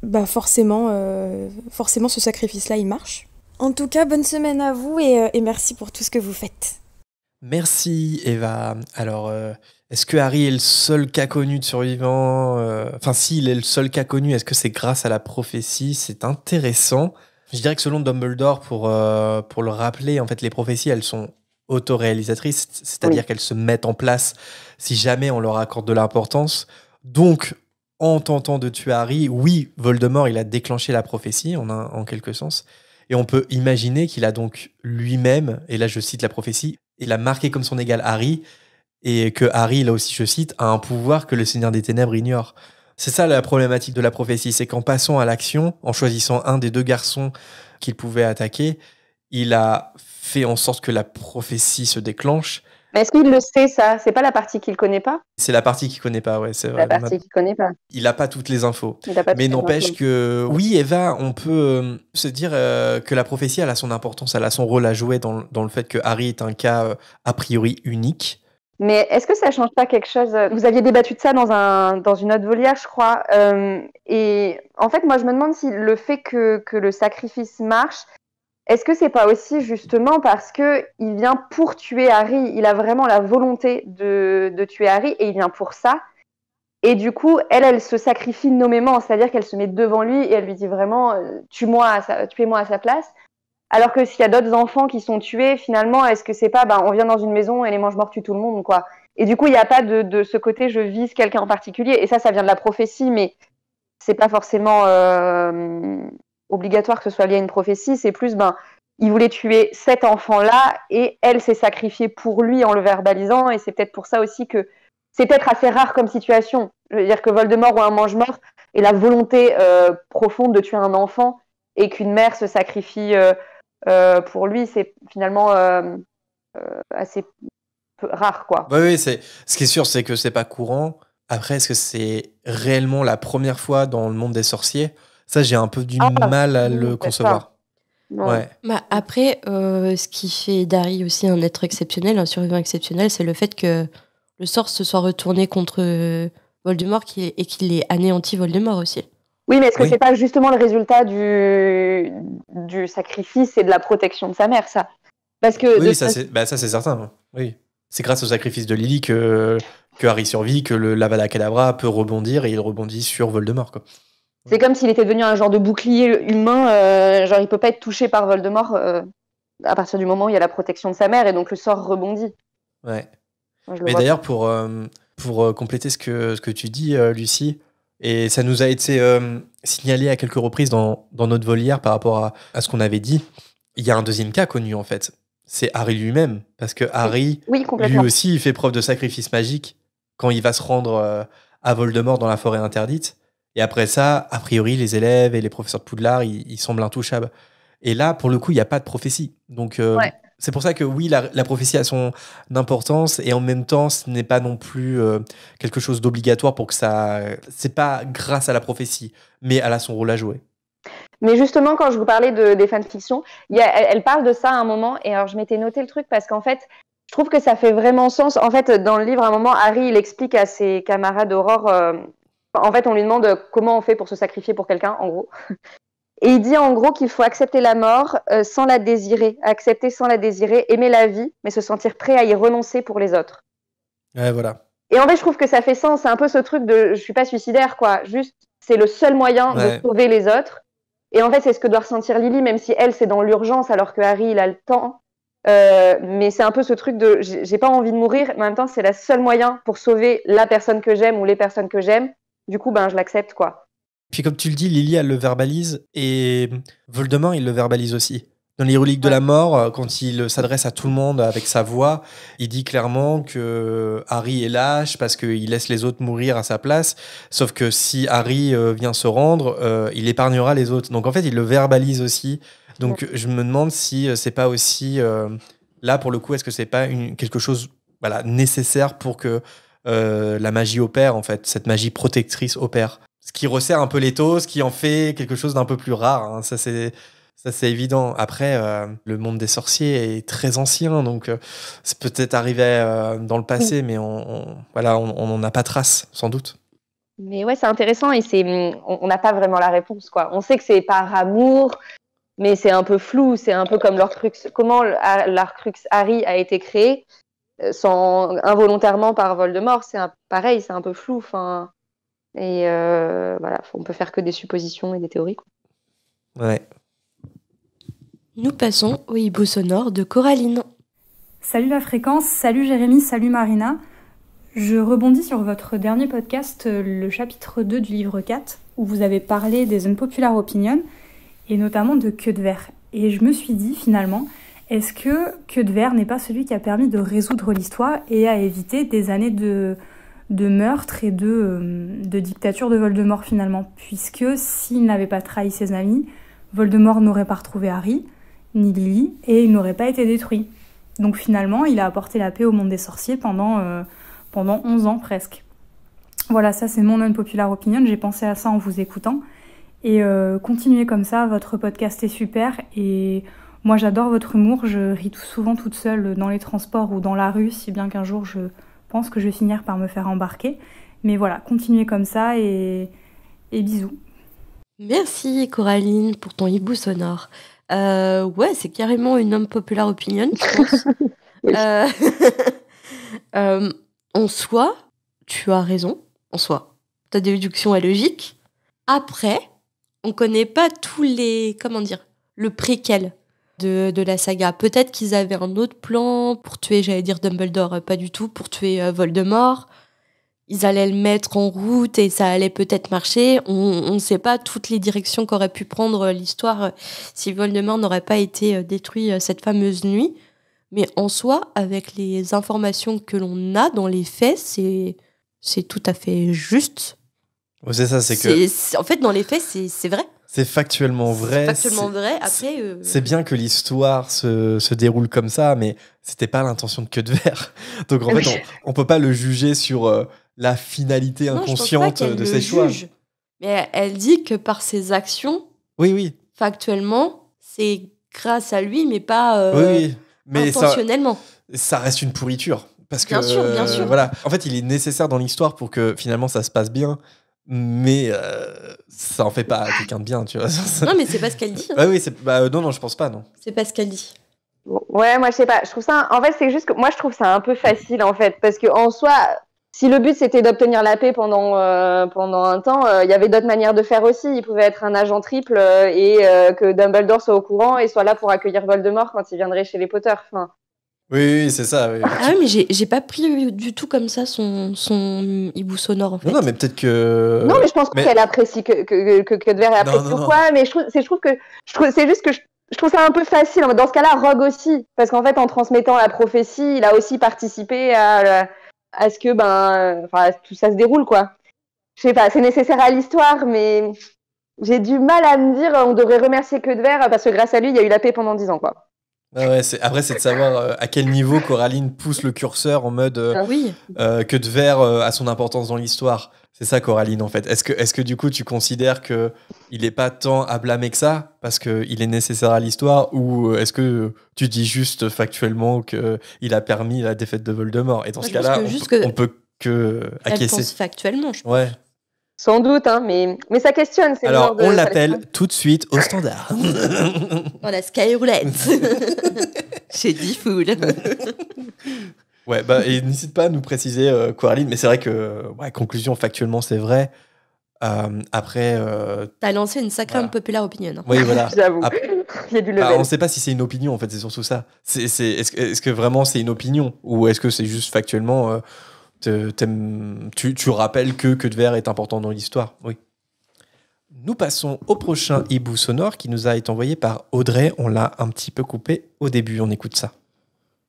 bah forcément ce sacrifice-là, il marche. En tout cas, bonne semaine à vous et merci pour tout ce que vous faites. Merci, Eva. Alors, est-ce que Harry est le seul cas connu de survivant s'il est le seul cas connu, est-ce que c'est grâce à la prophétie? C'est intéressant. Je dirais que selon Dumbledore, pour le rappeler, en fait, les prophéties, elles sont autoréalisatrices, c'est-à-dire qu'elles se mettent en place si jamais on leur accorde de l'importance. Donc, en tentant de tuer Harry, oui, Voldemort, il a déclenché la prophétie, en quelque sens. Et on peut imaginer qu'il a donc lui-même, et là je cite la prophétie, il a marqué comme son égal Harry, et que Harry, là aussi je cite, a un pouvoir que le Seigneur des Ténèbres ignore. C'est ça la problématique de la prophétie, c'est qu'en passant à l'action, en choisissant un des deux garçons qu'il pouvait attaquer, il a fait en sorte que la prophétie se déclenche. Mais est-ce qu'il le sait, ça? C'est pas la partie qu'il connaît pas? C'est la partie qu'il connaît pas, ouais, c'est vrai. La partie qu'il connaît pas. Il n'a pas toutes les infos. Mais n'empêche que, oui, Eva, on peut se dire que la prophétie, elle a son importance, elle a son rôle à jouer dans le fait que Harry est un cas a priori unique. Mais est-ce que ça change pas quelque chose? Vous aviez débattu de ça dans une autre volière, je crois. Et en fait, moi, je me demande si le fait que le sacrifice marche, est-ce que c'est pas aussi justement parce que il vient pour tuer Harry? Il a vraiment la volonté de tuer Harry et il vient pour ça. Et du coup, elle se sacrifie nommément, c'est-à-dire qu'elle se met devant lui et elle lui dit vraiment tuez-moi à sa place. Alors que s'il y a d'autres enfants qui sont tués, finalement, est-ce que c'est pas, on vient dans une maison et les mange-morts tuent tout le monde, quoi. Et du coup, il n'y a pas de ce côté je vise quelqu'un en particulier. Et ça vient de la prophétie, mais c'est pas forcément obligatoire que ce soit lié à une prophétie. C'est plus, il voulait tuer cet enfant-là et elle s'est sacrifiée pour lui en le verbalisant. Et c'est peut-être pour ça aussi que c'est peut-être assez rare comme situation. Je veux dire que Voldemort ou un mange-mort ait la volonté profonde de tuer un enfant et qu'une mère se sacrifie pour lui, c'est finalement assez rare, quoi. Oui, ce qui est sûr, c'est que c'est pas courant. Après, est-ce que c'est réellement la première fois dans le monde des sorciers? Ça, j'ai un peu du mal à le concevoir. Ouais. Après, ce qui fait d'Harry aussi un être exceptionnel, un survivant exceptionnel, c'est le fait que le sort se soit retourné contre Voldemort et qu'il ait anéanti Voldemort aussi. Oui, mais est-ce que c'est pas justement le résultat du sacrifice et de la protection de sa mère, ça? Parce que oui, ça c'est certain. Oui. C'est grâce au sacrifice de Lily que Harry survit, que l'Avada Kedavra peut rebondir et il rebondit sur Voldemort, quoi. C'est comme s'il était devenu un genre de bouclier humain, genre il peut pas être touché par Voldemort à partir du moment où il y a la protection de sa mère et donc le sort rebondit. Ouais. Mais d'ailleurs, pour compléter ce que tu dis, Lucie, et ça nous a été signalé à quelques reprises dans notre volière par rapport à ce qu'on avait dit, il y a un deuxième cas connu en fait. C'est Harry lui-même, parce que Harry, lui aussi, il fait preuve de sacrifice magique quand il va se rendre à Voldemort dans la forêt interdite. Et après ça, a priori, les élèves et les professeurs de Poudlard, ils semblent intouchables. Et là, pour le coup, il n'y a pas de prophétie. Donc, c'est pour ça que oui, la prophétie a son importance, et en même temps, ce n'est pas non plus quelque chose d'obligatoire pour que ça... C'est pas grâce à la prophétie, mais elle a son rôle à jouer. Mais justement, quand je vous parlais des fanfictions, elle parle de ça à un moment, et alors je m'étais noté le truc parce qu'en fait, je trouve que ça fait vraiment sens. En fait, dans le livre, à un moment, Harry, il explique à ses camarades d'Aurore, en fait, on lui demande comment on fait pour se sacrifier pour quelqu'un, en gros. Et il dit en gros qu'il faut accepter la mort sans la désirer, accepter sans la désirer, aimer la vie, mais se sentir prêt à y renoncer pour les autres. Ouais, voilà. Et en fait, je trouve que ça fait sens. C'est un peu ce truc de je suis pas suicidaire, quoi. Juste, c'est le seul moyen de sauver les autres. Et en fait, c'est ce que doit ressentir Lily, même si elle, c'est dans l'urgence, alors que Harry, il a le temps. Mais c'est un peu ce truc de j'ai pas envie de mourir, mais en même temps, c'est le seul moyen pour sauver la personne que j'aime ou les personnes que j'aime. Du coup, je l'accepte, quoi. Puis comme tu le dis, Lily, elle le verbalise et Voldemort, il le verbalise aussi. Dans les reliques de la mort, quand il s'adresse à tout le monde avec sa voix, il dit clairement que Harry est lâche parce qu'il laisse les autres mourir à sa place. Sauf que si Harry vient se rendre, il épargnera les autres. Donc en fait, il le verbalise aussi. Donc je me demande si c'est pas aussi... là, pour le coup, est-ce que c'est pas quelque chose nécessaire pour que la magie opère, en fait, cette magie protectrice opère. Ce qui resserre un peu l'étau, ce qui en fait quelque chose d'un peu plus rare. Hein. Ça, c'est évident. Après, le monde des sorciers est très ancien, donc c'est peut-être arrivé dans le passé, mais on n'en a pas trace, sans doute. Mais ouais, c'est intéressant et on n'a pas vraiment la réponse, quoi. On sait que c'est par amour, mais c'est un peu flou. C'est un peu comme l'Horcrux. Comment l'Horcrux Harry a été créé involontairement par Voldemort, pareil, c'est un peu flou. Et voilà, on peut faire que des suppositions et des théories, quoi. Ouais. Nous passons au hibou sonore de Coraline. Salut la fréquence, salut Jérémy, salut Marina. Je rebondis sur votre dernier podcast, le chapitre 2 du livre 4, où vous avez parlé des unpopular opinions, et notamment de Queue de Verre. Et je me suis dit, finalement, est-ce que Queue de Verre n'est pas celui qui a permis de résoudre l'histoire et à éviter des années de meurtre et de dictature de Voldemort, finalement? Puisque s'il n'avait pas trahi ses amis, Voldemort n'aurait pas retrouvé Harry, ni Lily, et il n'aurait pas été détruit. Donc finalement, il a apporté la paix au monde des sorciers pendant 11 ans presque. Voilà, ça c'est mon unpopular opinion, j'ai pensé à ça en vous écoutant. Et continuez comme ça, votre podcast est super, et moi j'adore votre humour, je ris souvent toute seule dans les transports ou dans la rue, si bien qu'un jour je pense que je vais finir par me faire embarquer. Mais voilà, continuez comme ça, et bisous. Merci Coraline pour ton hibou sonore. Ouais, c'est carrément une unpopular opinion, je pense. En soi, tu as raison. En soi, ta déduction est logique. Après, on connaît pas tous les... Comment dire ? Le préquel de la saga. Peut-être qu'ils avaient un autre plan pour tuer, j'allais dire Dumbledore, pas du tout, pour tuer Voldemort. Ils allaient le mettre en route et ça allait peut-être marcher. On ne sait pas toutes les directions qu'aurait pu prendre l'histoire si Voldemort n'aurait pas été détruit cette fameuse nuit. Mais en soi, avec les informations que l'on a dans les faits, c'est tout à fait juste. C'est ça, c'est que... En fait, dans les faits, c'est vrai. C'est factuellement vrai. C'est factuellement vrai. Après, c'est bien que l'histoire se déroule comme ça, mais c'était pas l'intention de Queue de Verre. Donc en fait, on peut pas le juger sur la finalité inconsciente de ses choix. Mais elle dit que par ses actions, oui, factuellement, c'est grâce à lui, mais pas mais intentionnellement. Ça reste une pourriture. Parce que, bien sûr. Voilà. En fait, il est nécessaire dans l'histoire pour que finalement ça se passe bien. Mais ça en fait pas quelqu'un de bien, tu vois. Non, mais c'est pas ce qu'elle dit. Hein. Oui, non, je pense pas, non. C'est pas ce qu'elle dit. Ouais, moi je sais pas. Je trouve ça. En fait, c'est juste que moi je trouve ça un peu facile en fait, parce que en soi, si le but c'était d'obtenir la paix pendant un temps, il y avait d'autres manières de faire aussi. Il pouvait être un agent triple et que Dumbledore soit au courant et soit là pour accueillir Voldemort quand il viendrait chez les Potter. Enfin. Oui, c'est ça. Oui. Ah oui, mais j'ai pas pris du tout comme ça son hibou sonore en fait. Non, mais peut-être que. Non, mais je pense qu'elle apprécie que de Verre apprécie ou quoi. Mais je trouve ça un peu facile. Dans ce cas-là, Rogue aussi, parce qu'en fait, en transmettant la prophétie, il a aussi participé à ce que tout ça se déroule, quoi. Je sais pas, c'est nécessaire à l'histoire, mais j'ai du mal à me dire on devrait remercier Queue de Verre parce que grâce à lui, il y a eu la paix pendant 10 ans, quoi. Ouais, après, c'est de savoir à quel niveau Coraline pousse le curseur en mode Queue de Verre a son importance dans l'histoire. C'est ça, Coraline, en fait. Est-ce que du coup, tu considères qu'il n'est pas tant à blâmer que ça parce qu'il est nécessaire à l'histoire, ou est-ce que tu dis juste factuellement qu'il a permis la défaite de Voldemort? Et dans ce cas-là, on peut que acquiescer. Elle pense factuellement, je pense. Ouais. Sans doute, hein, mais ça questionne. C'est Alors, le genre on de... l'appelle tout de suite au standard. Dans la Skyroulette. Chez D-Food. Ouais, et n'hésite pas à nous préciser, Coraline, mais c'est vrai que, conclusion, factuellement, c'est vrai. Après. T'as lancé une sacrée unpopular opinion. Hein. Oui, voilà. J'avoue. Il y a du level. On ne sait pas si c'est une opinion, en fait, c'est surtout ça. Est-ce que vraiment c'est une opinion ou est-ce que c'est juste factuellement. Tu rappelles que de verre est important dans l'histoire. Oui. Nous passons au prochain hibou sonore qui nous a été envoyé par Audrey. On l'a un petit peu coupé au début. On écoute ça.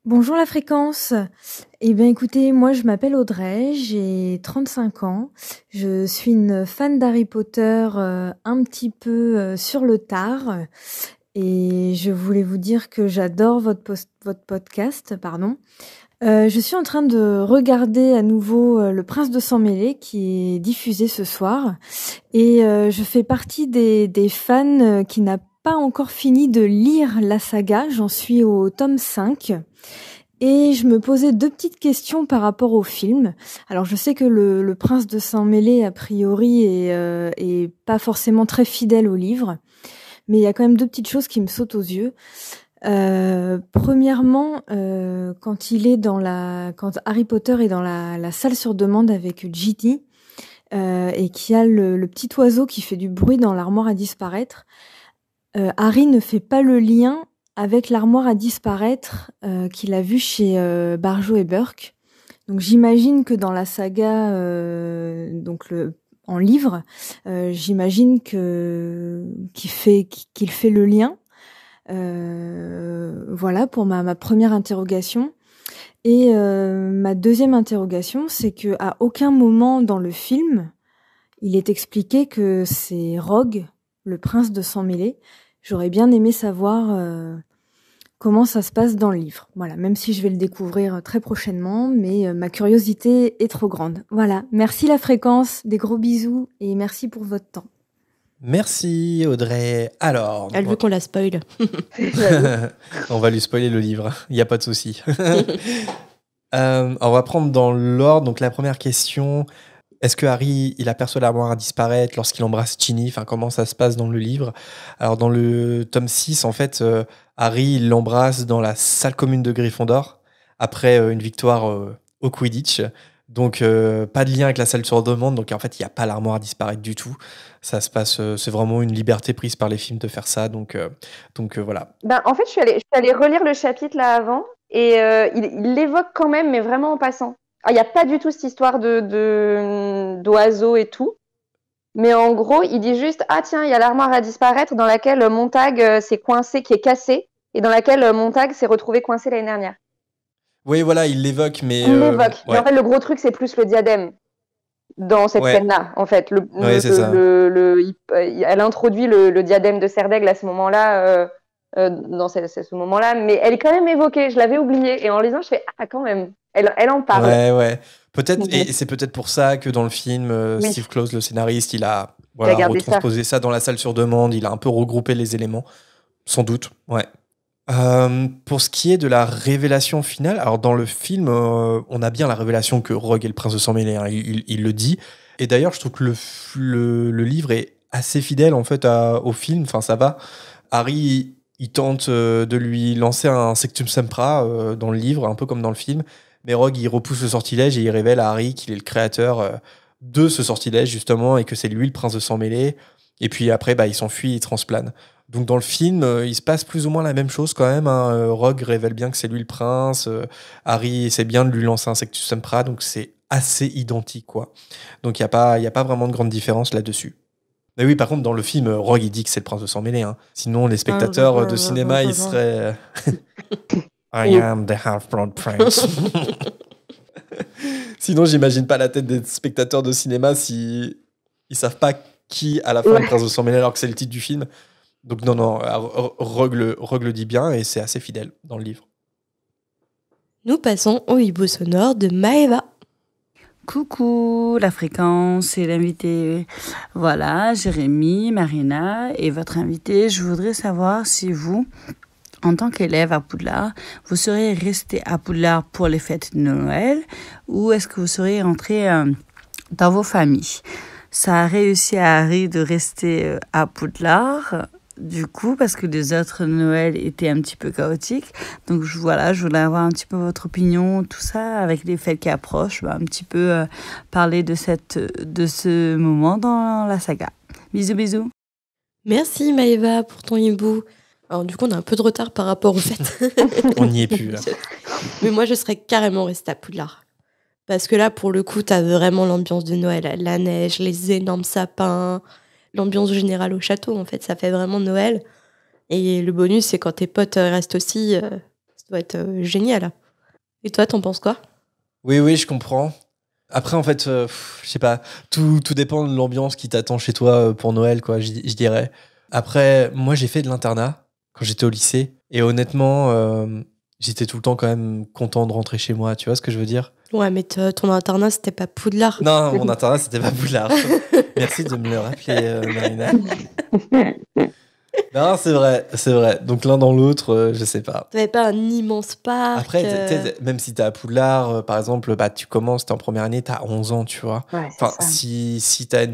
Bonjour la fréquence. Eh bien écoutez, moi je m'appelle Audrey, j'ai 35 ans. Je suis une fan d'Harry Potter un petit peu sur le tard. Et je voulais vous dire que j'adore votre podcast. Je suis en train de regarder à nouveau Le Prince de Sang Mêlé qui est diffusé ce soir. Et je fais partie des fans qui n'a pas encore fini de lire la saga. J'en suis au tome 5. Et je me posais 2 petites questions par rapport au film. Alors je sais que le Prince de Sang Mêlé, a priori, est pas forcément très fidèle au livre. Mais il y a quand même 2 petites choses qui me sautent aux yeux. Premièrement, quand Harry Potter est dans la salle sur demande avec Ginny et qu'il y a le petit oiseau qui fait du bruit dans l'armoire à disparaître, Harry ne fait pas le lien avec l'armoire à disparaître qu'il a vu chez Barjo et Burke. Donc j'imagine que dans la saga, en livre, j'imagine qu'il fait le lien. Voilà pour ma première interrogation. Et ma deuxième interrogation, c'est que à aucun moment dans le film, il est expliqué que c'est Rogue, le prince de Sang Mêlé. J'aurais bien aimé savoir comment ça se passe dans le livre. Voilà, même si je vais le découvrir très prochainement, mais ma curiosité est trop grande. Voilà, merci la fréquence, des gros bisous et merci pour votre temps. Merci Audrey. Alors, elle veut qu'on la spoil. On va lui spoiler le livre, il n'y a pas de souci. On va prendre dans l'ordre. Donc la première question, est-ce que Harry il aperçoit l'armoire à disparaître lorsqu'il embrasse Ginny? Enfin, comment ça se passe dans le livre? Alors dans le tome 6, en fait, Harry il l'embrasse dans la salle commune de Gryffondor après une victoire au Quidditch. Donc pas de lien avec la salle sur demande, donc en fait il n'y a pas l'armoire à disparaître du tout. Ça se passe, c'est vraiment une liberté prise par les films de faire ça, donc voilà. En fait je suis allée relire le chapitre là avant et il l'évoque quand même, mais vraiment en passant. Il n'y a pas du tout cette histoire d'oiseau et tout, mais en gros il dit juste tiens, il y a l'armoire à disparaître dans laquelle Montag s'est coincé, qui est cassé, et dans laquelle Montag s'est retrouvé coincé l'année dernière. Oui, voilà, il l'évoque, mais... Il l'évoque. Ouais. En fait, le gros truc, c'est plus le diadème dans cette scène-là. En fait, elle introduit le diadème de Serdaigle à ce moment-là, dans ce moment-là, mais elle est quand même évoquée. Je l'avais oubliée. Et en lisant, je fais quand même. Elle en parle. Ouais. Peut-être, et c'est peut-être pour ça que dans le film, Steve Close, le scénariste, il a retransposé ça dans la salle sur demande. Il a un peu regroupé les éléments. Sans doute, ouais. Pour ce qui est de la révélation finale, alors dans le film, on a bien la révélation que Rogue est le prince de Sang Mêlé, hein, il le dit. Et d'ailleurs, je trouve que le livre est assez fidèle en fait au film. Enfin, ça va. Harry, il tente de lui lancer un Sectum Sempra dans le livre, un peu comme dans le film. Mais Rogue, il repousse le sortilège et il révèle à Harry qu'il est le créateur de ce sortilège justement et que c'est lui le prince de Sang Mêlé. Et puis après, il s'enfuit, il transplane. Donc dans le film, il se passe plus ou moins la même chose quand même. Hein. Rogue révèle bien que c'est lui le prince. Harry essaie bien de lui lancer un Sectum Sempra, donc c'est assez identique, quoi. Donc il y a pas vraiment de grande différence là-dessus. Mais oui, par contre, dans le film, Rogue il dit que c'est le prince de Sang Mêlé. Hein. Sinon, les spectateurs de cinéma, ils seraient I am the half-blood prince. Sinon, j'imagine pas la tête des spectateurs de cinéma si ils savent pas qui à la fin le prince de Sang Mêlé alors que c'est le titre du film. Donc non, Rogue le dit bien et c'est assez fidèle dans le livre. Nous passons au hibou sonore de Maëva. Coucou, la fréquence et l'invité. Voilà, Jérémy, Marina et votre invité. Je voudrais savoir si vous, en tant qu'élève à Poudlard, vous seriez resté à Poudlard pour les fêtes de Noël ou est-ce que vous seriez rentré dans vos familles. ça a réussi à Harry de rester à Poudlard, du coup, parce que les autres Noël étaient un petit peu chaotiques. Donc voilà, je voulais avoir un petit peu votre opinion, tout ça, avec les fêtes qui approchent, un petit peu parler de ce moment dans la saga. Bisous, bisous. Merci Maëva pour ton hibou. Alors du coup, on a un peu de retard par rapport au fait. On n'y est plus, là. Mais moi, je serais carrément restée à Poudlard. Parce que là, pour le coup, t'as vraiment l'ambiance de Noël. La neige, les énormes sapins, l'ambiance générale au château, en fait. Ça fait vraiment Noël. Et le bonus, c'est quand tes potes restent aussi. Ça doit être génial. Et toi, t'en penses quoi ? Oui, je comprends. Après, en fait, je sais pas, tout dépend de l'ambiance qui t'attend chez toi pour Noël, quoi, je dirais. Après, moi, j'ai fait de l'internat quand j'étais au lycée. Et honnêtement, j'étais tout le temps quand même content de rentrer chez moi. Tu vois ce que je veux dire ? Ouais, mais ton internat, c'était pas Poudlard. Non, mon internat, c'était pas Poudlard. Merci de me le rappeler, Marina. Non, c'est vrai. Donc l'un dans l'autre, je sais pas. T'avais pas un immense parc. Après, même si t'es à Poudlard, par exemple, tu commences, t'es en première année, t'as 11 ans, tu vois. Ouais, enfin, si t'as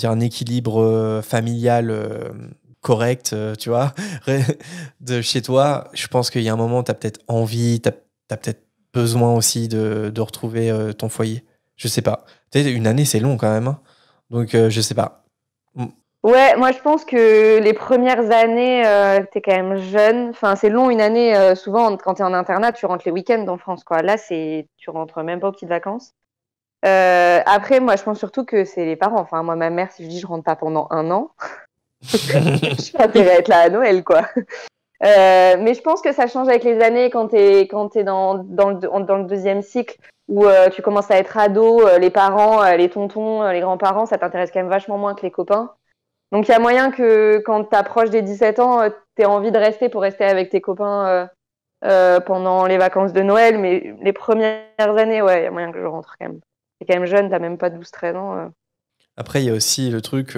un équilibre familial correct, tu vois, de chez toi, je pense qu'il y a un moment, t'as peut-être envie, t'as peut-être besoin aussi de retrouver ton foyer. Je sais pas. Une année, c'est long quand même. Hein. Donc, je sais pas. Ouais, moi je pense que les premières années, t'es quand même jeune. Enfin, c'est long une année. Souvent, quand t'es en internat, tu rentres les week-ends en France, quoi. Là, tu rentres même pas aux petites vacances. Après, moi, je pense surtout que c'est les parents. Enfin, moi, ma mère, si je dis je rentre pas pendant 1 an, j'ai intérêt à être là à Noël, quoi. Mais je pense que ça change avec les années quand t'es dans le deuxième cycle où tu commences à être ado, les parents, les tontons, les grands-parents, ça t'intéresse quand même vachement moins que les copains. Donc il y a moyen que quand t'approches des 17 ans, t'aies envie de rester pour rester avec tes copains pendant les vacances de Noël, mais les premières années, ouais, il y a moyen que je rentre quand même. T'es quand même jeune, t'as même pas 12-13 ans. Après, il y a aussi le truc,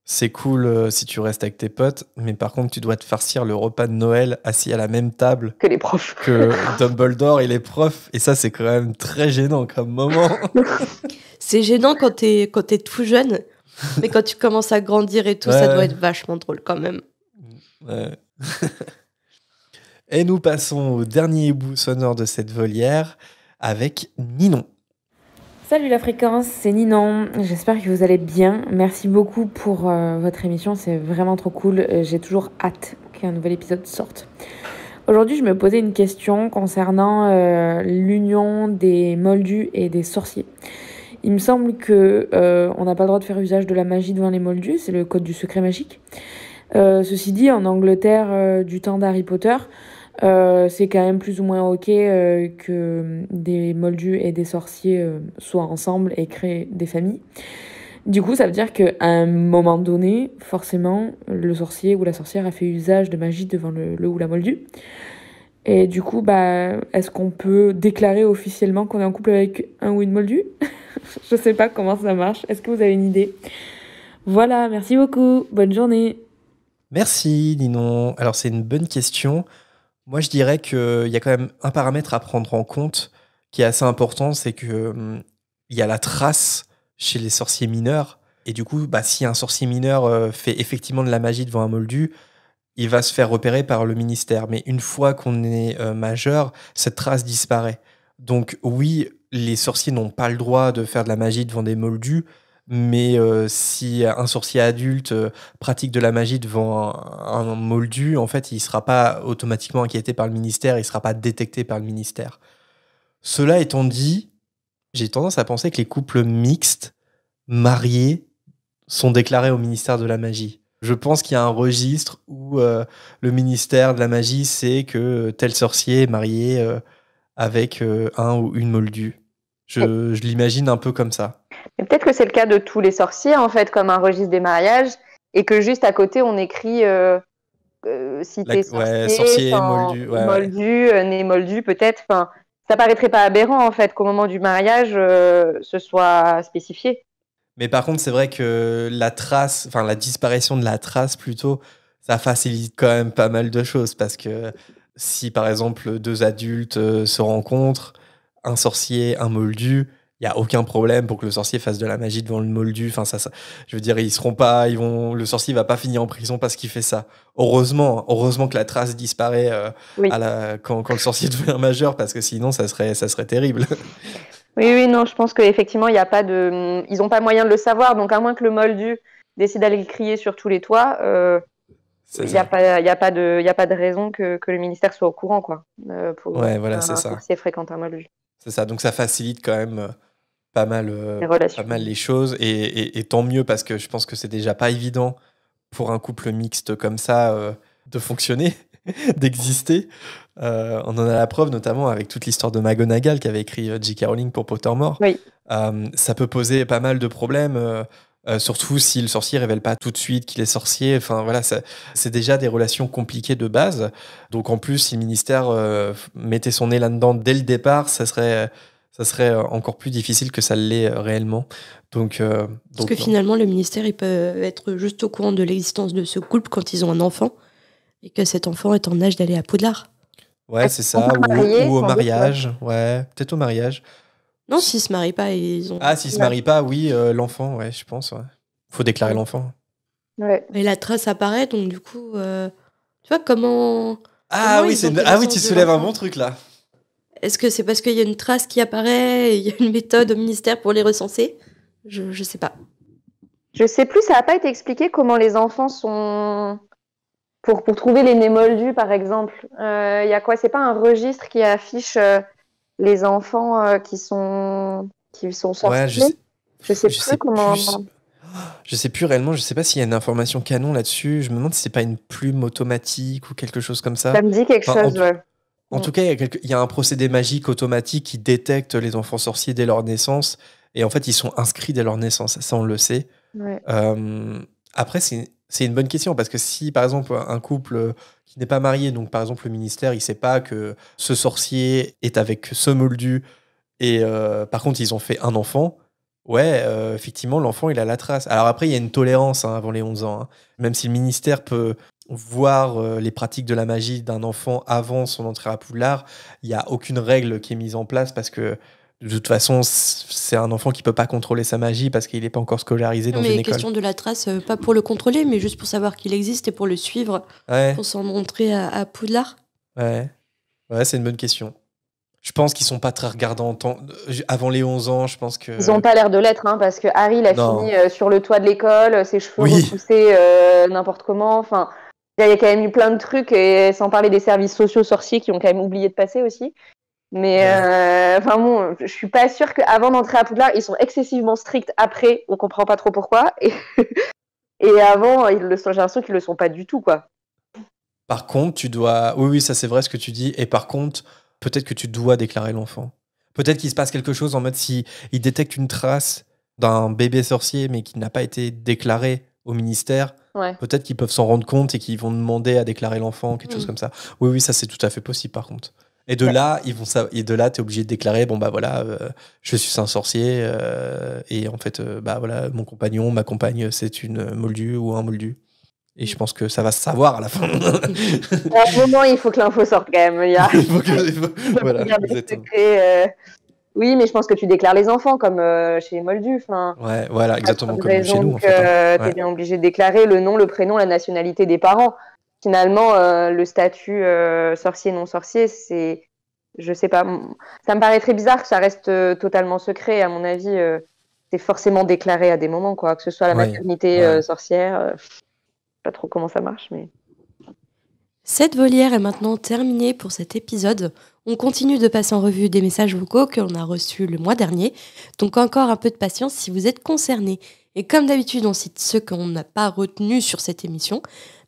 c'est cool si tu restes avec tes potes, mais par contre, tu dois te farcir le repas de Noël assis à la même table que les profs. Que Dumbledore et les profs. Et ça, c'est quand même très gênant comme moment. C'est gênant quand t'es tout jeune, mais quand tu commences à grandir et tout, ça doit être vachement drôle quand même. Ouais. Et nous passons au dernier bout sonore de cette volière avec Ninon. Salut la fréquence, c'est Ninon. J'espère que vous allez bien. Merci beaucoup pour votre émission, c'est vraiment trop cool. J'ai toujours hâte qu'un nouvel épisode sorte. Aujourd'hui, je me posais une question concernant l'union des moldus et des sorciers. Il me semble que on n'a pas le droit de faire usage de la magie devant les moldus, c'est le code du secret magique. Ceci dit, en Angleterre du temps d'Harry Potter, c'est quand même plus ou moins ok que des moldus et des sorciers soient ensemble et créent des familles. Du coup, ça veut dire qu'à un moment donné, forcément, le sorcier ou la sorcière a fait usage de magie devant le ou la moldu. Et du coup, est-ce qu'on peut déclarer officiellement qu'on est en couple avec un ou une moldue ? Je sais pas comment ça marche. Est-ce que vous avez une idée ? Voilà, merci beaucoup. Bonne journée. Merci, Ninon. Alors, c'est une bonne question. Moi, je dirais qu'il y a quand même un paramètre à prendre en compte qui est assez important, c'est qu'il y a la trace chez les sorciers mineurs. Et du coup, si un sorcier mineur fait effectivement de la magie devant un moldu, il va se faire repérer par le ministère. Mais une fois qu'on est majeur, cette trace disparaît. Donc oui, les sorciers n'ont pas le droit de faire de la magie devant des moldus, mais si un sorcier adulte pratique de la magie devant un moldu, en fait, il ne sera pas automatiquement inquiété par le ministère, il ne sera pas détecté par le ministère. Cela étant dit, j'ai tendance à penser que les couples mixtes, mariés, sont déclarés au ministère de la magie. Je pense qu'il y a un registre où le ministère de la magie sait que tel sorcier est marié avec un ou une moldue. Je l'imagine un peu comme ça. Mais peut-être que c'est le cas de tous les sorciers, en fait, comme un registre des mariages, et que juste à côté, on écrit si t'es sorcier, moldu, moldu, né moldu, peut-être. Enfin, ça paraîtrait pas aberrant, en fait, qu'au moment du mariage, ce soit spécifié. Mais par contre, c'est vrai que la disparition de la trace, plutôt, ça facilite quand même pas mal de choses, parce que si, par exemple, 2 adultes se rencontrent, un sorcier, un moldu, il y a aucun problème pour que le sorcier fasse de la magie devant le moldu. Enfin, je veux dire, le sorcier va pas finir en prison parce qu'il fait ça. Heureusement que la trace disparaît quand le sorcier devient majeur, parce que sinon, ça serait terrible. Oui, non, je pense qu'effectivement, ils n'ont pas moyen de le savoir. Donc, à moins que le moldu décide d'aller le crier sur tous les toits, il n'y a pas de raison que le ministère soit au courant, quoi. Un sorcier fréquente un moldu. C'est ça. Donc, ça facilite quand même pas mal les choses. Et tant mieux, parce que je pense que c'est déjà pas évident pour un couple mixte comme ça de fonctionner, d'exister. On en a la preuve, notamment avec toute l'histoire de McGonagall qu'avait écrit J.K. Rowling pour Pottermore. Oui. Ça peut poser pas mal de problèmes, surtout si le sorcier révèle pas tout de suite qu'il est sorcier. Enfin voilà, c'est déjà des relations compliquées de base. Donc en plus, si le ministère mettait son nez là-dedans dès le départ, ça serait encore plus difficile que ça l'est réellement. Parce que finalement, le ministère, il peut être juste au courant de l'existence de ce couple quand ils ont un enfant, et que cet enfant est en âge d'aller à Poudlard. Ouais, c'est ça, ou au mariage. Ouais, peut-être au mariage. Non, s'ils se marient pas, ils ont... Ah, s'ils se marient pas, oui, l'enfant, ouais, je pense. Ouais. Faut déclarer l'enfant. Ouais. Et la trace apparaît, donc du coup, tu vois comment... Tu soulèves un bon truc, là. Est-ce que c'est parce qu'il y a une trace qui apparaît, et il y a une méthode au ministère pour les recenser ? Je sais pas. Je sais plus, ça n'a pas été expliqué comment les enfants sont... Pour trouver les nez moldus, par exemple, il y a quoi ? C'est pas un registre qui affiche les enfants qui sont sorciers ? Ouais, je sais plus comment... Je sais plus réellement, je sais pas s'il y a une information canon là-dessus. Je me demande si c'est pas une plume automatique ou quelque chose comme ça. Ça me dit quelque chose, ouais. En tout cas, il y a un procédé magique automatique qui détecte les enfants sorciers dès leur naissance. Et en fait, ils sont inscrits dès leur naissance. Ça, on le sait. Ouais. Après, c'est une bonne question, parce que si, par exemple, un couple qui n'est pas marié, donc par exemple le ministère, il sait pas que ce sorcier est avec ce moldu, et par contre, ils ont fait un enfant, effectivement, l'enfant, il a la trace. Alors après, il y a une tolérance avant les 11 ans. Même si le ministère peut voir les pratiques de la magie d'un enfant avant son entrée à Poudlard, il n'y a aucune règle qui est mise en place, parce que de toute façon, c'est un enfant qui peut pas contrôler sa magie parce qu'il n'est pas encore scolarisé dans une école. Mais question de la trace, pas pour le contrôler, mais juste pour savoir qu'il existe et pour le suivre, pour s'en montrer à Poudlard. Ouais, c'est une bonne question. Je pense qu'ils sont pas très regardants avant les 11 ans, je pense que... Ils ont pas l'air de l'être, parce que Harry, il a fini sur le toit de l'école, ses cheveux repoussés n'importe comment, enfin... Il y a quand même eu plein de trucs, et sans parler des services sociaux sorciers qui ont quand même oublié de passer aussi. Mais je suis pas sûre qu'avant d'entrer à Poudlard, ils sont excessivement stricts. Après, on comprend pas trop pourquoi. Et avant, j'ai l'impression qu'ils le sont pas du tout, quoi. Par contre, tu dois... Oui, ça c'est vrai ce que tu dis. Et par contre, peut-être que tu dois déclarer l'enfant. Peut-être qu'il se passe quelque chose en mode si ils détectent une trace d'un bébé sorcier, mais qui n'a pas été déclaré au ministère. Ouais. Peut-être qu'ils peuvent s'en rendre compte et qu'ils vont demander à déclarer l'enfant, quelque chose comme ça. Oui, ça c'est tout à fait possible, par contre. Et de là, t'es obligé de déclarer, je suis un sorcier, et en fait, mon compagnon, ma compagne, c'est une moldue ou un moldu. Et je pense que ça va se savoir à la fin. À un moment, il faut que l'info sorte quand même. Voilà, oui, mais je pense que tu déclares les enfants, comme chez les moldus. Ouais, voilà, exactement comme chez nous. T'es bien obligé de déclarer le nom, le prénom, la nationalité des parents. Finalement, le statut sorcier, non-sorcier, je sais pas, ça me paraît très bizarre que ça reste totalement secret. À mon avis, c'est forcément déclaré à des moments, quoi, que ce soit la maternité sorcière. Je sais pas trop comment ça marche, mais... Cette volière est maintenant terminée pour cet épisode. On continue de passer en revue des messages vocaux que l'on a reçus le mois dernier. Donc encore un peu de patience si vous êtes concernés. Et comme d'habitude, on cite ceux qu'on n'a pas retenus sur cette émission.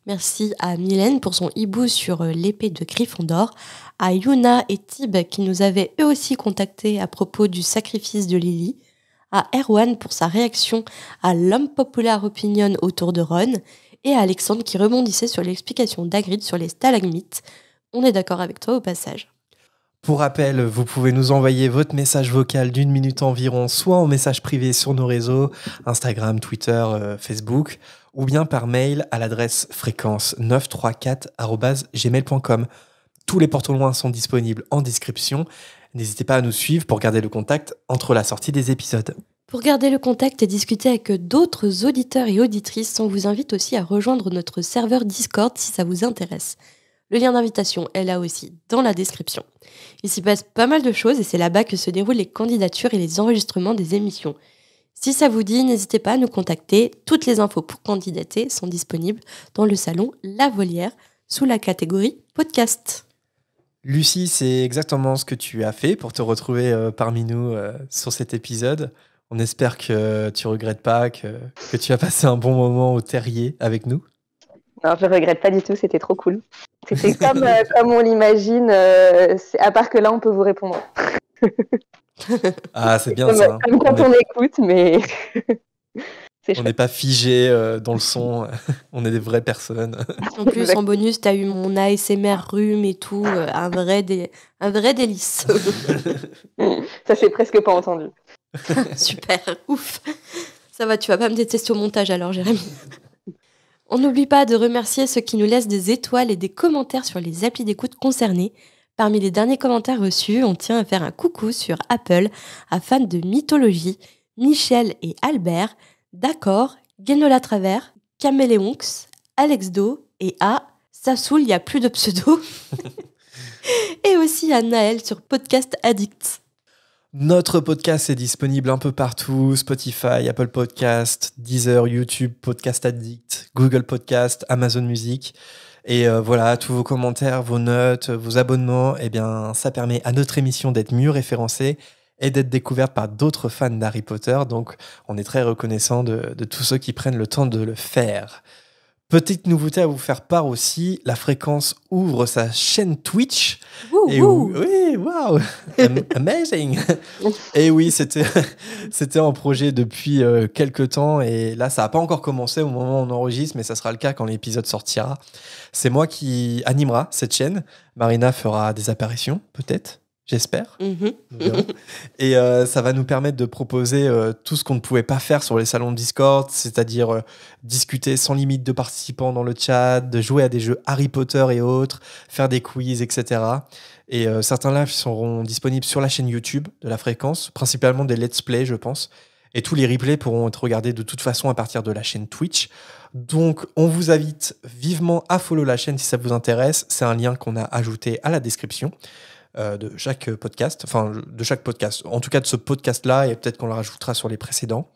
Merci à Mylène pour son hibou sur l'épée de Gryffondor, à Yuna et Tib qui nous avaient eux aussi contactés à propos du sacrifice de Lily, à Erwan pour sa réaction à l'unpopular opinion autour de Ron, et à Alexandre qui rebondissait sur l'explication d'Hagrid sur les stalagmites. On est d'accord avec toi au passage. Pour rappel, vous pouvez nous envoyer votre message vocal d'1 minute environ, soit en message privé sur nos réseaux, Instagram, Twitter, Facebook, ou bien par mail à l'adresse fréquence934@gmail.com. Tous les portes au loin sont disponibles en description. N'hésitez pas à nous suivre pour garder le contact entre la sortie des épisodes. Pour garder le contact et discuter avec d'autres auditeurs et auditrices, on vous invite aussi à rejoindre notre serveur Discord si ça vous intéresse. Le lien d'invitation est là aussi, dans la description. Il s'y passe pas mal de choses et c'est là-bas que se déroulent les candidatures et les enregistrements des émissions. Si ça vous dit, n'hésitez pas à nous contacter. Toutes les infos pour candidater sont disponibles dans le salon La Volière, sous la catégorie podcast. Lucie, c'est exactement ce que tu as fait pour te retrouver parmi nous sur cet épisode. On espère que tu regrettes pas, que tu as passé un bon moment au terrier avec nous. Non, je regrette pas du tout, c'était trop cool. C'était comme on l'imagine, à part que là, on peut vous répondre. Ah, c'est bien ça. Comme quand on écoute, mais... On n'est pas figé dans le son, on est des vraies personnes. En plus, en bonus, t'as eu mon ASMR rhume et tout, un vrai délice. Ça s'est presque pas entendu. Super, ouf. Ça va, tu vas pas me détester au montage alors, Jérémy. On n'oublie pas de remercier ceux qui nous laissent des étoiles et des commentaires sur les applis d'écoute concernées. Parmi les derniers commentaires reçus, on tient à faire un coucou sur Apple à fans de mythologie, Michel et Albert, D'accord, Guénola Travers, Caméléonx, Alex Do et ça saoule, il n'y a plus de pseudo. Et aussi à Naël sur Podcast Addict. Notre podcast est disponible un peu partout, Spotify, Apple Podcast, Deezer, YouTube, Podcast Addict, Google Podcast, Amazon Music. Et voilà, tous vos commentaires, vos notes, vos abonnements, eh bien, ça permet à notre émission d'être mieux référencée et d'être découverte par d'autres fans d'Harry Potter. Donc, on est très reconnaissant de tous ceux qui prennent le temps de le faire. Petite nouveauté à vous faire part aussi, La Fréquence ouvre sa chaîne Twitch. Oui, waouh, amazing. Et oui, c'était en projet depuis quelques temps et là, ça n'a pas encore commencé au moment où on enregistre, mais ça sera le cas quand l'épisode sortira. C'est moi qui animera cette chaîne. Marina fera des apparitions, peut-être. J'espère. Et ça va nous permettre de proposer tout ce qu'on ne pouvait pas faire sur les salons de Discord, c'est-à-dire discuter sans limite de participants dans le chat, de jouer à des jeux Harry Potter et autres, faire des quiz, etc. Et certains lives seront disponibles sur la chaîne YouTube de La Fréquence, principalement des let's play, je pense. Et tous les replays pourront être regardés de toute façon à partir de la chaîne Twitch. Donc, on vous invite vivement à follow la chaîne si ça vous intéresse. C'est un lien qu'on a ajouté à la description de chaque podcast, en tout cas de ce podcast-là, et peut-être qu'on le rajoutera sur les précédents.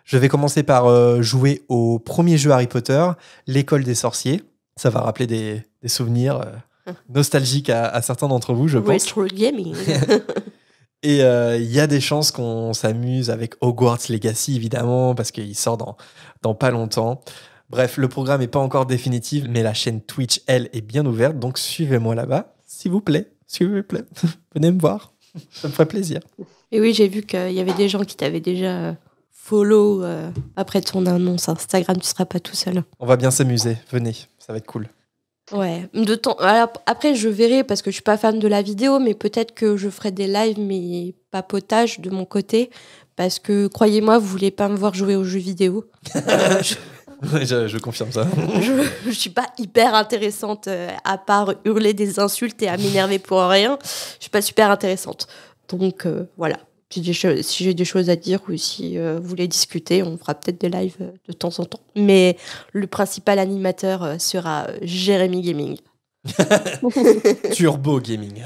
Je vais commencer par jouer au premier jeu Harry Potter, l'École des sorciers. Ça va rappeler des souvenirs nostalgiques à certains d'entre vous, je pense. Retro gaming. Et il y a des chances qu'on s'amuse avec Hogwarts Legacy, évidemment, parce qu'il sort dans pas longtemps. Bref, le programme n'est pas encore définitif, mais la chaîne Twitch, elle, est bien ouverte, donc suivez-moi là-bas, s'il vous plaît. S'il vous plaît, venez me voir, ça me ferait plaisir. Et oui, j'ai vu qu'il y avait des gens qui t'avaient déjà follow après ton annonce Instagram, tu seras pas tout seul. On va bien s'amuser, venez, ça va être cool. Ouais, alors, après je verrai parce que je suis pas fan de la vidéo, mais peut-être que je ferai des lives, mais papotage de mon côté, parce que croyez-moi, vous voulez pas me voir jouer aux jeux vidéo. Je confirme ça. Je suis pas hyper intéressante, à part hurler des insultes et à m'énerver pour rien. Je suis pas super intéressante. Donc voilà, si j'ai des choses à dire ou si vous voulez discuter, on fera peut-être des lives de temps en temps. Mais le principal animateur sera Jérémy Gaming. Turbo Gaming.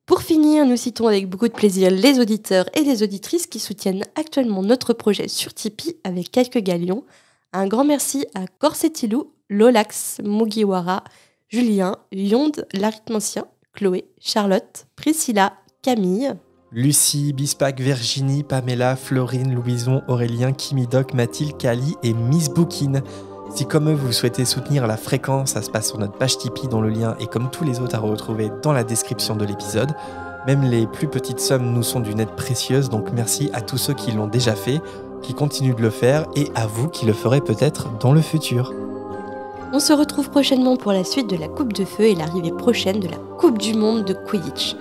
Pour finir, nous citons avec beaucoup de plaisir les auditeurs et les auditrices qui soutiennent actuellement notre projet sur Tipeee avec quelques galions. Un grand merci à Corsetilou, Lolax, Mugiwara, Julien, Yonde, l'arithmancien, Chloé, Charlotte, Priscilla, Camille, Lucie, Bispac, Virginie, Pamela, Florine, Louison, Aurélien, Kimidoc, Mathilde, Kali et Miss Boukine. Si comme eux vous souhaitez soutenir La Fréquence, ça se passe sur notre page Tipeee dont le lien est comme tous les autres à retrouver dans la description de l'épisode. Même les plus petites sommes nous sont d'une aide précieuse, donc merci à tous ceux qui l'ont déjà fait, qui continuent de le faire et à vous qui le ferez peut-être dans le futur. On se retrouve prochainement pour la suite de la Coupe de Feu et l'arrivée prochaine de la Coupe du Monde de Quidditch.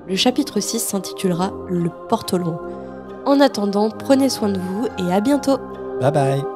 Le chapitre 6 s'intitulera Le Porte au Loin. En attendant, prenez soin de vous et à bientôt. Bye bye.